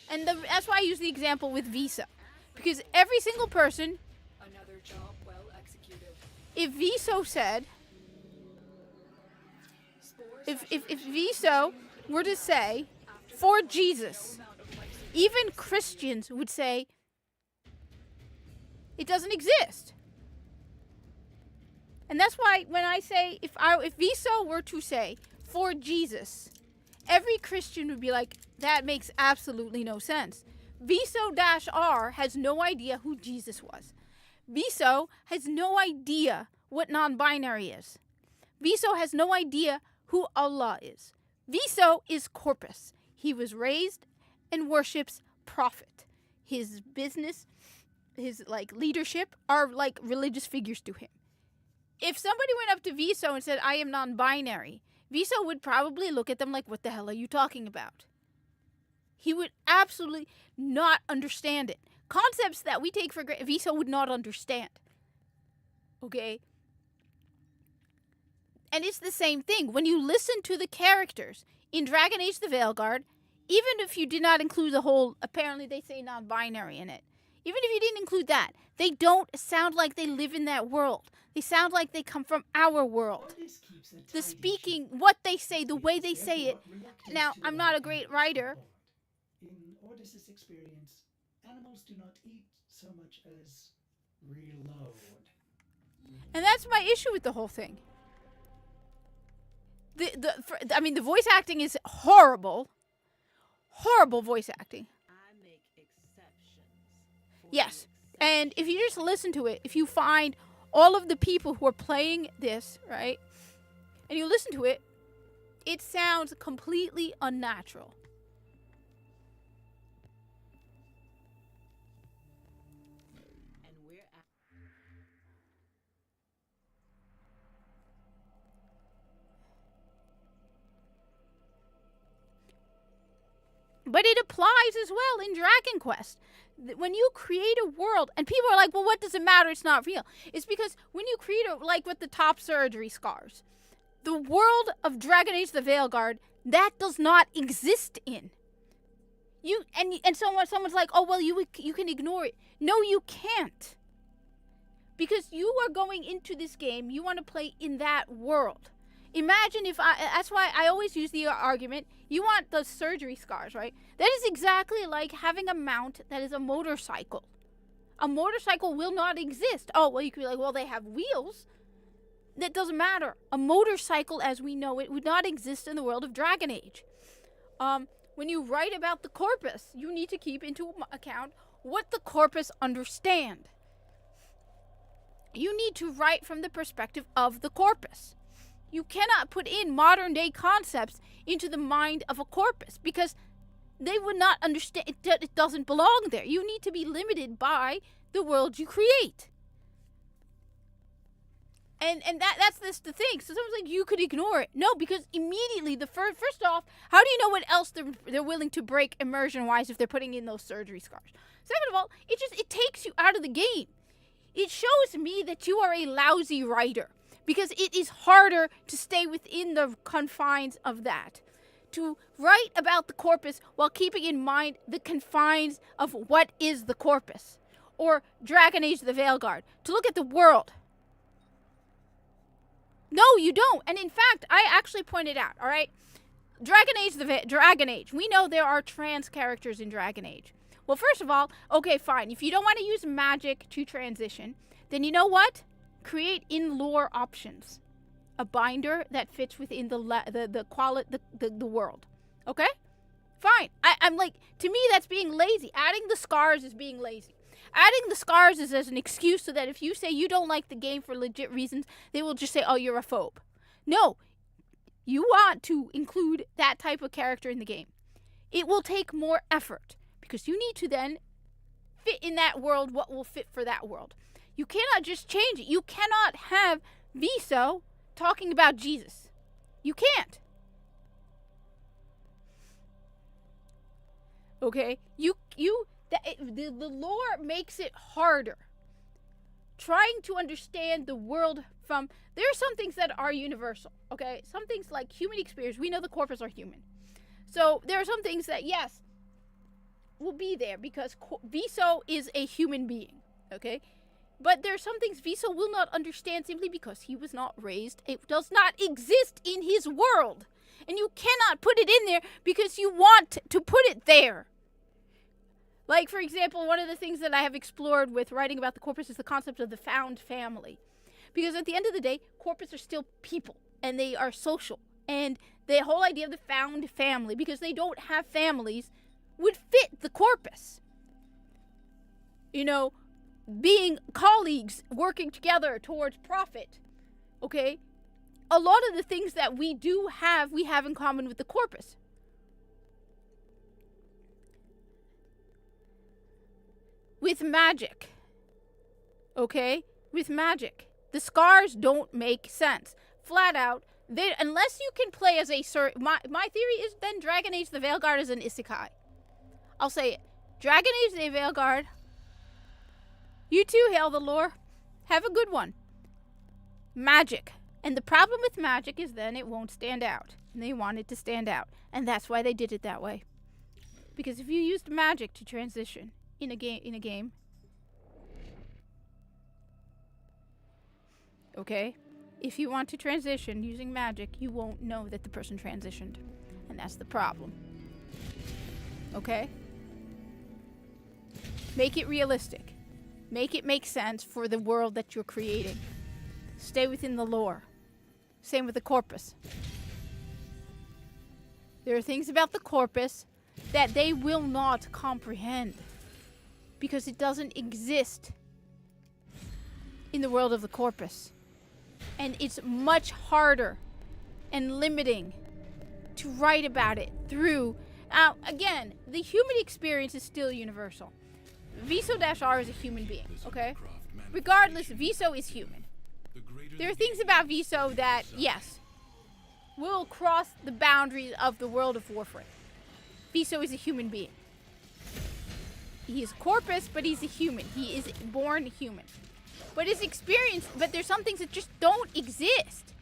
And that's why I use the example with Visa. Because every single person, Another job well executed. if Viso said, Spores if Viso were to say, for Jesus, amount of life support. even Christians would say, it doesn't exist. And that's why when I say, if Viso were to say, for Jesus, every Christian would be like, that makes absolutely no sense. Viso-R has no idea who Jesus was. Viso has no idea what non-binary is. Viso has no idea who Allah is. Viso is Corpus. He was raised and worships Prophet. His business, his leadership are like religious figures to him. If somebody went up to Viso and said, I am non-binary, Viso would probably look at them like, what the hell are you talking about? He would absolutely not understand it. Concepts that we take for granted, Viso would not understand. Okay? And it's the same thing. When you listen to the characters in Dragon Age the Veilguard, even if you did not include the whole, apparently they say non-binary in it, even if you didn't include that, they don't sound like they live in that world. They sound like they come from our world. This keeps a The tidy speaking, ship. what they say, the way they It's say it. therefore reluctant Now, to I'm not a allow great animals writer. on board. In Ordis's experience, animals do not eat so much as reload. And that's my issue with the whole thing. The voice acting is horrible. Horrible voice acting. I make exceptions. For Yes. the And if you just listen to it, if you find all of the people who are playing this, right, and you listen to it, it sounds completely unnatural. and we're at But it applies as well in Dragon Quest. When you create a world, and people are like, well, what does it matter? It's not real. It's because when you create like with the top surgery scars, the world of Dragon Age the Veilguard, that does not exist in. Someone's like, oh, well, you can ignore it. No, you can't. Because you are going into this game, you want to play in that world. Imagine that's why I always use the argument, you want the surgery scars, right? That is exactly like having a mount that is a motorcycle. A motorcycle will not exist. Oh, well, you could be like, well, they have wheels. That doesn't matter. A motorcycle as we know it would not exist in the world of Dragon Age. when you write about the corpus, you need to keep into account what the corpus understand. You need to write from the perspective of the corpus. You cannot put in modern day concepts into the mind of a corpus because they would not understand. It doesn't belong there. You need to be limited by the world you create. And that's the thing. So someone's like, you could ignore it. No, because immediately first off, how do you know what else they're willing to break immersion wise if they're putting in those surgery scars? Second of all, it takes you out of the game. It shows me that you are a lousy writer because it is harder to stay within the confines of that. To write about the corpus while keeping in mind the confines of what is the corpus. Or Dragon Age the Veilguard. To look at the world. No, you don't. And in fact, I actually pointed out, all right? Dragon Age. We know there are trans characters in Dragon Age. Well, first of all, okay, fine. If you don't want to use magic to transition, then you know what? Create in-lore options. A binder that fits within the world. Okay? Fine. I'm like, to me, that's being lazy. Adding the scars is being lazy. Adding the scars is as an excuse so that if you say you don't like the game for legit reasons, they will just say, oh, you're a phobe. No. You want to include that type of character in the game. It will take more effort because you need to then fit in that world what will fit for that world. You cannot just change it. You cannot have Viso talking about Jesus. You can't. Okay? The lore makes it harder. Trying to understand the world from... There are some things that are universal, okay? Some things like human experience. We know the corpus are human. So there are some things that, yes, will be there because Viso is a human being, okay? But there are some things Viso will not understand simply because he was not raised. It does not exist in his world. And you cannot put it in there because you want to put it there. Like, for example, one of the things that I have explored with writing about the corpus is the concept of the found family. Because at the end of the day, corpus are still people, and they are social. And the whole idea of the found family, because they don't have families, would fit the corpus. You know, being colleagues, working together towards profit, okay? A lot of the things that we have in common with the corpus. With magic, okay? With magic. The scars don't make sense. Flat out, unless you can play as a... My theory is then Dragon Age the Veilguard is an isekai. I'll say it. Dragon Age the Veilguard. You too, Hail the Lore. Have a good one. Magic. And the problem with magic is then it won't stand out. And they want it to stand out. And that's why they did it that way. Because if you used magic to transition in a game, okay? If you want to transition using magic, you won't know that the person transitioned. And that's the problem. Okay? Make it realistic. Make it make sense for the world that you're creating. Stay within the lore. Same with the corpus. There are things about the corpus that they will not comprehend because it doesn't exist in the world of the corpus. And it's much harder and limiting to write about it through... again, the human experience is still universal. Viso-R is a human being, okay? Regardless, Viso is human. There are things about Viso that, yes, will cross the boundaries of the world of Warframe. Viso is a human being. He is corpus, but he's a human. He is born human. But his experience, but there's some things that just don't exist.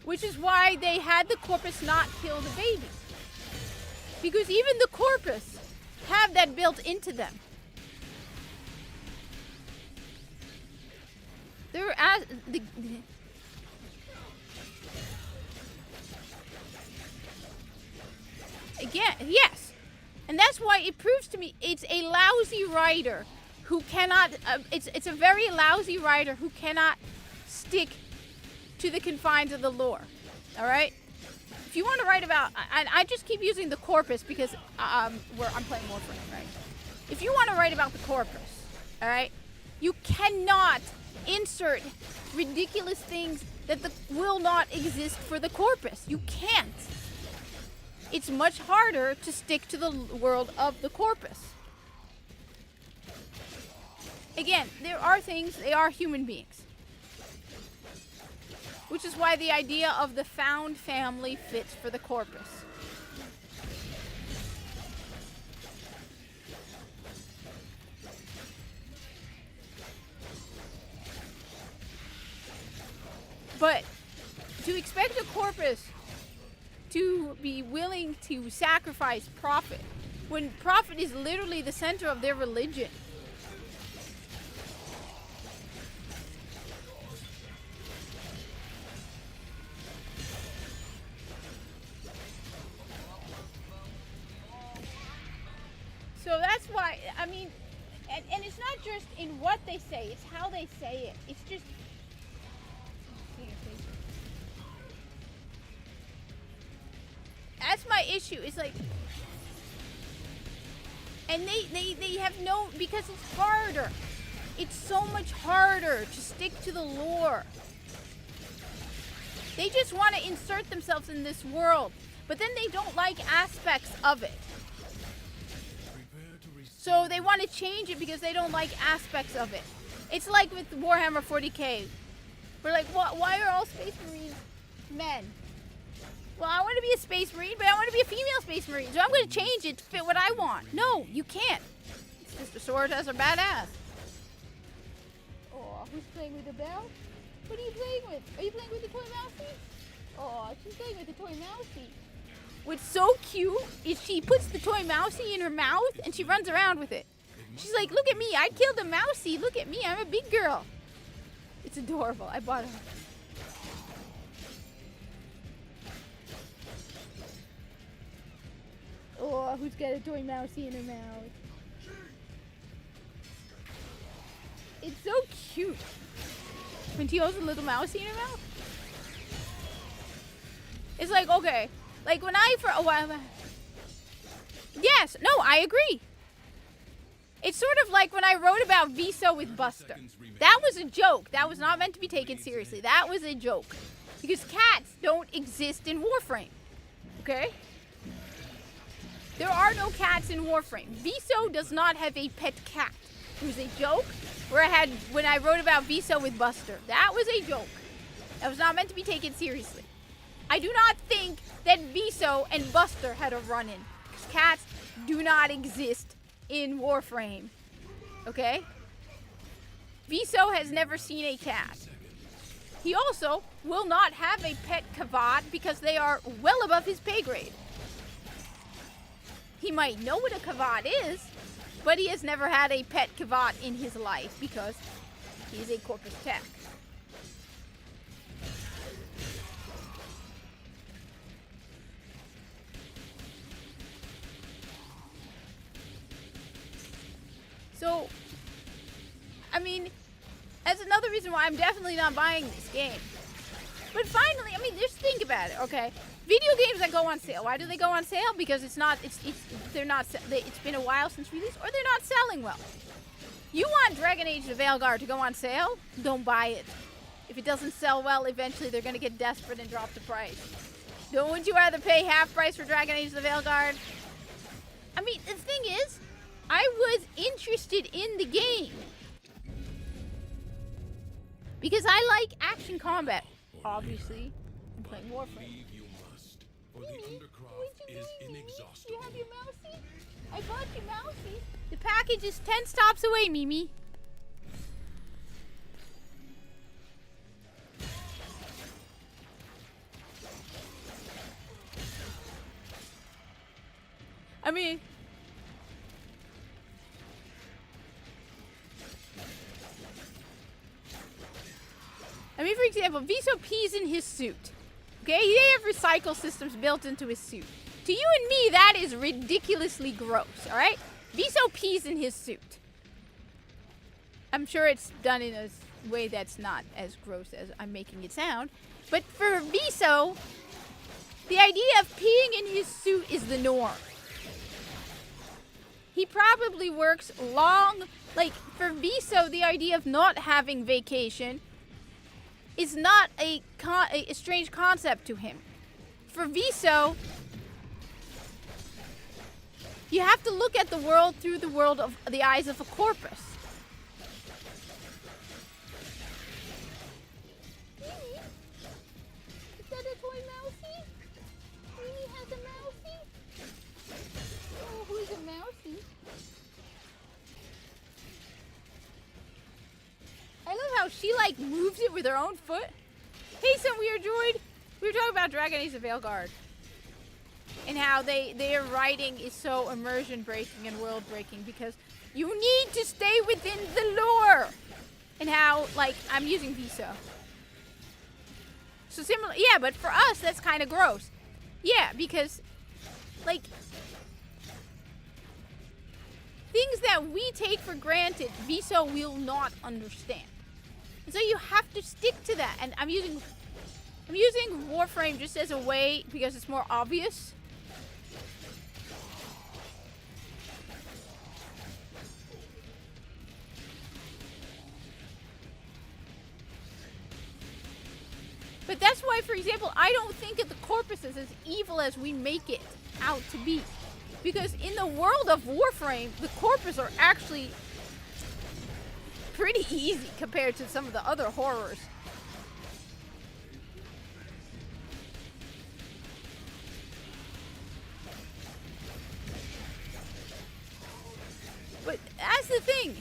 Which is why they had the corpus not kill the baby. Because even the corpus have that built into them. They're again, yes. And that's why it proves to me it's a lousy writer who cannot, it's a very lousy writer who cannot stick to the confines of the lore, all right? If you want to write about, I just keep using the corpus because where I'm playing Warframe, right? If you want to write about the corpus, all right, you cannot insert ridiculous things that will not exist for the corpus. You can't. It's much harder to stick to the world of the corpus. Again, there are things, they are human beings. Which is why the idea of the found family fits for the corpus. But to expect a corpus to be willing to sacrifice Prophet, when Prophet is literally the center of their religion. So that's why, I mean, and it's not just in what they say, it's how they say it. It's just... That's my issue. It's like... And they have no... Because it's harder. It's so much harder to stick to the lore. They just want to insert themselves in this world. But then they don't like aspects of it. So they want to change it because they don't like aspects of it. It's like with Warhammer 40k. We're like, why are all Space Marines men? Well, I want to be a Space Marine, but I want to be a female Space Marine. So I'm going to change it to fit what I want. No, you can't. Sister Sororitas are badass. Oh, who's playing with the bell? What are you playing with? Are you playing with the toy mousey? Oh, she's playing with the toy mousey. What's so cute is she puts the toy mousey in her mouth and she runs around with it. She's like, look at me, I killed a mousey. Look at me, I'm a big girl. It's adorable. I bought it. Oh, who's got a toy mousey in her mouth? It's so cute. When she holds a little mousey in her mouth. It's like, okay. Like when for a while. Yes, no, I agree. It's sort of like when I wrote about Viso with Buster. That was a joke. That was not meant to be taken seriously. That was a joke. Because cats don't exist in Warframe. Okay? There are no cats in Warframe. Viso does not have a pet cat. It was a joke when I wrote about Viso with Buster. That was a joke. That was not meant to be taken seriously. I do not think that Viso and Buster had a run-in. Because cats do not exist in Warframe. Okay? Viso has never seen a cat. He also will not have a pet Kavad because they are well above his pay grade. He might know what a Kavad is, but he has never had a pet Kavad in his life because he's a Corpus Tech. So, I mean, that's another reason why I'm definitely not buying this game. But finally, I mean, just think about it, okay? Video games that go on sale. Why do they go on sale? Because it's been a while since release, or they're not selling well. You want Dragon Age the Veilguard to go on sale? Don't buy it. If it doesn't sell well, eventually they're gonna get desperate and drop the price. Would you rather pay half price for Dragon Age the Veilguard? I mean, the thing is, I was interested in the game because I like action combat. Obviously, I'm playing Warframe. For the Undercroft is inexhaustible. You have your mousey? I bought your mousey. The package is 10 stops away, Mimi. I mean, for example, Viso pees in his suit. Okay, they have recycle systems built into his suit. To you and me, that is ridiculously gross, alright? Viso pees in his suit. I'm sure it's done in a way that's not as gross as I'm making it sound. But for Viso, the idea of peeing in his suit is the norm. He probably works long, like for Viso, the idea of not having vacation is not a strange concept to him. For Viso, you have to look at the world through the eyes of a corpus. Is that a toy mousey? Mimi has a mousey? Oh, who's a mousey? I love how she like moves it with her own foot. Hey, some weird droid. We were talking about Dragon Age of Veilguard and how their writing is so immersion breaking and world breaking because you need to stay within the lore. And how like I'm using Viso. So similar, yeah, but for us that's kind of gross. Yeah, because like things that we take for granted, Viso will not understand. And so you have to stick to that. And I'm using Warframe just as a way because it's more obvious. But that's why, for example, I don't think of the corpuses as evil as we make it out to be. Because in the world of Warframe, the corpus are actually pretty easy compared to some of the other horrors. But that's the thing.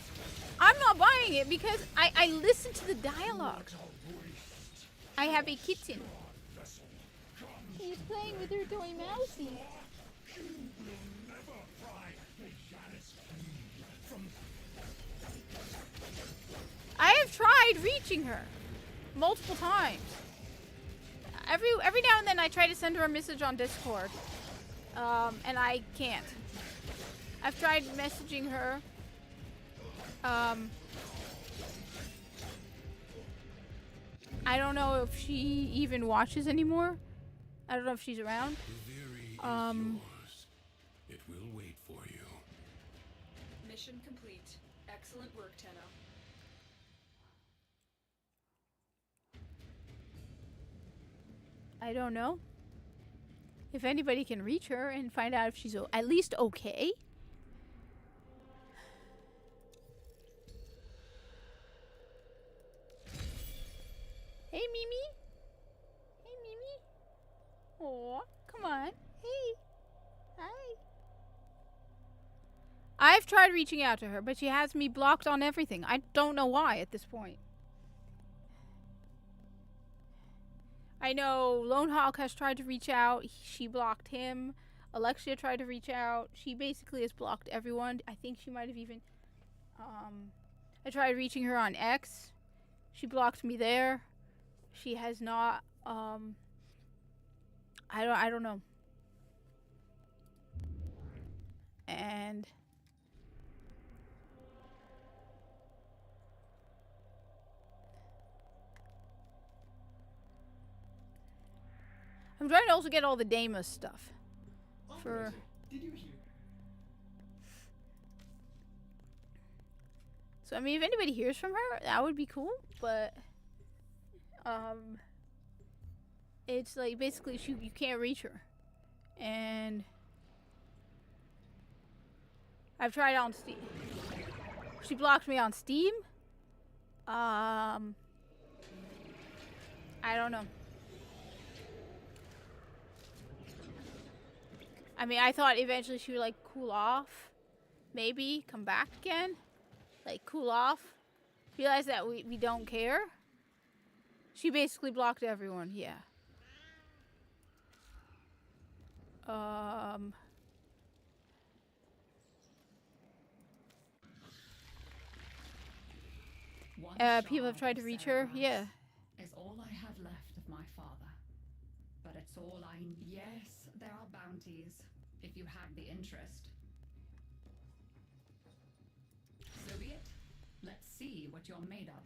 I'm not buying it because I listen to the dialogue. I have a kitten. She's playing with her toy mousey. I have tried reaching her multiple times. Every now and then I try to send her a message on Discord, and I can't. I've tried messaging her. I don't know if she even watches anymore. I don't know if she's around. Ruviri is yours. It will wait for you. Mission complete. Excellent work, Tenno. I don't know. If anybody can reach her and find out if she's at least okay. Hey, Mimi. Hey, Mimi. Aw, come on. Hey. Hi. I've tried reaching out to her, but she has me blocked on everything. I don't know why at this point. I know Lone Hawk has tried to reach out. She blocked him. Alexia tried to reach out. She basically has blocked everyone. I think she might have even... I tried reaching her on X. She blocked me there. She has not... I don't know. And... I'm trying to also get all the Deimos stuff. For... Did you hear? So, I mean, if anybody hears from her, that would be cool, but... It's like, basically, you can't reach her. And... I've tried on Steam. She blocked me on Steam. I don't know. I mean, I thought eventually she would, like, cool off. Maybe come back again. Like, cool off. Realize that we don't care. She basically blocked everyone, yeah. People have tried to reach her, yeah. Is all I have left of my father. But it's all I... Yes, there are bounties, if you have the interest. So be it. Let's see what you're made of.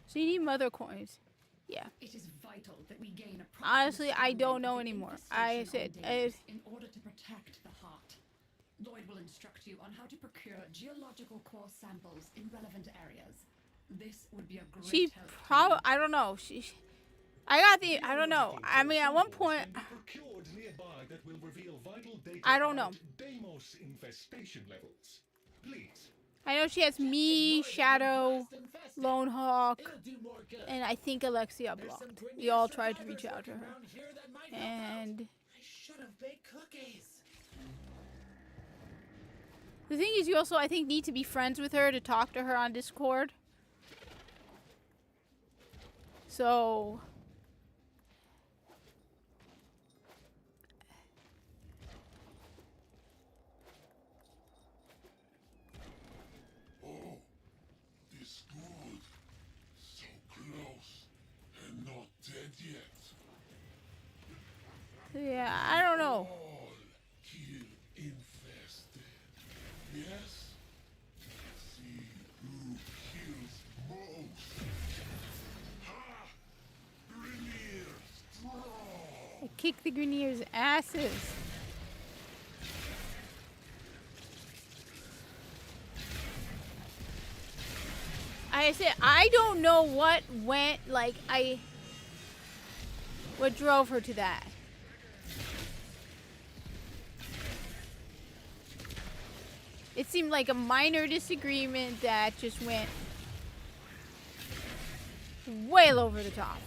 So you need mother coins. Yeah. It is vital that we gain a Honestly, I understanding don't know of the anymore. I infestation said, on Daedalus in order to protect the heart. Lloyd will instruct you on how to procure geological core samples in relevant areas. This would be a great she help to you. probably, I don't know. I don't know. I mean, at one point, Can be procured nearby that will reveal vital data I don't know. about Deimos infestation levels. Please. I know she has me, Shadow, Lone Hawk, and I think Alexia blocked. We all tried to reach out to her. And I should have baked cookies. the thing is, you also, I think, need to be friends with her to talk to her on Discord. So... Oh, this good. So close. And not dead yet. yeah, I don't know. All kill infested. Yes? See who kills most. Ha! Grineer, strong! I kick the Grineer's asses. I said, I don't know what went, what drove her to that. It seemed like a minor disagreement that just went way over the top.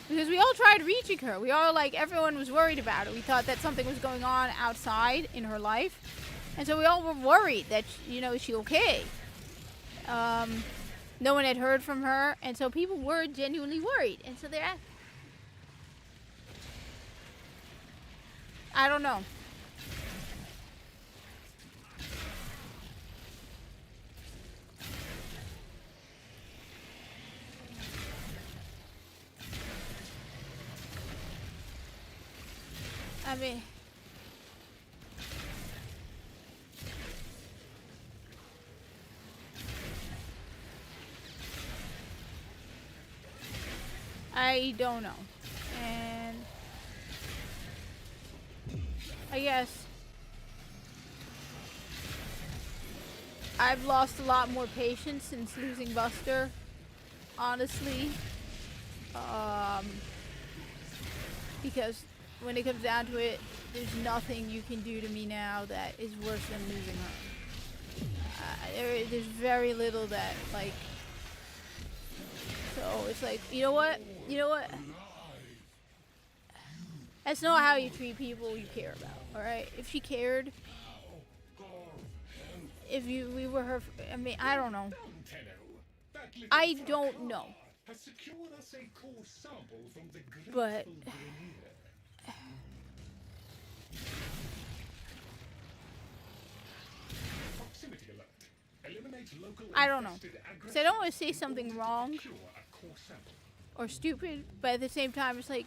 Because we all tried reaching her. We all, everyone was worried about it. We thought that something was going on outside in her life. And so we all were worried that, is she okay? No one had heard from her. And so people were genuinely worried. And so they're... I don't know. I mean... I don't know. And... I guess... I've lost a lot more patience since losing Buster. Honestly. Because... when it comes down to it, there's nothing you can do to me now that is worse than losing her. There's very little that, so it's like, you know what? That's not how you treat people you care about, alright? If she cared, we were her, I mean, I don't know. I don't know. Has secured us a core sample from the But... grateful Grineer. Proximity alert. Eliminate local I don't know. infested Because I don't want to say something wrong Secure a core sample. or stupid, but at the same time, it's like...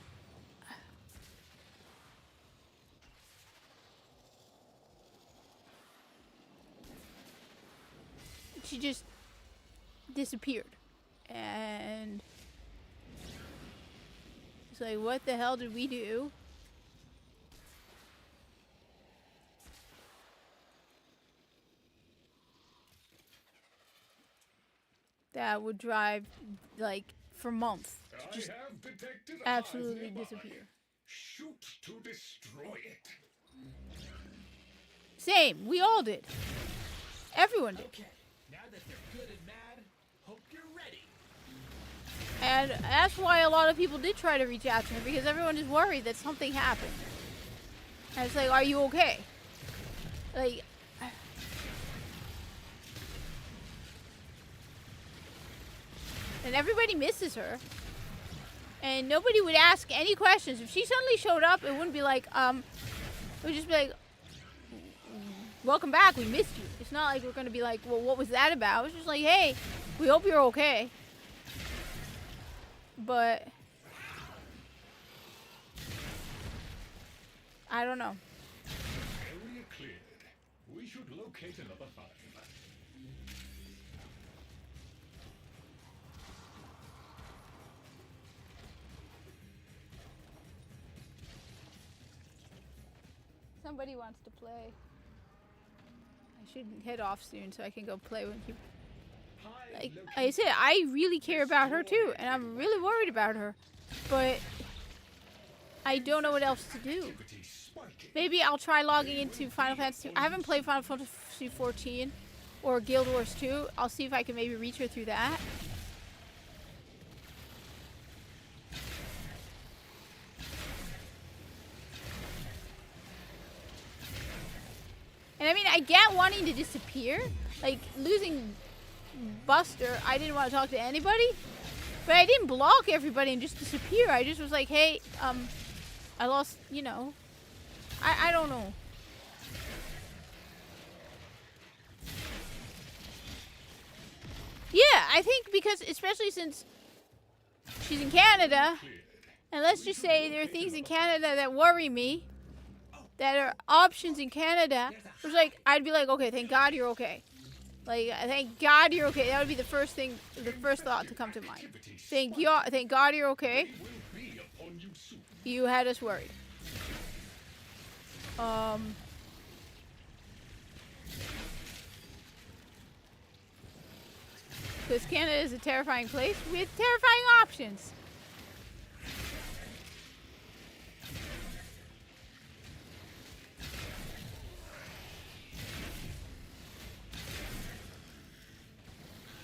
she just disappeared. And... it's like, what the hell did we do? That would drive, for months. I Just have detected absolutely hive nearby. disappear. Shoot to destroy it. Same. We all did. Everyone did. Okay, now that they're good and mad, hope you're ready. And that's why a lot of people did try to reach out to her, because everyone is worried that something happened. And it's like, are you okay? And everybody misses her. And nobody would ask any questions. If she suddenly showed up, it wouldn't be like, it would just be like, welcome back, we missed you. It's not like we're going to be like, well, what was that about? It's just like, hey, we hope you're okay. But I don't know. Area cleared. We should locate another hive. Somebody wants to play. I should head off soon so I can go play with you. Like I said, I really care about her too, and I'm really worried about her. But I don't know what else to do. Maybe I'll try logging into Final Fantasy 2. I haven't played Final Fantasy 14 or Guild Wars 2. I'll see if I can maybe reach her through that. And I mean, I get wanting to disappear. Like, losing Buster, I didn't want to talk to anybody. But I didn't block everybody and just disappear. I just was like, hey, I lost, you know. I don't know. Yeah, I think because, especially since she's in Canada, and let's just say there are things in Canada that worry me, that are options in Canada, it was like, I'd be like, okay, thank God you're okay. Like, thank God you're okay. That would be the first thing, the first thought to come to mind. Thank God you're okay. You had us worried. Because Canada is a terrifying place with terrifying options.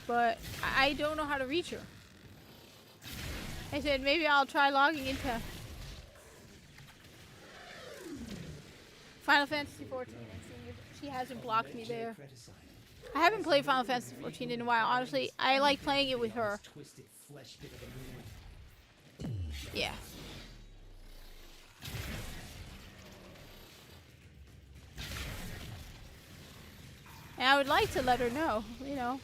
But I don't know how to reach her. I said maybe I'll try logging into Final Fantasy 14 and seeing if she hasn't blocked me there. I haven't played Final Fantasy 14 in a while. Honestly, I like playing it with her. Yeah. And I would like to let her know, you know.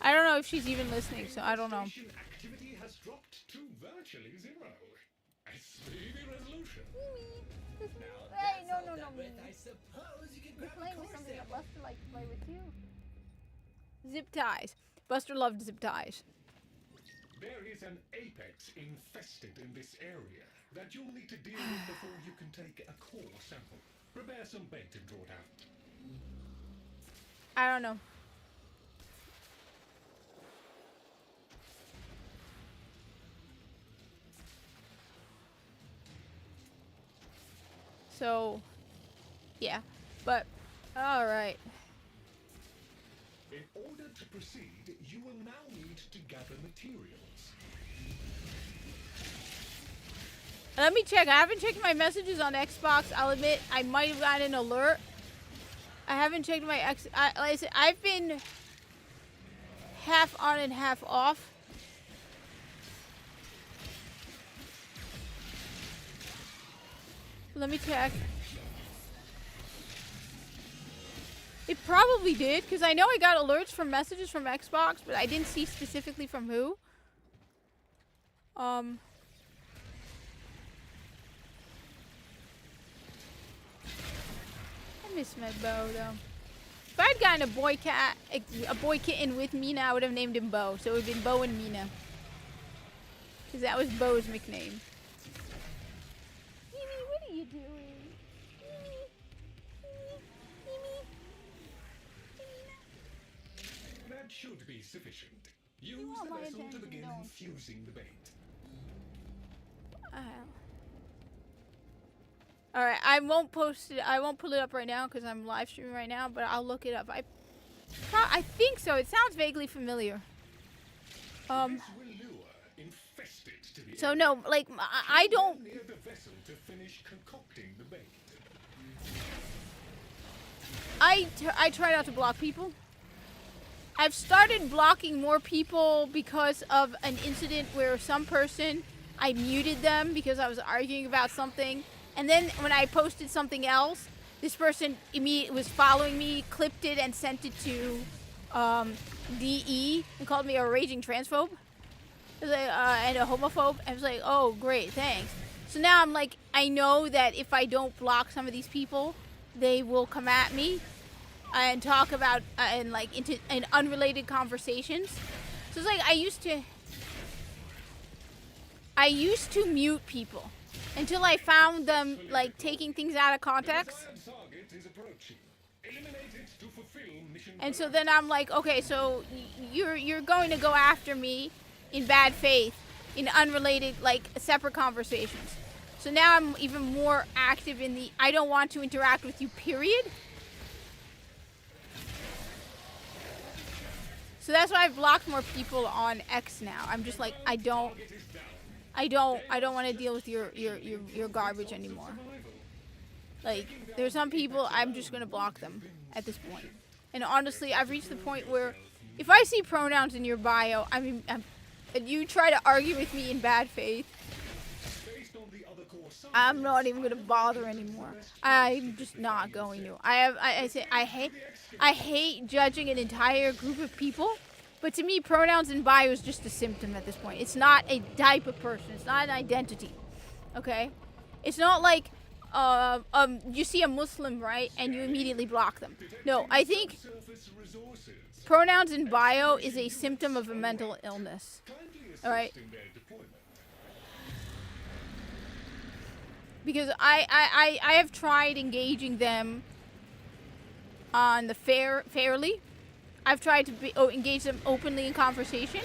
I don't know if she's even listening, so I don't know. Activity has dropped to virtually zero. A speedy resolution. Hey, no, Mimi. You're playing with something that Buster likes to play with too. Zip ties. Buster loved zip ties. There is an apex infested in this area that you'll need to deal with before you can take a core sample. Prepare some bait and draw it out. I don't know. So, yeah, but, alright. In order to proceed, you will now need to gather materials. Let me check. I haven't checked my messages on Xbox. I'll admit I might have gotten an alert. I haven't checked my like I said, I've been half on and half off. Let me check. It probably did, because I know I got alerts from messages from Xbox, but I didn't see specifically from who. I miss my Bo, though. If I'd gotten a boy kitten with Mina, I would have named him Bo. So it would have been Bo and Mina. Because that was Bo's nickname. Mimi, what are you doing? That should be sufficient. Use the vessel to begin infusing the bait. Alright, I won't post it. I won't pull it up right now because I'm live streaming right now, but I'll look it up. I think so. It sounds vaguely familiar. So no, like I don't. Near the vessel to finish concocting the bait. I try not to block people. I've started blocking more people because of an incident where some person, I muted them because I was arguing about something. And then when I posted something else, this person immediately was following me, clipped it, and sent it to DE and called me a raging transphobe and a homophobe. I was like, oh, great, thanks. So now I'm like, I know that if I don't block some of these people, they will come at me and talk about in unrelated conversations. So it's like I used to I used to mute people until I found them like taking things out of context. Desired target is approaching. Eliminate it to fulfill mission And so then I'm like, okay, so you're going to go after me in bad faith, in unrelated, like, separate conversations. So now I'm even more active in the I don't want to interact with you, period. So that's why I've blocked more people on X now. I'm just like, I don't want to deal with your garbage anymore. Like, there's some people, I'm just going to block them at this point. And honestly, I've reached the point where if I see pronouns in your bio, and you try to argue with me in bad faith, based on the other core science. I'm not even going to bother anymore. I'm just not going to. I hate judging an entire group of people, but to me, pronouns in bio is just a symptom at this point. It's not a type of person. It's not an identity. Okay? It's not like you see a Muslim, right, and you immediately block them. No, I think Surface resources. pronouns in bio is a symptom of a mental illness. Kindly assist All right? in their deployment. Because I have tried engaging them on the fairly. I've tried to engage them openly in conversation,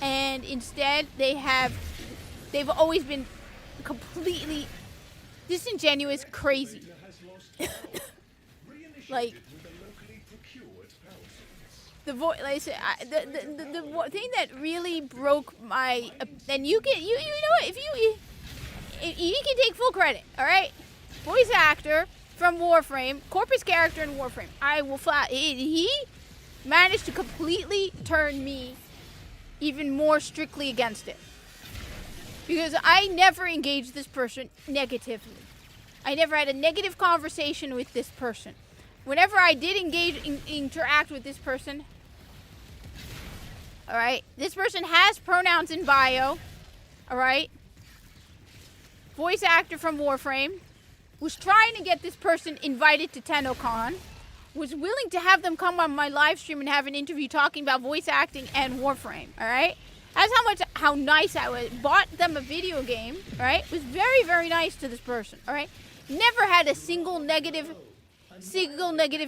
and instead they've always been completely disingenuous, crazy. Has lost power. Reinitiate Like, it with a locally procured power source. the voice, like I said, the thing that really broke my, and you know what, if you can take full credit, all right? Voice actor from Warframe, Corpus character in Warframe. I will he managed to completely turn me even more strictly against it. Because I never engaged this person negatively. I never had a negative conversation with this person. Whenever I did interact with this person, all right, this person has pronouns in bio, all right? Voice actor from Warframe, was trying to get this person invited to TennoCon, was willing to have them come on my live stream and have an interview talking about voice acting and Warframe, all right? That's how nice I was. Bought them a video game, all right? Was very, very nice to this person, all right? Never had a single negative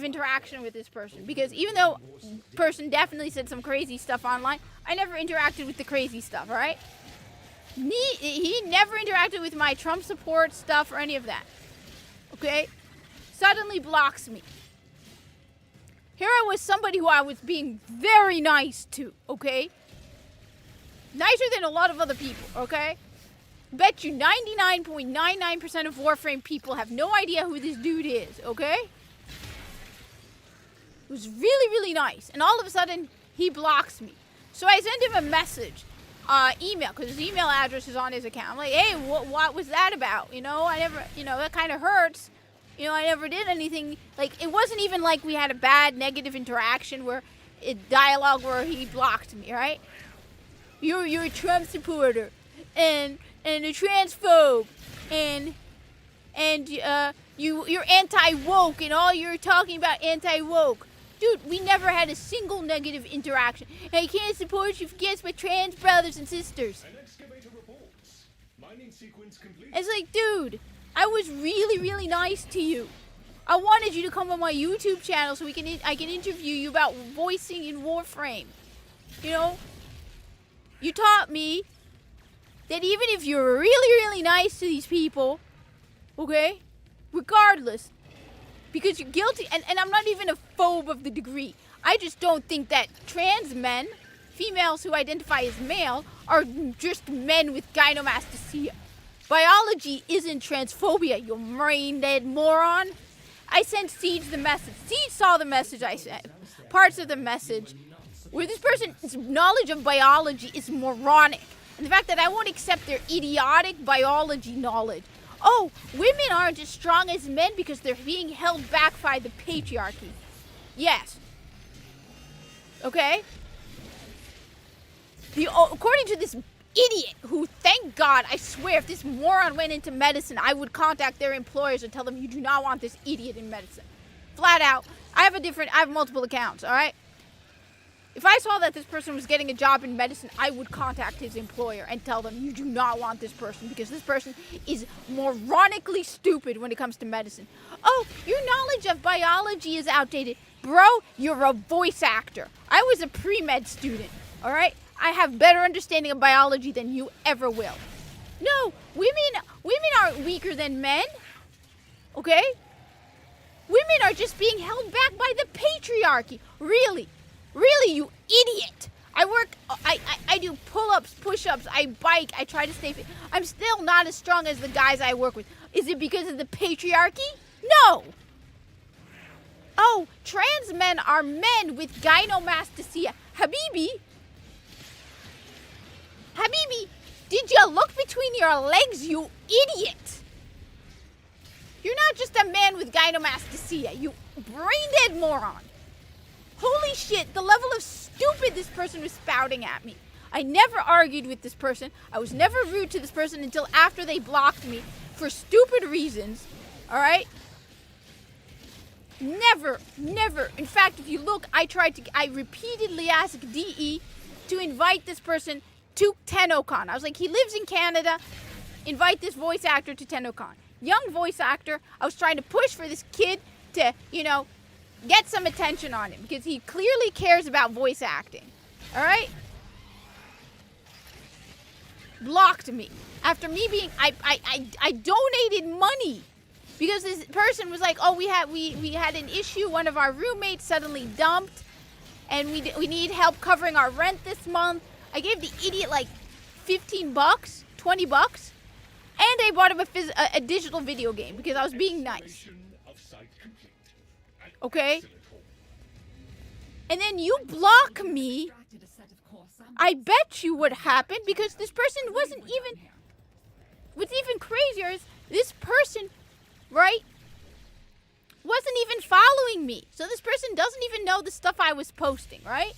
interaction with this person, because even though person definitely said some crazy stuff online, I never interacted with the crazy stuff, all right? He never interacted with my Trump support stuff or any of that, okay? Suddenly blocks me. Here I was, somebody who I was being very nice to, okay? Nicer than a lot of other people, okay? Bet you 99.99% of Warframe people have no idea who this dude is, okay? It was really, really nice. And all of a sudden, he blocks me. So I send him a message, email, because his email address is on his account. I'm like, hey, what was that about? You know, I never, that kind of hurts. I never did anything. Like, it wasn't even like we had a bad negative interaction where dialogue where he blocked me, right? You're a Trump supporter and a transphobe and you're anti-woke and all you're talking about anti-woke. Dude, we never had a single negative interaction. I can't support you against my trans brothers and sisters. An excavator reports. Mining sequence complete. It's like, dude, I was really, really nice to you. I wanted you to come on my YouTube channel so I can interview you about voicing in Warframe. You taught me that even if you're really, really nice to these people, okay, regardless, because you're guilty, and I'm not even a phobe of the degree. I just don't think that trans men, females who identify as male, are just men with gynecomastia. Biology isn't transphobia, you brain-dead moron. I sent Siege the message. Siege saw the message I sent. Parts of the message where this person's knowledge of biology is moronic. And the fact that I won't accept their idiotic biology knowledge. Oh, women aren't as strong as men because they're being held back by the patriarchy. Yes. Okay? According to this idiot who, thank God, I swear, if this moron went into medicine, I would contact their employers and tell them you do not want this idiot in medicine. Flat out. I have multiple accounts, all right? If I saw that this person was getting a job in medicine, I would contact his employer and tell them, you do not want this person because this person is moronically stupid when it comes to medicine. Oh, your knowledge of biology is outdated. Bro, you're a voice actor. I was a pre-med student, all right? I have better understanding of biology than you ever will. No, women aren't weaker than men, okay? Women are just being held back by the patriarchy. Really, you idiot. I do pull-ups, push-ups, I bike, I try to stay fit. I'm still not as strong as the guys I work with. Is it because of the patriarchy? No. Oh, trans men are men with gynecomastia. Habibi, did you look between your legs, you idiot? You're not just a man with gynecomastia, you brain-dead moron. Holy shit, the level of stupid this person was spouting at me. I never argued with this person. I was never rude to this person until after they blocked me for stupid reasons. All right? Never. In fact, if you look, I repeatedly asked DE to invite this person to TennoCon. I was like, he lives in Canada. Invite this voice actor to TennoCon. Young voice actor. I was trying to push for this kid to, get some attention on him because he clearly cares about voice acting. All right? Blocked me. After me being, I donated money because this person was like, oh, we had an issue. One of our roommates suddenly dumped and we need help covering our rent this month. I gave the idiot like $15, $20, and I bought him a digital video game because I was being nice. Okay? And then you block me. I bet you what happened because this person wasn't even... What's even crazier is this person, right, wasn't even following me. So this person doesn't even know the stuff I was posting, right?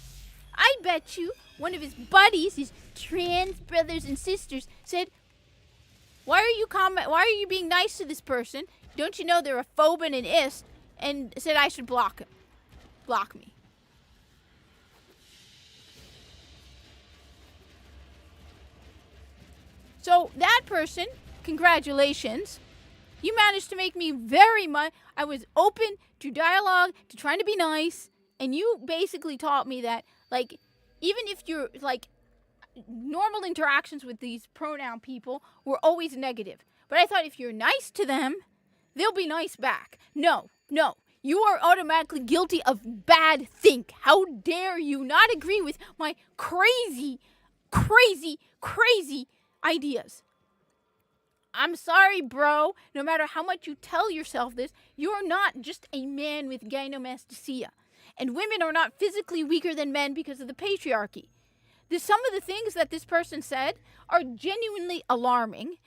I bet you one of his buddies, his trans brothers and sisters, said, why are you being nice to this person? Don't you know they're a phobe and an ist? And said I should block him. Block me. So that person, congratulations. You managed to make me very much, I was open to dialogue, to trying to be nice. And you basically taught me that, like, even if you're, like, normal interactions with these pronoun people were always negative. But I thought if you're nice to them, they'll be nice back. No, you are automatically guilty of bad think. How dare you not agree with my crazy ideas? I'm sorry, bro. No matter how much you tell yourself this, you're not just a man with gynecomastia. And women are not physically weaker than men because of the patriarchy. Some of the things that this person said are genuinely alarming,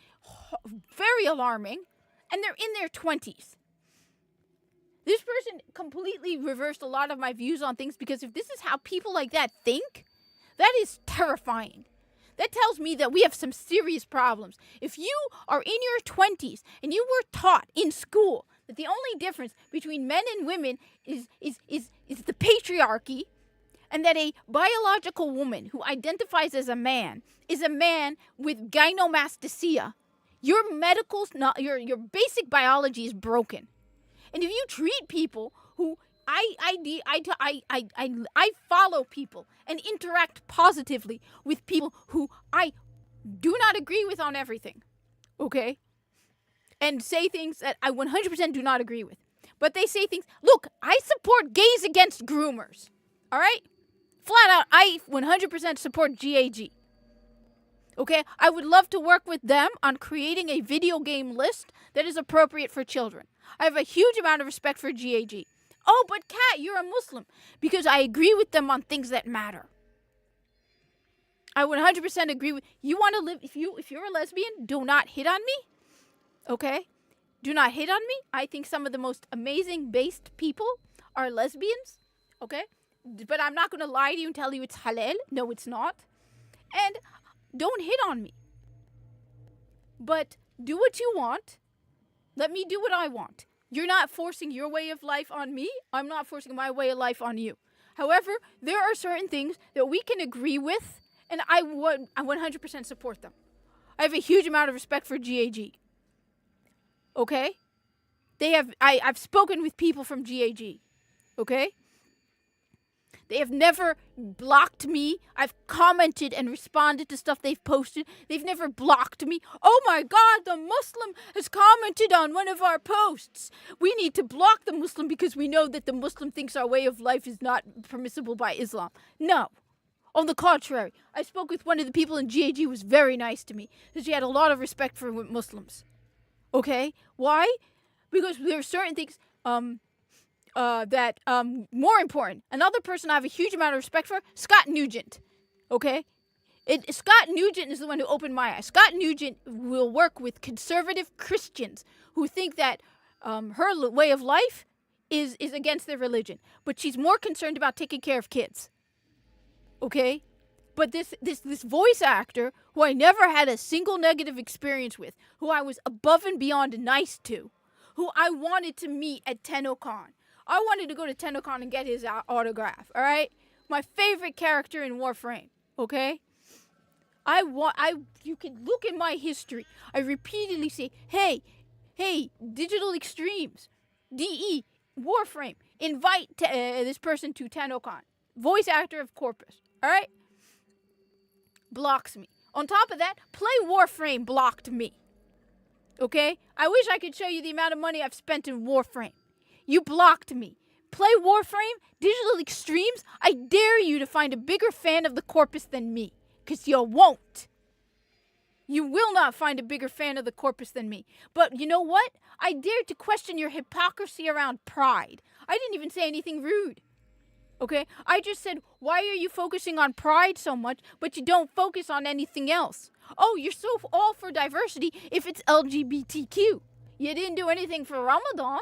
very alarming, and they're in their 20s. This person completely reversed a lot of my views on things because if this is how people like that think, that is terrifying. That tells me that we have some serious problems. If you are in your 20s and you were taught in school that the only difference between men and women is the patriarchy, and that a biological woman who identifies as a man is a man with gynecomastia, your your basic biology is broken. And if you treat people who I follow people and interact positively with people who I do not agree with on everything, okay? And say things that I 100% do not agree with. But they say things, look, I support gays against groomers, all right? Flat out, I 100% support GAG. Okay? I would love to work with them on creating a video game list that is appropriate for children. I have a huge amount of respect for GAG. Oh, but Kat, you're a Muslim. Because I agree with them on things that matter. I 100% agree with you. Want to live, if you're a lesbian, do not hit on me. Okay? Do not hit on me. I think some of the most amazing based people are lesbians. Okay? But I'm not going to lie to you and tell you it's halal. No, it's not. And don't hit on me. But do what you want. Let me do what I want. You're not forcing your way of life on me. I'm not forcing my way of life on you. However, there are certain things that we can agree with, and I 100% support them. I have a huge amount of respect for GAG. Okay? I've spoken with people from GAG. Okay? They have never blocked me. I've commented and responded to stuff they've posted. They've never blocked me. Oh my God, the Muslim has commented on one of our posts. We need to block the Muslim because we know that the Muslim thinks our way of life is not permissible by Islam. No. On the contrary, I spoke with one of the people in GAG who was very nice to me. She had a lot of respect for Muslims. Okay? Why? Because there are certain things that more important. Another person I have a huge amount of respect for, Scott Nugent. Okay? Scott Nugent is the one who opened my eyes. Scott Nugent will work with conservative Christians who think that her way of life is against their religion. But she's more concerned about taking care of kids. Okay? But this voice actor, who I never had a single negative experience with, who I was above and beyond nice to, who I wanted to meet at TennoCon. I wanted to go to TennoCon and get his autograph, all right? My favorite character in Warframe, okay? You can look at my history. I repeatedly say, hey, Digital Extremes, DE, Warframe, invite this person to TennoCon. Voice actor of Corpus, all right? Blocks me. On top of that, Play Warframe blocked me. Okay? I wish I could show you the amount of money I've spent in Warframe. You blocked me. Play Warframe, Digital Extremes, I dare you to find a bigger fan of the Corpus than me. Because you won't. You will not find a bigger fan of the Corpus than me. But you know what? I dare to question your hypocrisy around pride. I didn't even say anything rude. Okay? I just said, why are you focusing on pride so much, but you don't focus on anything else? Oh, you're so all for diversity if it's LGBTQ. You didn't do anything for Ramadan.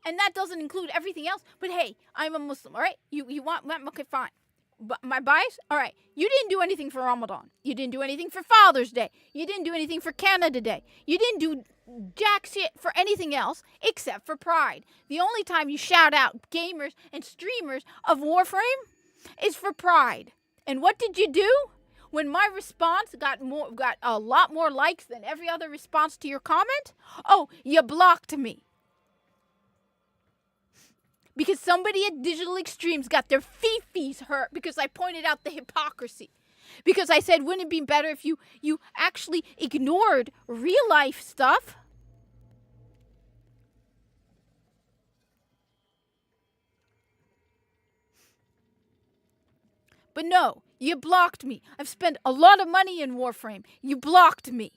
And that doesn't include everything else. But hey, I'm a Muslim, all right? You want, okay, fine. But my bias? All right. You didn't do anything for Ramadan. You didn't do anything for Father's Day. You didn't do anything for Canada Day. You didn't do jack shit for anything else except for pride. The only time you shout out gamers and streamers of Warframe is for pride. And what did you do? When my response got a lot more likes than every other response to your comment? Oh, you blocked me. Because somebody at Digital Extremes got their fifis hurt because I pointed out the hypocrisy. Because I said, wouldn't it be better if you actually ignored real life stuff? But no, you blocked me. I've spent a lot of money in Warframe. You blocked me.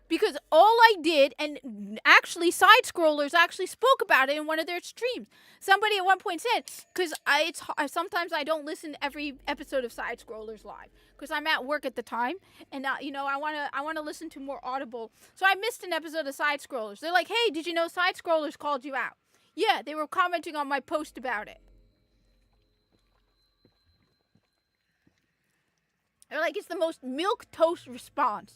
Because all I did, and actually Side-Scrollers actually spoke about it in one of their streams. Somebody at one point said, because sometimes I don't listen to every episode of Side-Scrollers live, because I'm at work at the time, and I want to listen to more audible. So I missed an episode of Side-Scrollers. They're like, hey, did you know Side-Scrollers called you out? Yeah, they were commenting on my post about it. They're like, it's the most milquetoast response.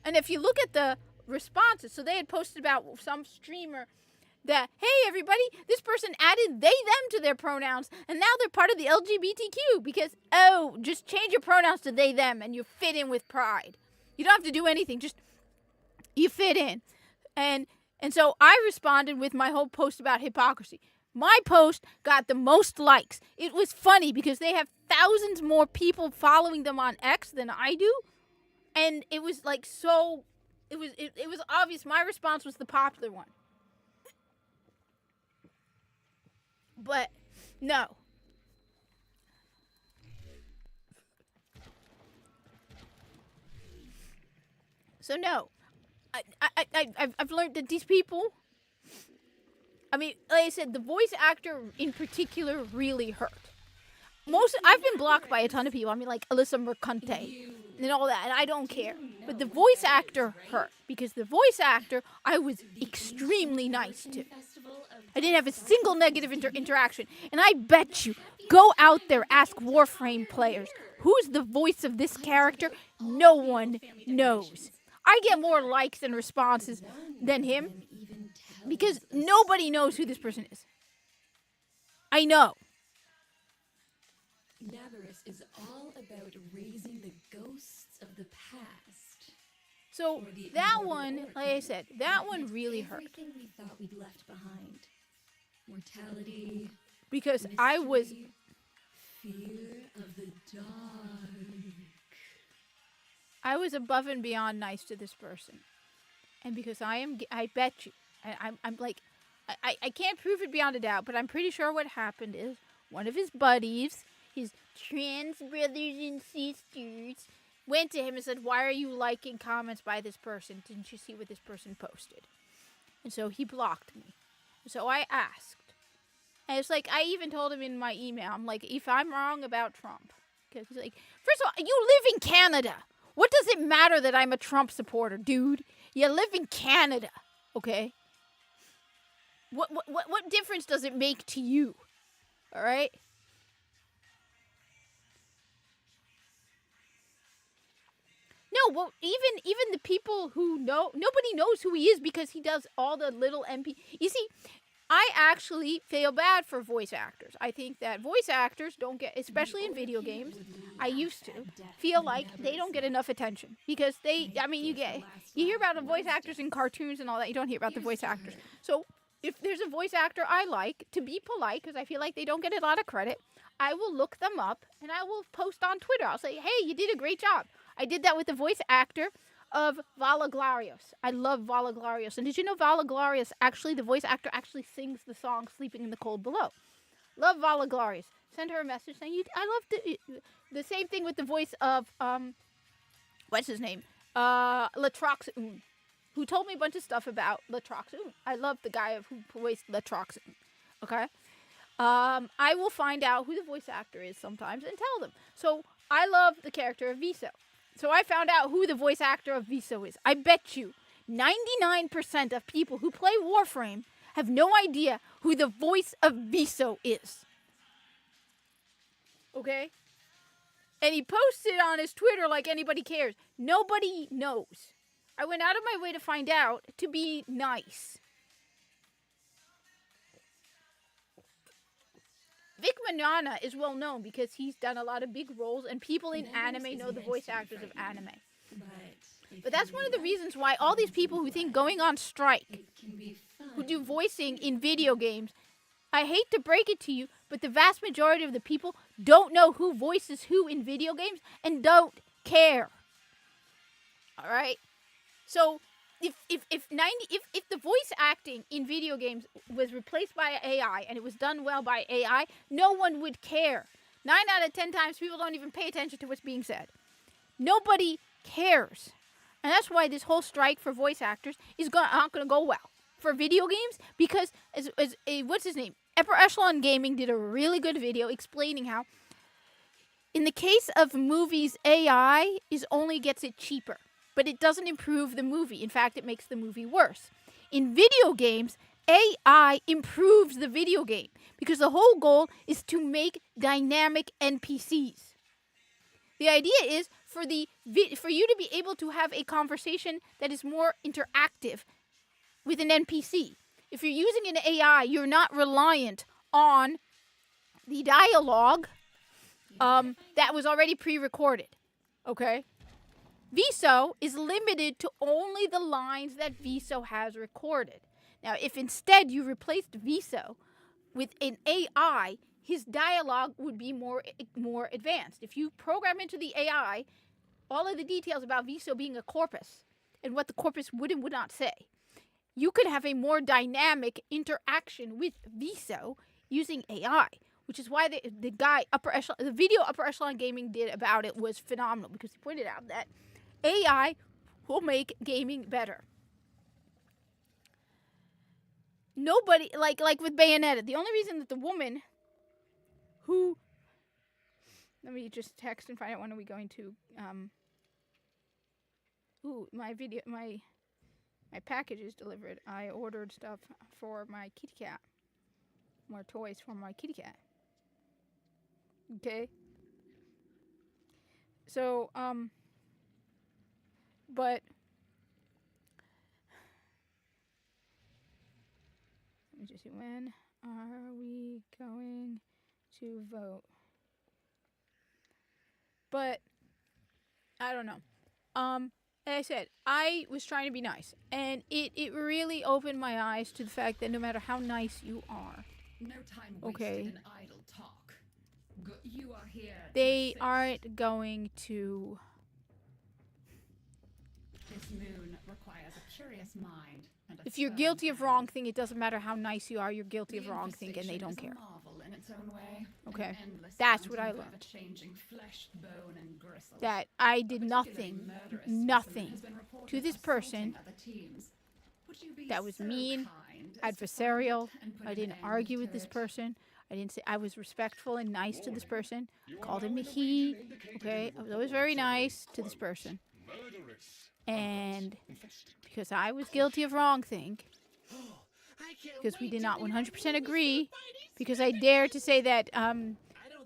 And if you look at the responses, so they had posted about some streamer that, hey, everybody, this person added they, them to their pronouns, and now they're part of the LGBTQ because, oh, just change your pronouns to they, them, and you fit in with pride. You don't have to do anything, just you fit in. And so I responded with my whole post about hypocrisy. My post got the most likes. It was funny because they have thousands more people following them on X than I do. And it was like so, it was obvious my response was the popular one. But no. So no. I've learned that these people, I mean, like I said, the voice actor in particular really hurt. I've been blocked by a ton of people. I mean, like Alyssa Mercante and all that, and I don't care. But the voice actor hurt because the voice actor I was extremely nice to. I didn't have a single negative interaction. And I bet you, go out there, ask Warframe players, who's the voice of this character? No one knows. I get more likes and responses than him. Because nobody knows who this person is. I know. Navarus is all about raising the ghosts of the past. So For the that immortal one, oracle like I said, that one really hurt. Everything we thought we'd left behind. Mortality, Because I was mystery, fear of the dark. I was above and beyond nice to this person. And because I bet you, I'm like, I can't prove it beyond a doubt, but I'm pretty sure what happened is one of his buddies, his trans brothers and sisters, went to him and said, why are you liking comments by this person? Didn't you see what this person posted? And so he blocked me. So I asked. And it's like, I even told him in my email, I'm like, if I'm wrong about Trump. Because he's like, first of all, you live in Canada. What does it matter that I'm a Trump supporter, dude? You live in Canada, okay? What difference does it make to you? All right? No, well, even the people who know, nobody knows who he is because he does all the little MP. You see, I actually feel bad for voice actors. I think that voice actors don't get, especially in video games, I used to feel like they don't get enough attention because you hear about the voice actors in cartoons and all that. You don't hear about the voice actors. So if there's a voice actor I like, to be polite, because I feel like they don't get a lot of credit, I will look them up and I will post on Twitter. I'll say, hey, you did a great job. I did that with the voice actor of Vala Glarios. I love Vala Glarios. And did you know Vala Glarios, actually, the voice actor actually sings the song Sleeping in the Cold Below. Love Vala Glarios. Send her a message saying, I love the same thing with the voice of, what's his name? Latrox Un, who told me a bunch of stuff about Latrox Un. I love the guy who voiced Latrox Un. Okay? I will find out who the voice actor is sometimes and tell them. So I love the character of Viso. So I found out who the voice actor of Viso is. I bet you 99% of people who play Warframe have no idea who the voice of Viso is. Okay? And he posted on his Twitter like anybody cares. Nobody knows. I went out of my way to find out, to be nice. Vic Mignogna is well known because he's done a lot of big roles and people in anime know the voice actors of anime. But that's one of the reasons why all these people who think going on strike, who do voicing in video games, I hate to break it to you, but the vast majority of the people don't know who voices who in video games and don't care. All right? So if the voice acting in video games was replaced by AI and it was done well by AI, no one would care. 9 out of 10 times people don't even pay attention to what's being said. Nobody cares. And that's why this whole strike for voice actors is not going to go well for video games, because what's his name? Upper Echelon Gaming did a really good video explaining how in the case of movies, AI only gets it cheaper. But it doesn't improve the movie. In fact, it makes the movie worse. In video games, AI improves the video game because the whole goal is to make dynamic NPCs. The idea is for you to be able to have a conversation that is more interactive with an NPC. If you're using an AI, you're not reliant on the dialogue that was already pre-recorded. Okay? Viso is limited to only the lines that Viso has recorded. Now, if instead you replaced Viso with an AI, his dialogue would be more advanced. If you program into the AI all of the details about Viso being a corpus and what the corpus would and would not say, you could have a more dynamic interaction with Viso using AI, which is why the video Upper Echelon Gaming did about it was phenomenal, because he pointed out that AI will make gaming better. Nobody, like with Bayonetta, the only reason that the woman who, let me just text and find out when are we going to, my package is delivered. I ordered stuff for my kitty cat. More toys for my kitty cat. Okay? So, but me just see. When are we going to vote? But I don't know. Like I said, I was trying to be nice, and it really opened my eyes to the fact that no matter how nice you are, No time Okay. wasted in idle talk. You are here. to they assist. aren't going to. This moon requires a curious mind. And a If you're firm guilty of hand. wrong thing, it doesn't matter how nice you are. You're guilty of The wrong thing, and they infestation don't is a care. marvel in its own way. Okay. An endless That's what fountain I of learned. ever-changing flesh, bone, and gristle. That I A did particularly nothing, murderous specimen nothing has been reported to this assaulting person other teams. Would you be that was so mean, kind as to adversarial. find it and put I an didn't end argue with to this it? person. I didn't say I was respectful and nice to this person. You are Called now him a in the he. region indicated Okay, in I the was always report very as a, nice to this quote, person, murderous, and infested. because I was guilty of wrong thing, I can't because we wait did to not meet 100% our new agree, fighting because I dared to say that I don't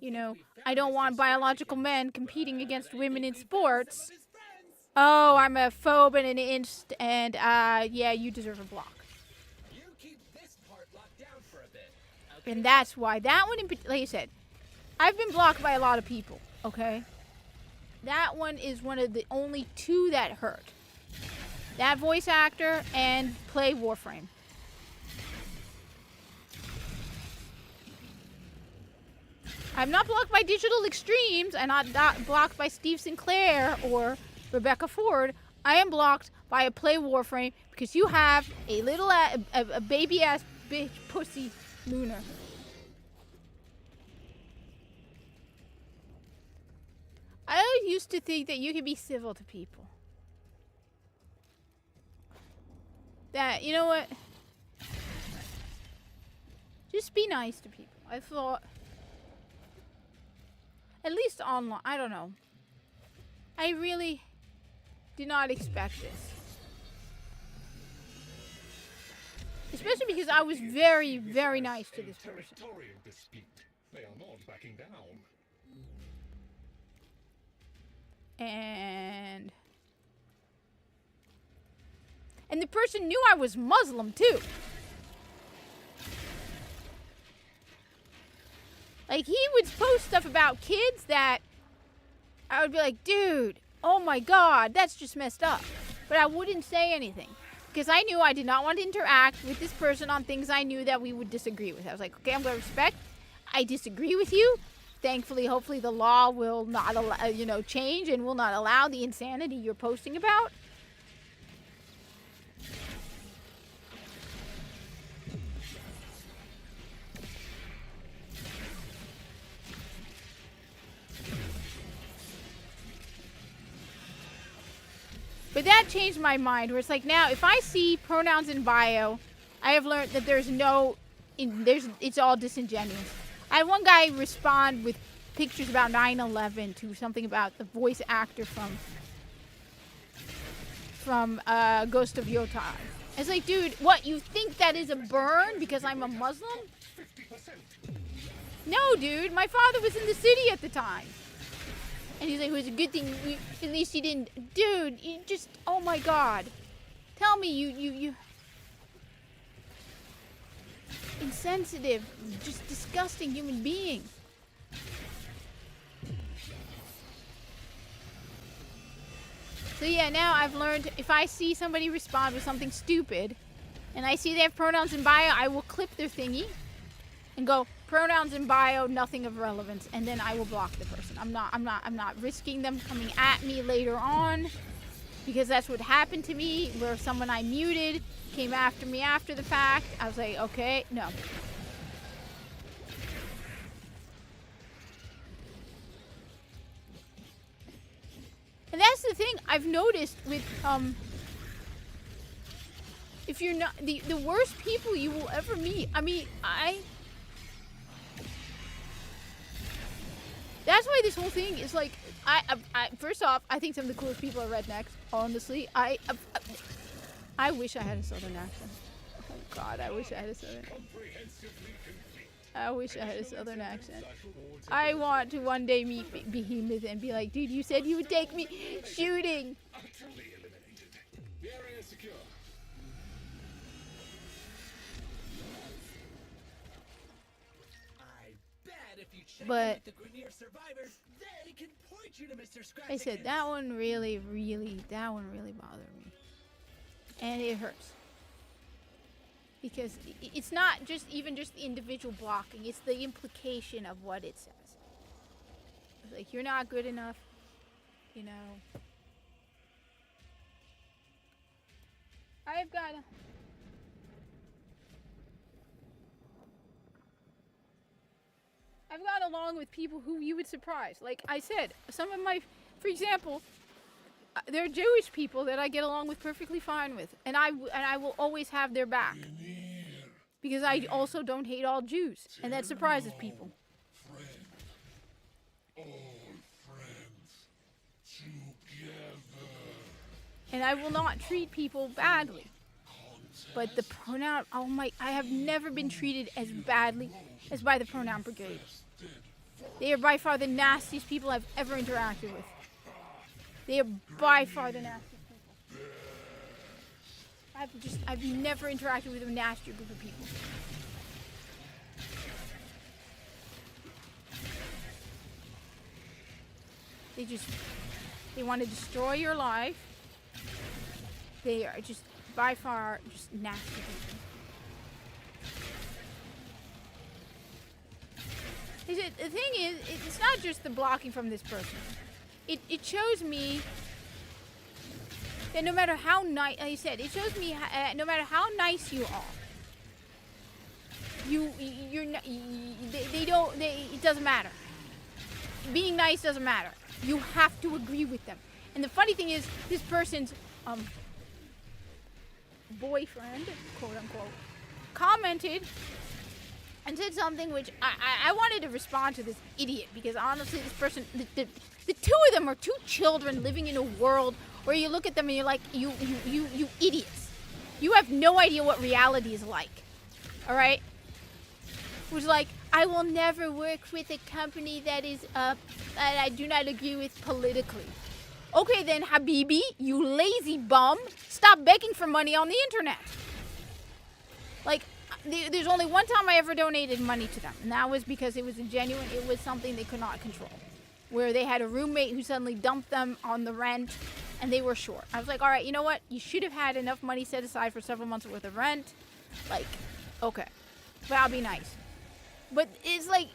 you think know, we found I don't Mr. want biological Spartacus, men competing but against I women think in we found sports. some of his friends. Oh, I'm a phobe and an inst, and yeah, you deserve a block. You keep this part locked down for a bit. Okay? And that's why that one, like I said, I've been blocked by a lot of people. Okay, that one is one of the only two that hurt. That voice actor and play Warframe. I'm not blocked by Digital Extremes. I'm not blocked by Steve Sinclair or Rebecca Ford. I am blocked by a play Warframe because you have a little a baby ass bitch pussy Lunar. I always used to think that you could be civil to people. That, you know what? Just be nice to people. I thought, at least online, I don't know. I really did not expect this. Especially because I was very, very nice to this person. Territorial dispute. They are not backing down. And the person knew I was Muslim too. Like, he would post stuff about kids that I would be like, dude, oh my God, that's just messed up. But I wouldn't say anything because I knew I did not want to interact with this person on things I knew that we would disagree with. I was like, okay, I'm going to respect. I disagree with you. Thankfully, hopefully the law will not allow, change and will not allow the insanity you're posting about. But that changed my mind, where it's like, now if I see pronouns in bio, I have learned that it's all disingenuous. I had one guy respond with pictures about 9/11 to something about the voice actor from Ghost of Yotai. It's like, dude, what, you think that is a burn because I'm a Muslim? 50%. No, dude, my father was in the city at the time. And he's like, it was a good thing, at least he didn't. Dude, you just, oh my God. Tell me, you. Insensitive, just disgusting human being. So yeah, now I've learned if I see somebody respond with something stupid, and I see they have pronouns in bio, I will clip their thingy and go, pronouns in bio, nothing of relevance, and then I will block the person. I'm not risking them coming at me later on, because that's what happened to me, where someone I muted came after me after the fact. I was like, okay, no. And that's the thing I've noticed with if you're not the worst people you will ever meet. I mean, that's why this whole thing is like, I first off, I think some of the coolest people are rednecks. Honestly, I wish I had a southern accent. Oh God, I wish I had a southern. Comprehensively complete. I wish I had a southern accent. I want to one day meet Behemoth and be like, dude, you said you would take me shooting. Utterly eliminated. The area is secure. But with the Grenier survivors, they can point you to Mr. I said Scratchikins. that one really bothered me, and it hurts because it's not just even just the individual blocking; it's the implication of what it says. It's like you're not good enough, you know. I've got along with people who you would surprise. Like I said, some of my, for example, there are Jewish people that I get along with perfectly fine with, and I will always have their back because I also don't hate all Jews, and that surprises people. All friends together. And I will not treat people badly. But the pronoun, oh my, I have never been treated as badly as by the pronoun brigade. They are by far the nastiest people I've ever interacted with. They are by far the nastiest people. I've never interacted with a nastier group of people. They want to destroy your life. They are just by far just nasty people. The thing is, it's not just the blocking from this person. It shows me that no matter how nice, like I said, it shows me no matter how nice you are, it doesn't matter. Being nice doesn't matter. You have to agree with them. And the funny thing is, this person's boyfriend, quote unquote, commented and said something which I wanted to respond to this idiot, because honestly this person, the two of them are two children living in a world where you look at them and you're like, you idiots. You have no idea what reality is like. Alright? It was like, I will never work with a company that I do not agree with politically. Okay then, Habibi, you lazy bum, stop begging for money on the internet. Like, there's only one time I ever donated money to them, and that was because it was it was something they could not control. Where they had a roommate who suddenly dumped them on the rent, and they were short. I was like, alright, you know what? You should have had enough money set aside for several months worth of rent. Like, okay. But I'll be nice. But it's like,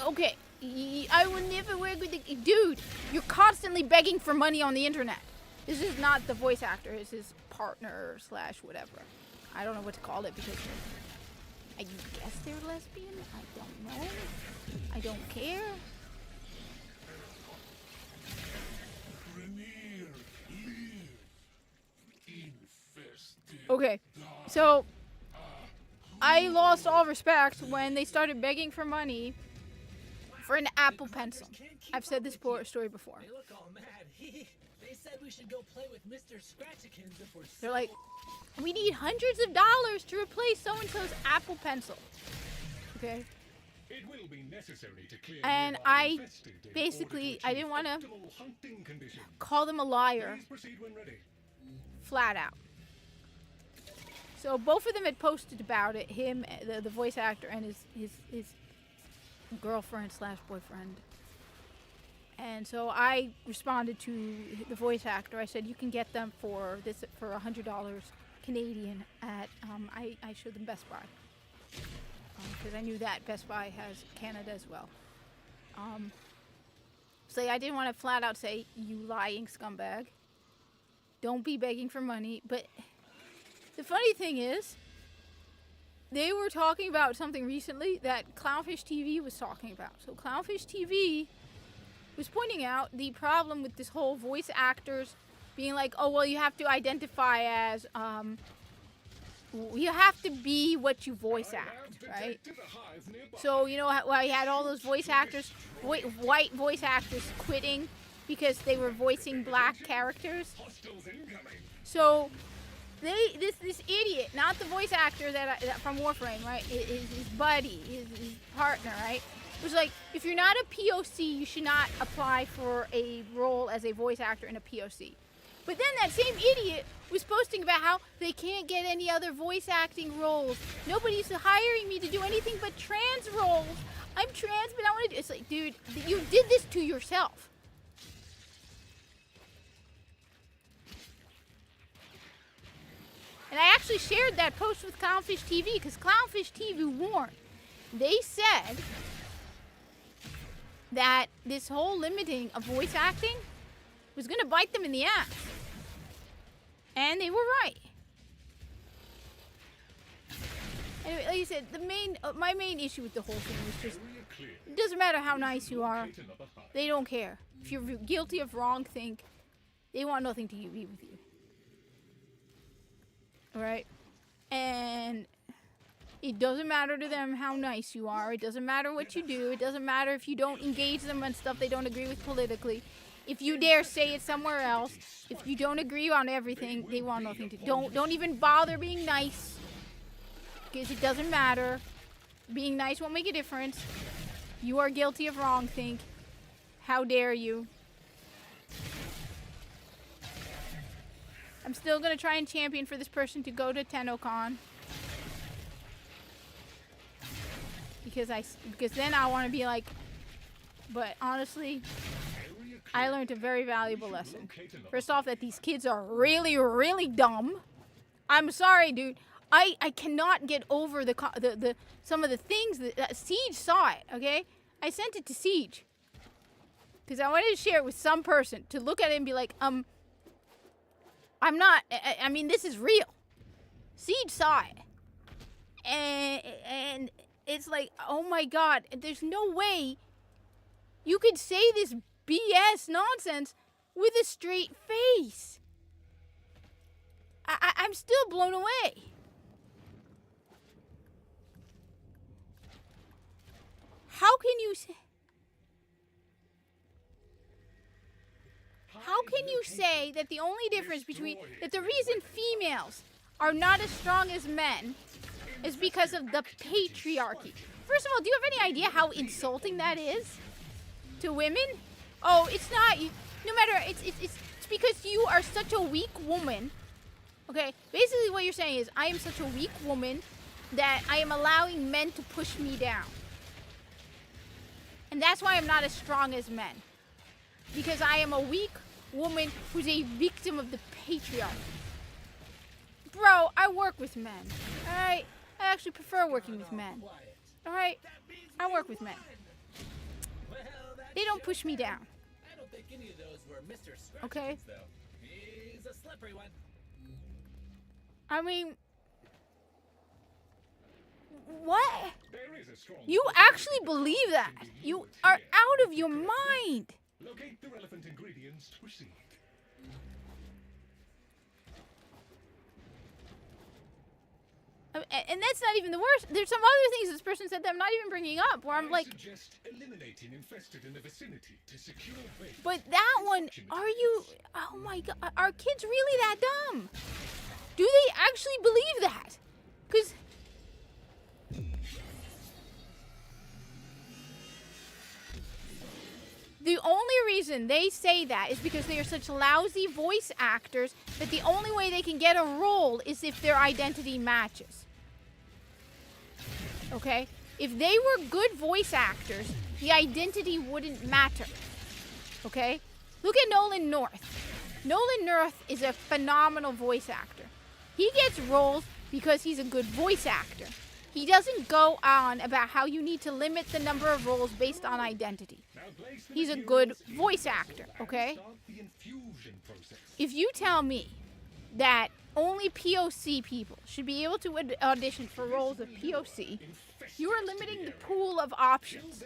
okay, I will never work with the... Dude, you're constantly begging for money on the internet. This is not the voice actor. This is partner / whatever. I don't know what to call it because I guess they're lesbian. I don't know. I don't care. Grenier, live. Infested. Okay, so I lost all respect when they started begging for money for an Apple Pencil. I've said this story before. They look all mad. They said we should go play with Mr. Scratchikins if we're They're like, we need hundreds of dollars to replace so-and-so's Apple Pencil. Okay? It will be necessary to clear And nearby I infested in basically, order to I didn't want to achieve optimal hunting conditions. call them a liar, Please proceed when ready. flat out. So both of them had posted about it, him, the voice actor, and his girlfriend / boyfriend. And so I responded to the voice actor. I said, you can get them for $100 Canadian at, I showed them Best Buy. Because I knew that Best Buy has Canada as well. So I didn't want to flat out say, you lying scumbag. Don't be begging for money. But the funny thing is, they were talking about something recently that Clownfish TV was talking about. So Clownfish TV was pointing out the problem with this whole voice actors being like, oh, well, you have to identify as, you have to be what you voice act, right? So, you know, well, you had all those voice actors, white voice actors quitting because they were voicing black characters. So this idiot, not the voice actor that from Warframe, right? His buddy, his partner, right? Was like, if you're not a POC, you should not apply for a role as a voice actor in a POC. But then that same idiot was posting about how they can't get any other voice acting roles. Nobody's hiring me to do anything but trans roles. I'm trans, but I want to. It's like, dude, you did this to yourself. And I actually shared that post with Clownfish TV because Clownfish TV warned. They said that this whole limiting of voice acting was going to bite them in the ass. And they were right. Anyway, like I said, my main issue with the whole thing was just, it doesn't matter how nice you are. They don't care. If you're guilty of wrongthink, they want nothing to be with you. Alright? And it doesn't matter to them how nice you are. It doesn't matter what you do. It doesn't matter if you don't engage them on stuff they don't agree with politically. If you dare say it somewhere else, if you don't agree on everything, they want nothing to do. Don't even bother being nice. Because it doesn't matter. Being nice won't make a difference. You are guilty of wrongthink. How dare you? I'm still gonna try and champion for this person to go to TennoCon. Because then I want to be like, but honestly, I learned a very valuable lesson. First off, that these kids are really, really dumb. I'm sorry, dude. I cannot get over some of the things that Siege saw it, okay? I sent it to Siege. Because I wanted to share it with some person to look at it and be like, I mean, this is real. Siege saw it. And it's like, oh my god, there's no way you could say this BS nonsense with a straight face. I'm still blown away. How can you say that the only difference between, that the reason females are not as strong as men is because of the patriarchy? First of all, do you have any idea how insulting that is to women? Oh, it's not, no matter, it's because you are such a weak woman. Okay, basically what you're saying is, I am such a weak woman that I am allowing men to push me down. And that's why I'm not as strong as men. Because I am a weak woman who's a victim of the patriarchy. Bro, I work with men. Alright? I actually prefer working with men. Alright? I work with men. They don't push me down. I don't think any of those were Mr. Scratchkins, Okay? though. He's a slippery one. I mean, what? There is a strong You actually believe that? You are out of your mind. Locate the relevant ingredients to proceed. And that's not even the worst. There's some other things this person said that I'm not even bringing up, where I'm like, suggest eliminating infested in the vicinity to secure bait. but that one, are you, oh my god, are kids really that dumb? Do they actually believe that? Because the only reason they say that is because they are such lousy voice actors that the only way they can get a role is if their identity matches. Okay? If they were good voice actors, the identity wouldn't matter. Okay? Look at Nolan North. Nolan North is a phenomenal voice actor. He gets roles because he's a good voice actor. He doesn't go on about how you need to limit the number of roles based on identity. He's a good voice actor, okay? If you tell me that only POC people should be able to audition for roles of POC, you are limiting the pool of options.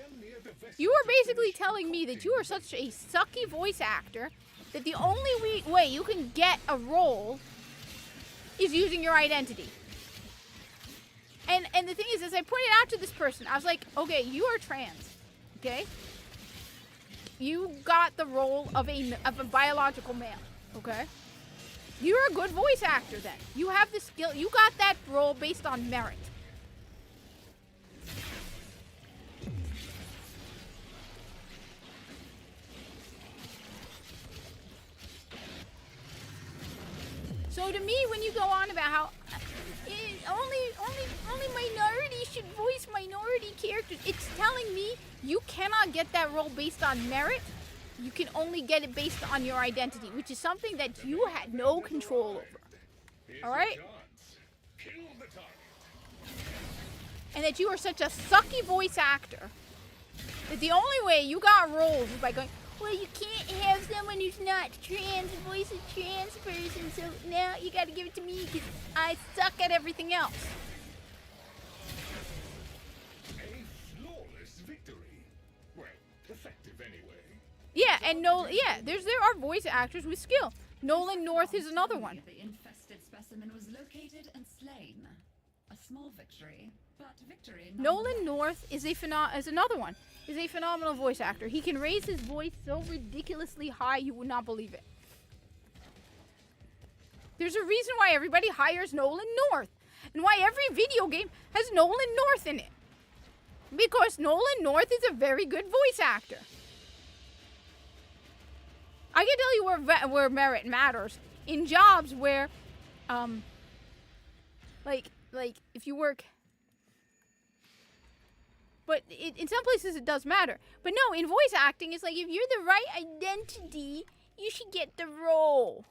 You are basically telling me that you are such a sucky voice actor that the only way you can get a role is using your identity. And the thing is, as I pointed out to this person, I was like, okay, you are trans, okay? You got the role of a biological male, okay? You're a good voice actor then. You have the skill. You got that role based on merit. So to me, when you go on about how only minority should voice minority characters. It's telling me you cannot get that role based on merit. You can only get it based on your identity, which is something that you had no control over. Here's Alright? your chance. Kill the target. And that you are such a sucky voice actor that the only way you got roles is by going, well, you can't have someone who's not trans voice a trans person, so now you gotta give it to me because I suck at everything else. A flawless victory. Well, effective anyway. Yeah, and there are voice actors with skill. Nolan North is another one. The infested specimen was located and slain. A small victory, but victory. Nolan North is another one. Is a phenomenal voice actor. He can raise his voice so ridiculously high you would not believe it. There's a reason why everybody hires Nolan North, and why every video game has Nolan North in it. Because Nolan North is a very good voice actor. I can tell you where merit matters in jobs where, like if you work. But in some places it does matter. But no, in voice acting, it's like if you're the right identity, you should get the role.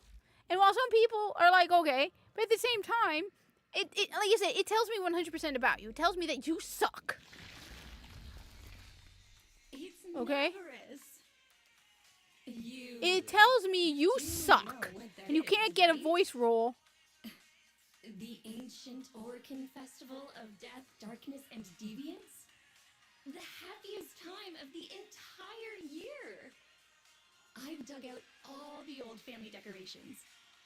And while some people are like, okay, but at the same time, it like I said, it tells me 100% about you. It tells me that you suck. It's Okay? You. It tells me you suck. And you can't get a voice role. The ancient Orcan festival of death, darkness, and deviance? The happiest time of the entire year! I've dug out all the old family decorations.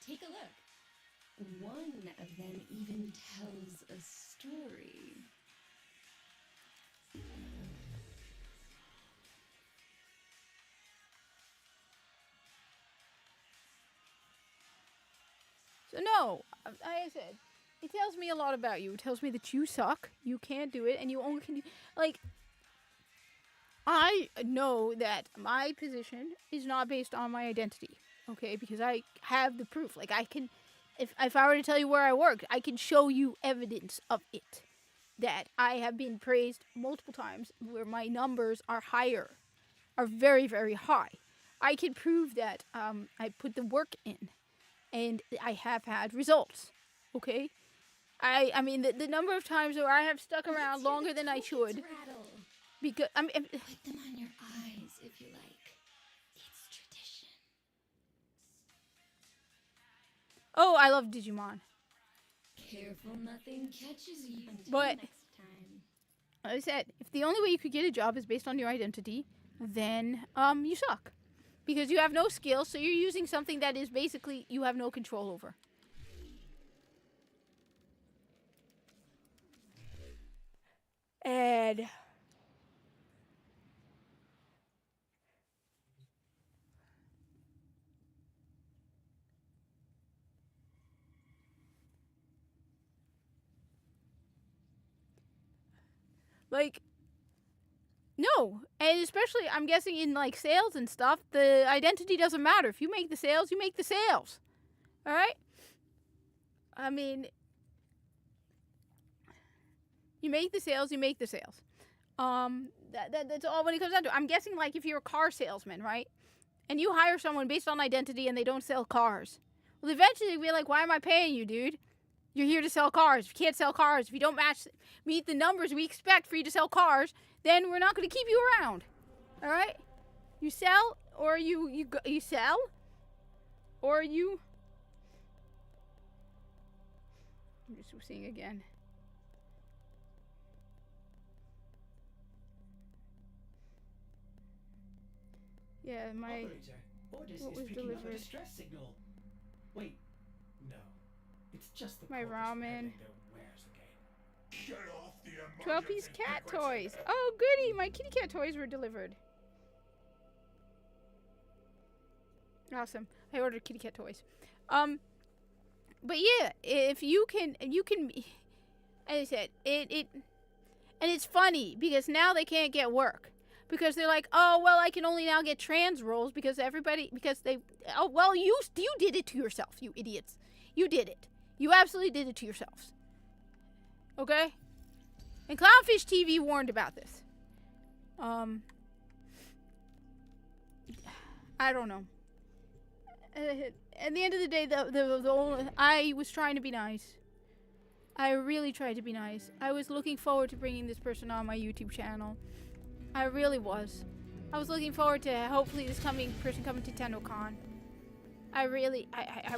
Take a look. One of them even tells a story. So no, like I said, it tells me a lot about you. It tells me that you suck, you can't do it, and you only can do, like, I know that my position is not based on my identity, okay? Because I have the proof. Like, I can, if I were to tell you where I work, I can show you evidence of it. That I have been praised multiple times where my numbers are higher, are very, very high. I can prove that I put the work in. And I have had results, okay? I mean, the number of times where I have stuck around longer than I should. Because, Put them on your eyes if you like. It's tradition. Oh, I love Digimon. Careful nothing catches you. Until But, next time. like I said, if the only way you could get a job is based on your identity, then, you suck. Because you have no skills, so you're using something that is basically you have no control over. And like, no, and especially I'm guessing in like sales and stuff, the identity doesn't matter. If you make the sales, you make the sales. All right? I mean, you make the sales, you make the sales. That's all when it comes down to it. I'm guessing like if you're a car salesman, right? And you hire someone based on identity and they don't sell cars. Well, eventually they'll be like, why am I paying you, dude? You're here to sell cars. If you can't sell cars, if you don't meet the numbers we expect for you to sell cars, then we're not going to keep you around. All right? You sell, or you sell, or you. I'm just seeing again. Yeah, my. Operator, Ordis what is was picking up a delivered? distress signal. Wait, no. It's just the My corpus ramen. peddling their wares again. Get off the 12-piece emergency cat frequency. toys. Oh, goody! My kitty cat toys were delivered. Awesome. I ordered kitty cat toys. But yeah, if you can, as I said, and it's funny because now they can't get work because they're like, oh well, I can only now get trans roles because oh well, you did it to yourself, you idiots. You did it. You absolutely did it to yourselves. Okay? And Clownfish TV warned about this. I don't know. At the end of the day, I was trying to be nice. I really tried to be nice. I was looking forward to bringing this person on my YouTube channel. I really was. I was looking forward to hopefully this person coming to TennoCon. I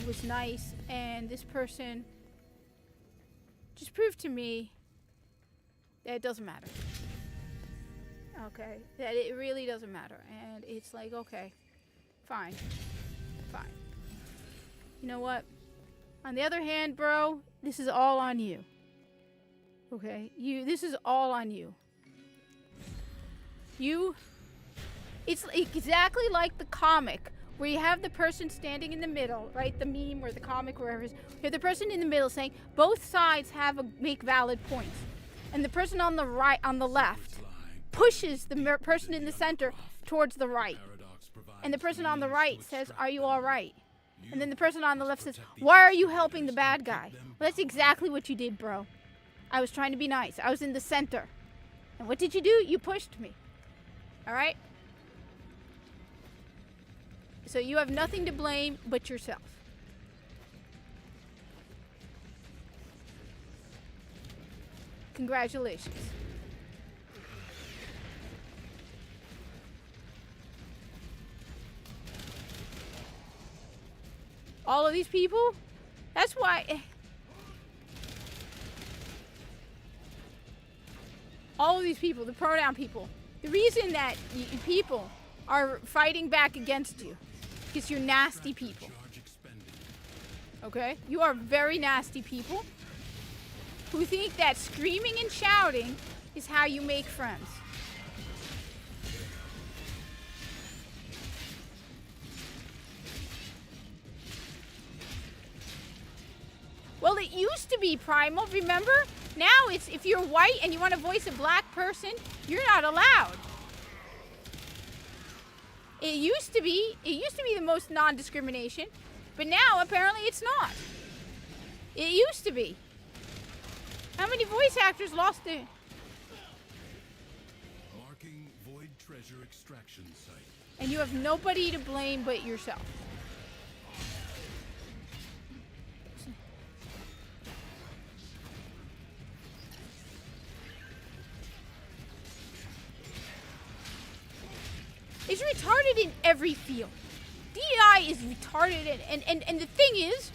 was nice, and this person just proved to me that it doesn't matter. Okay? That it really doesn't matter. And it's like, okay, fine. Fine. You know what? On the other hand, bro, this is all on you. Okay? This is all on you. It's exactly like the comic where you have the person standing in the middle, right? The meme or the comic, wherever it is. You have the person in the middle saying both sides make valid points. And the person on the right, on the left, pushes the person in the center towards the right. And the person on the right says, "Are you all right?" And then the person on the left says, "Why are you helping the bad guy?" Well, that's exactly what you did, bro. I was trying to be nice. I was in the center. And what did you do? You pushed me. All right? So you have nothing to blame but yourself. Congratulations. All of these people? That's why... All of these people, the pronoun people. The reason that people are fighting back against you because you're nasty people. Okay? You are very nasty people who think that screaming and shouting is how you make friends. Well, it used to be Primal, remember? Now it's if you're white and you want to voice a black person, you're not allowed. It used to be the most non-discrimination, but now apparently it's not. It used to be. How many voice actors lost it? Marking void treasure extraction site. And you have nobody to blame but yourself. It's retarded in every field. DEI is retarded, and the thing is,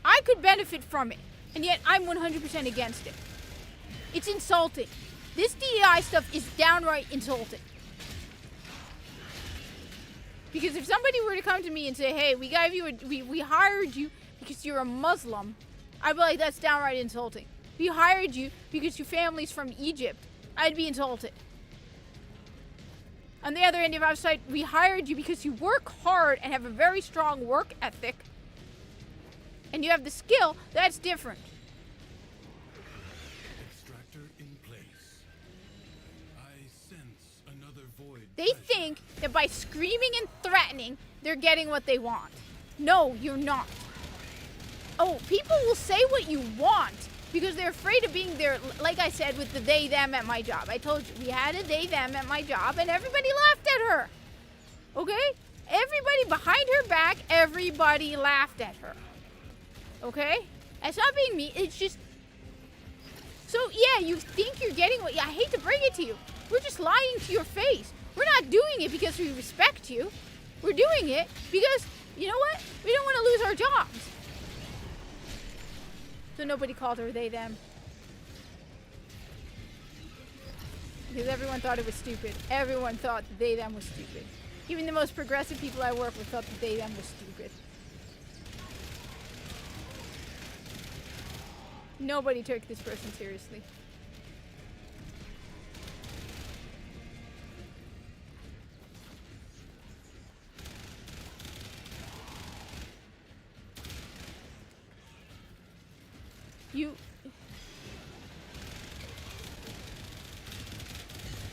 I could benefit from it, and yet I'm 100% against it. It's insulting. This DEI stuff is downright insulting. Because if somebody were to come to me and say, "Hey, we hired you because you're a Muslim," I'd be like, "That's downright insulting." We hired you because your family's from Egypt, I'd be insulted. On the other end of our side, we hired you because you work hard and have a very strong work ethic. And you have the skill, that's different. Extractor in place. I sense another void. They think that by screaming and threatening, they're getting what they want. No, you're not. Oh, people will say what you want because they're afraid of being there, like I said, with the they, them at my job. I told you, we had a they, them at my job, and everybody laughed at her. Okay? Everybody behind her back, everybody laughed at her. Okay? That's not being mean, it's just... So, yeah, you think you're getting what... I hate to bring it to you. We're just lying to your face. We're not doing it because we respect you. We're doing it because, you know what? We don't want to lose our jobs. So nobody called her they, them. Because everyone thought it was stupid. Everyone thought that they, them was stupid. Even the most progressive people I work with thought that they, them was stupid. Nobody took this person seriously.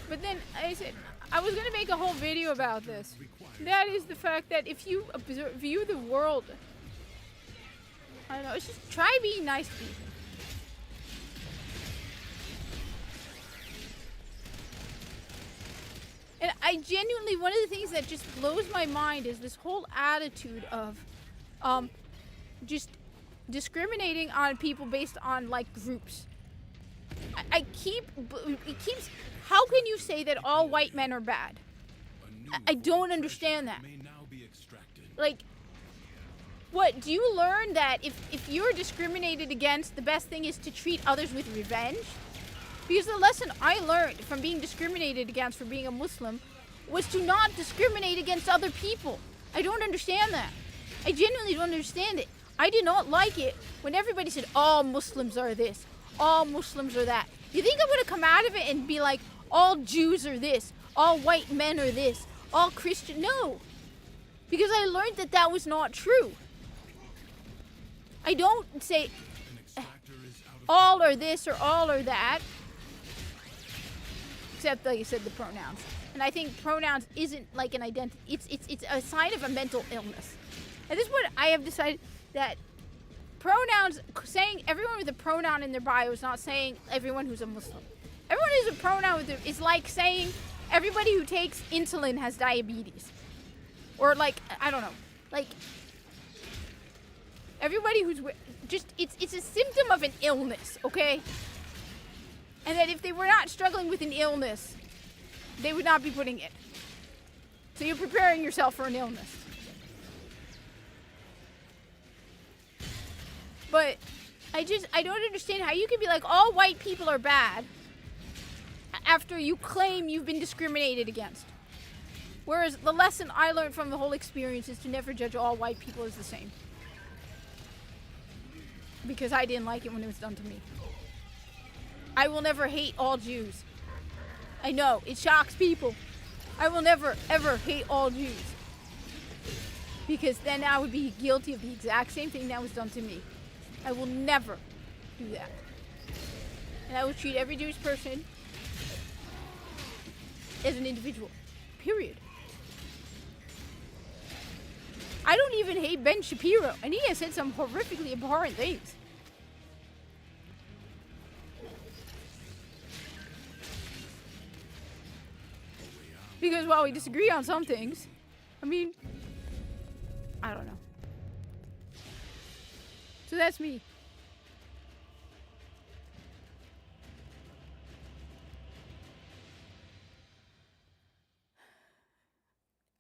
But then I said I was gonna make a whole video about this. That is the fact that if you view the world, I don't know, it's just try being nice to people. And I genuinely, one of the things that just blows my mind is this whole attitude of just discriminating on people based on like groups. It keeps, how can you say that all white men are bad? I don't understand that. May now be extracted. Like, what, do you learn that if you're discriminated against, the best thing is to treat others with revenge? Because the lesson I learned from being discriminated against for being a Muslim was to not discriminate against other people. I don't understand that. I genuinely don't understand it. I did not like it when everybody said, all Muslims are this, all Muslims are that. You think I'm going to come out of it and be like, all Jews are this, all white men are this, all Christian? No. Because I learned that that was not true. I don't say all are this or all are that. Except, like you said, the pronouns. And I think pronouns isn't like an identity. It's a sign of a mental illness. At this point, I have decided that pronouns, saying everyone with a pronoun in their bio is not saying everyone who's a Muslim. Everyone who's a pronoun with is like saying everybody who takes insulin has diabetes. Or like, I don't know. Like, everybody who's just, it's a symptom of an illness, okay? And that if they were not struggling with an illness, they would not be putting it. So you're preparing yourself for an illness. But I don't understand how you can be like, all white people are bad after you claim you've been discriminated against. Whereas the lesson I learned from the whole experience is to never judge all white people as the same. Because I didn't like it when it was done to me. I will never hate all Jews. I know, it shocks people. I will never, ever hate all Jews. Because then I would be guilty of the exact same thing that was done to me. I will never do that. And I will treat every Jewish person as an individual. Period. I don't even hate Ben Shapiro, and he has said some horrifically abhorrent things. Because while we disagree on some things, I mean, I don't know. So that's me.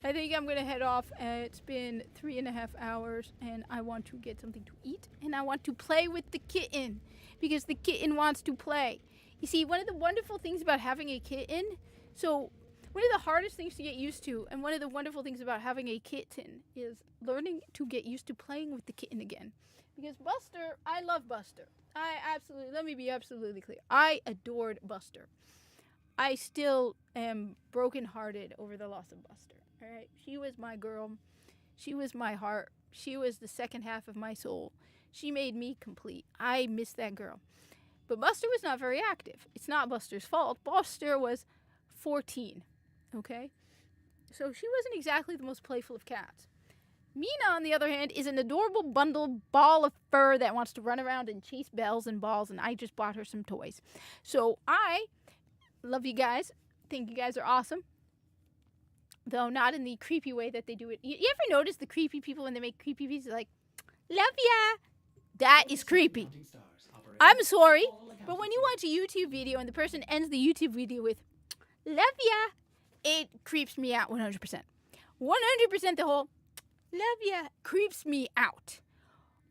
I think I'm gonna head off. It's been 3.5 hours and I want to get something to eat and I want to play with the kitten because the kitten wants to play. You see, one of the wonderful things about having a kitten, so one of the hardest things to get used to and one of the wonderful things about having a kitten is learning to get used to playing with the kitten again. Because Buster, I love Buster. Let me be absolutely clear. I adored Buster. I still am brokenhearted over the loss of Buster. All right, she was my girl. She was my heart. She was the second half of my soul. She made me complete. I miss that girl. But Buster was not very active. It's not Buster's fault. Buster was 14, okay? So she wasn't exactly the most playful of cats. Mina, on the other hand, is an adorable ball of fur that wants to run around and chase bells and balls, and I just bought her some toys. So I love you guys. Think you guys are awesome. Though not in the creepy way that they do it. You ever notice the creepy people when they make creepy videos? They're like, love ya. That is creepy. I'm sorry, but when you watch a YouTube video and the person ends the YouTube video with, love ya, it creeps me out 100%. 100% the whole, love ya, creeps me out.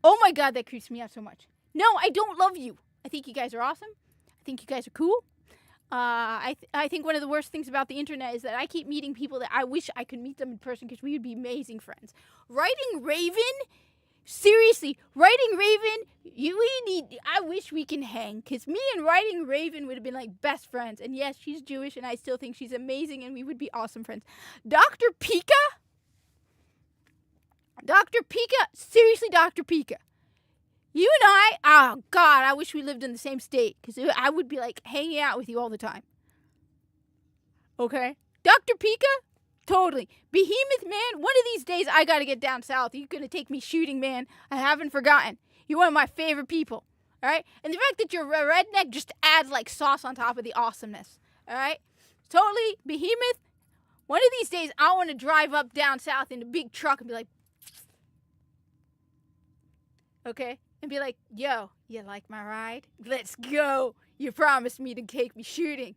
Oh my God, that creeps me out so much. No, I don't love you. I think you guys are awesome. I think you guys are cool. I think one of the worst things about the internet is that I keep meeting people that I wish I could meet them in person because we would be amazing friends. Writing Raven? Seriously, Writing Raven, I wish we can hang because me and Writing Raven would have been like best friends. And yes, she's Jewish and I still think she's amazing and we would be awesome friends. Dr. Pika? Dr. Pika? Seriously, Dr. Pika? You and I, oh God, I wish we lived in the same state because I would be like hanging out with you all the time. Okay? Dr. Pika? Totally. Behemoth, man, one of these days I gotta get down south. You're gonna take me shooting, man. I haven't forgotten. You're one of my favorite people. Alright? And the fact that you're a redneck just adds like sauce on top of the awesomeness. Alright? Totally. Behemoth, One of these days, I want to drive up down south in a big truck and be like, okay? And be like, yo, you like my ride? Let's go. You promised me to take me shooting.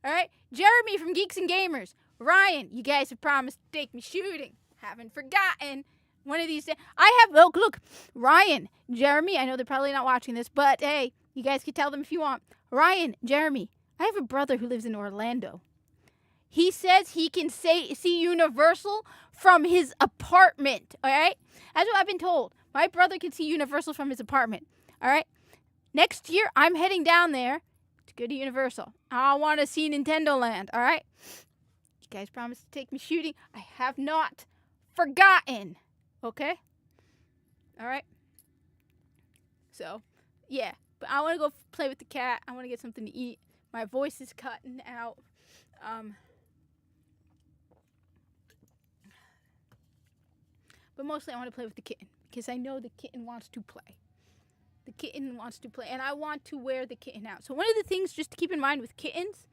All right? Jeremy from Geeks and Gamers. Ryan, you guys have promised to take me shooting. Haven't forgotten. One of these days. Look, Ryan, Jeremy, I know they're probably not watching this, but hey, you guys can tell them if you want. Ryan, Jeremy, I have a brother who lives in Orlando. He says he can see Universal from his apartment, all right? That's what I've been told. My brother can see Universal from his apartment, all right? Next year, I'm heading down there to go to Universal. I want to see Nintendo Land, all right? You guys promised to take me shooting. I have not forgotten, okay? All right? So, yeah. But I want to go play with the cat. I want to get something to eat. My voice is cutting out. But mostly I want to play with the kitten because I know the kitten wants to play. The kitten wants to play, and I want to wear the kitten out. So one of the things just to keep in mind with kittens,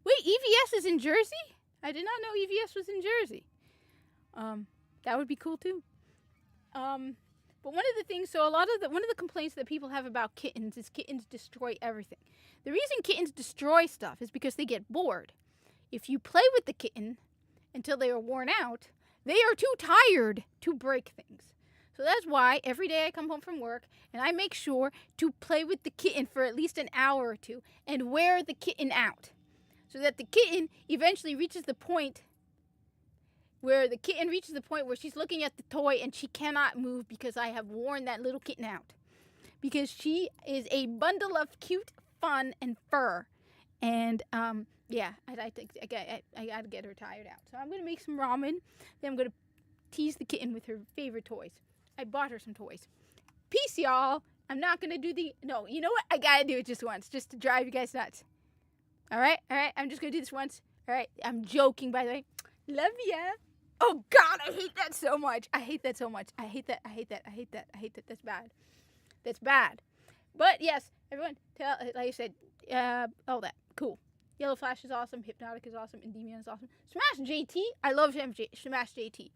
wait, EVS is in Jersey? I did not know EVS was in Jersey. That would be cool too. But one of the things, one of the complaints that people have about kittens is kittens destroy everything. The reason kittens destroy stuff is because they get bored. If you play with the kitten until they are worn out, they are too tired to break things. So that's why every day I come home from work and I make sure to play with the kitten for at least an hour or two and wear the kitten out. So that the kitten eventually reaches the point where she's looking at the toy and she cannot move because I have worn that little kitten out. Because she is a bundle of cute fun and fur. And, yeah, I gotta get her tired out. So I'm gonna make some ramen. Then I'm gonna tease the kitten with her favorite toys. I bought her some toys. Peace, y'all. I'm not gonna do no, you know what? I gotta do it just once, just to drive you guys nuts. Alright? I'm just gonna do this once. Alright? I'm joking, by the way. Love ya. Oh, God, I hate that so much. I hate that. That's bad. That's bad. But, yes, everyone, like I said, all that. Cool. Yellow Flash is awesome. Hypnotic is awesome. Endymion is awesome. Smash JT. I love Smash JT.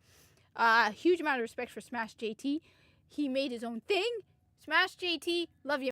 Huge amount of respect for Smash JT. He made his own thing. Smash JT. Love you.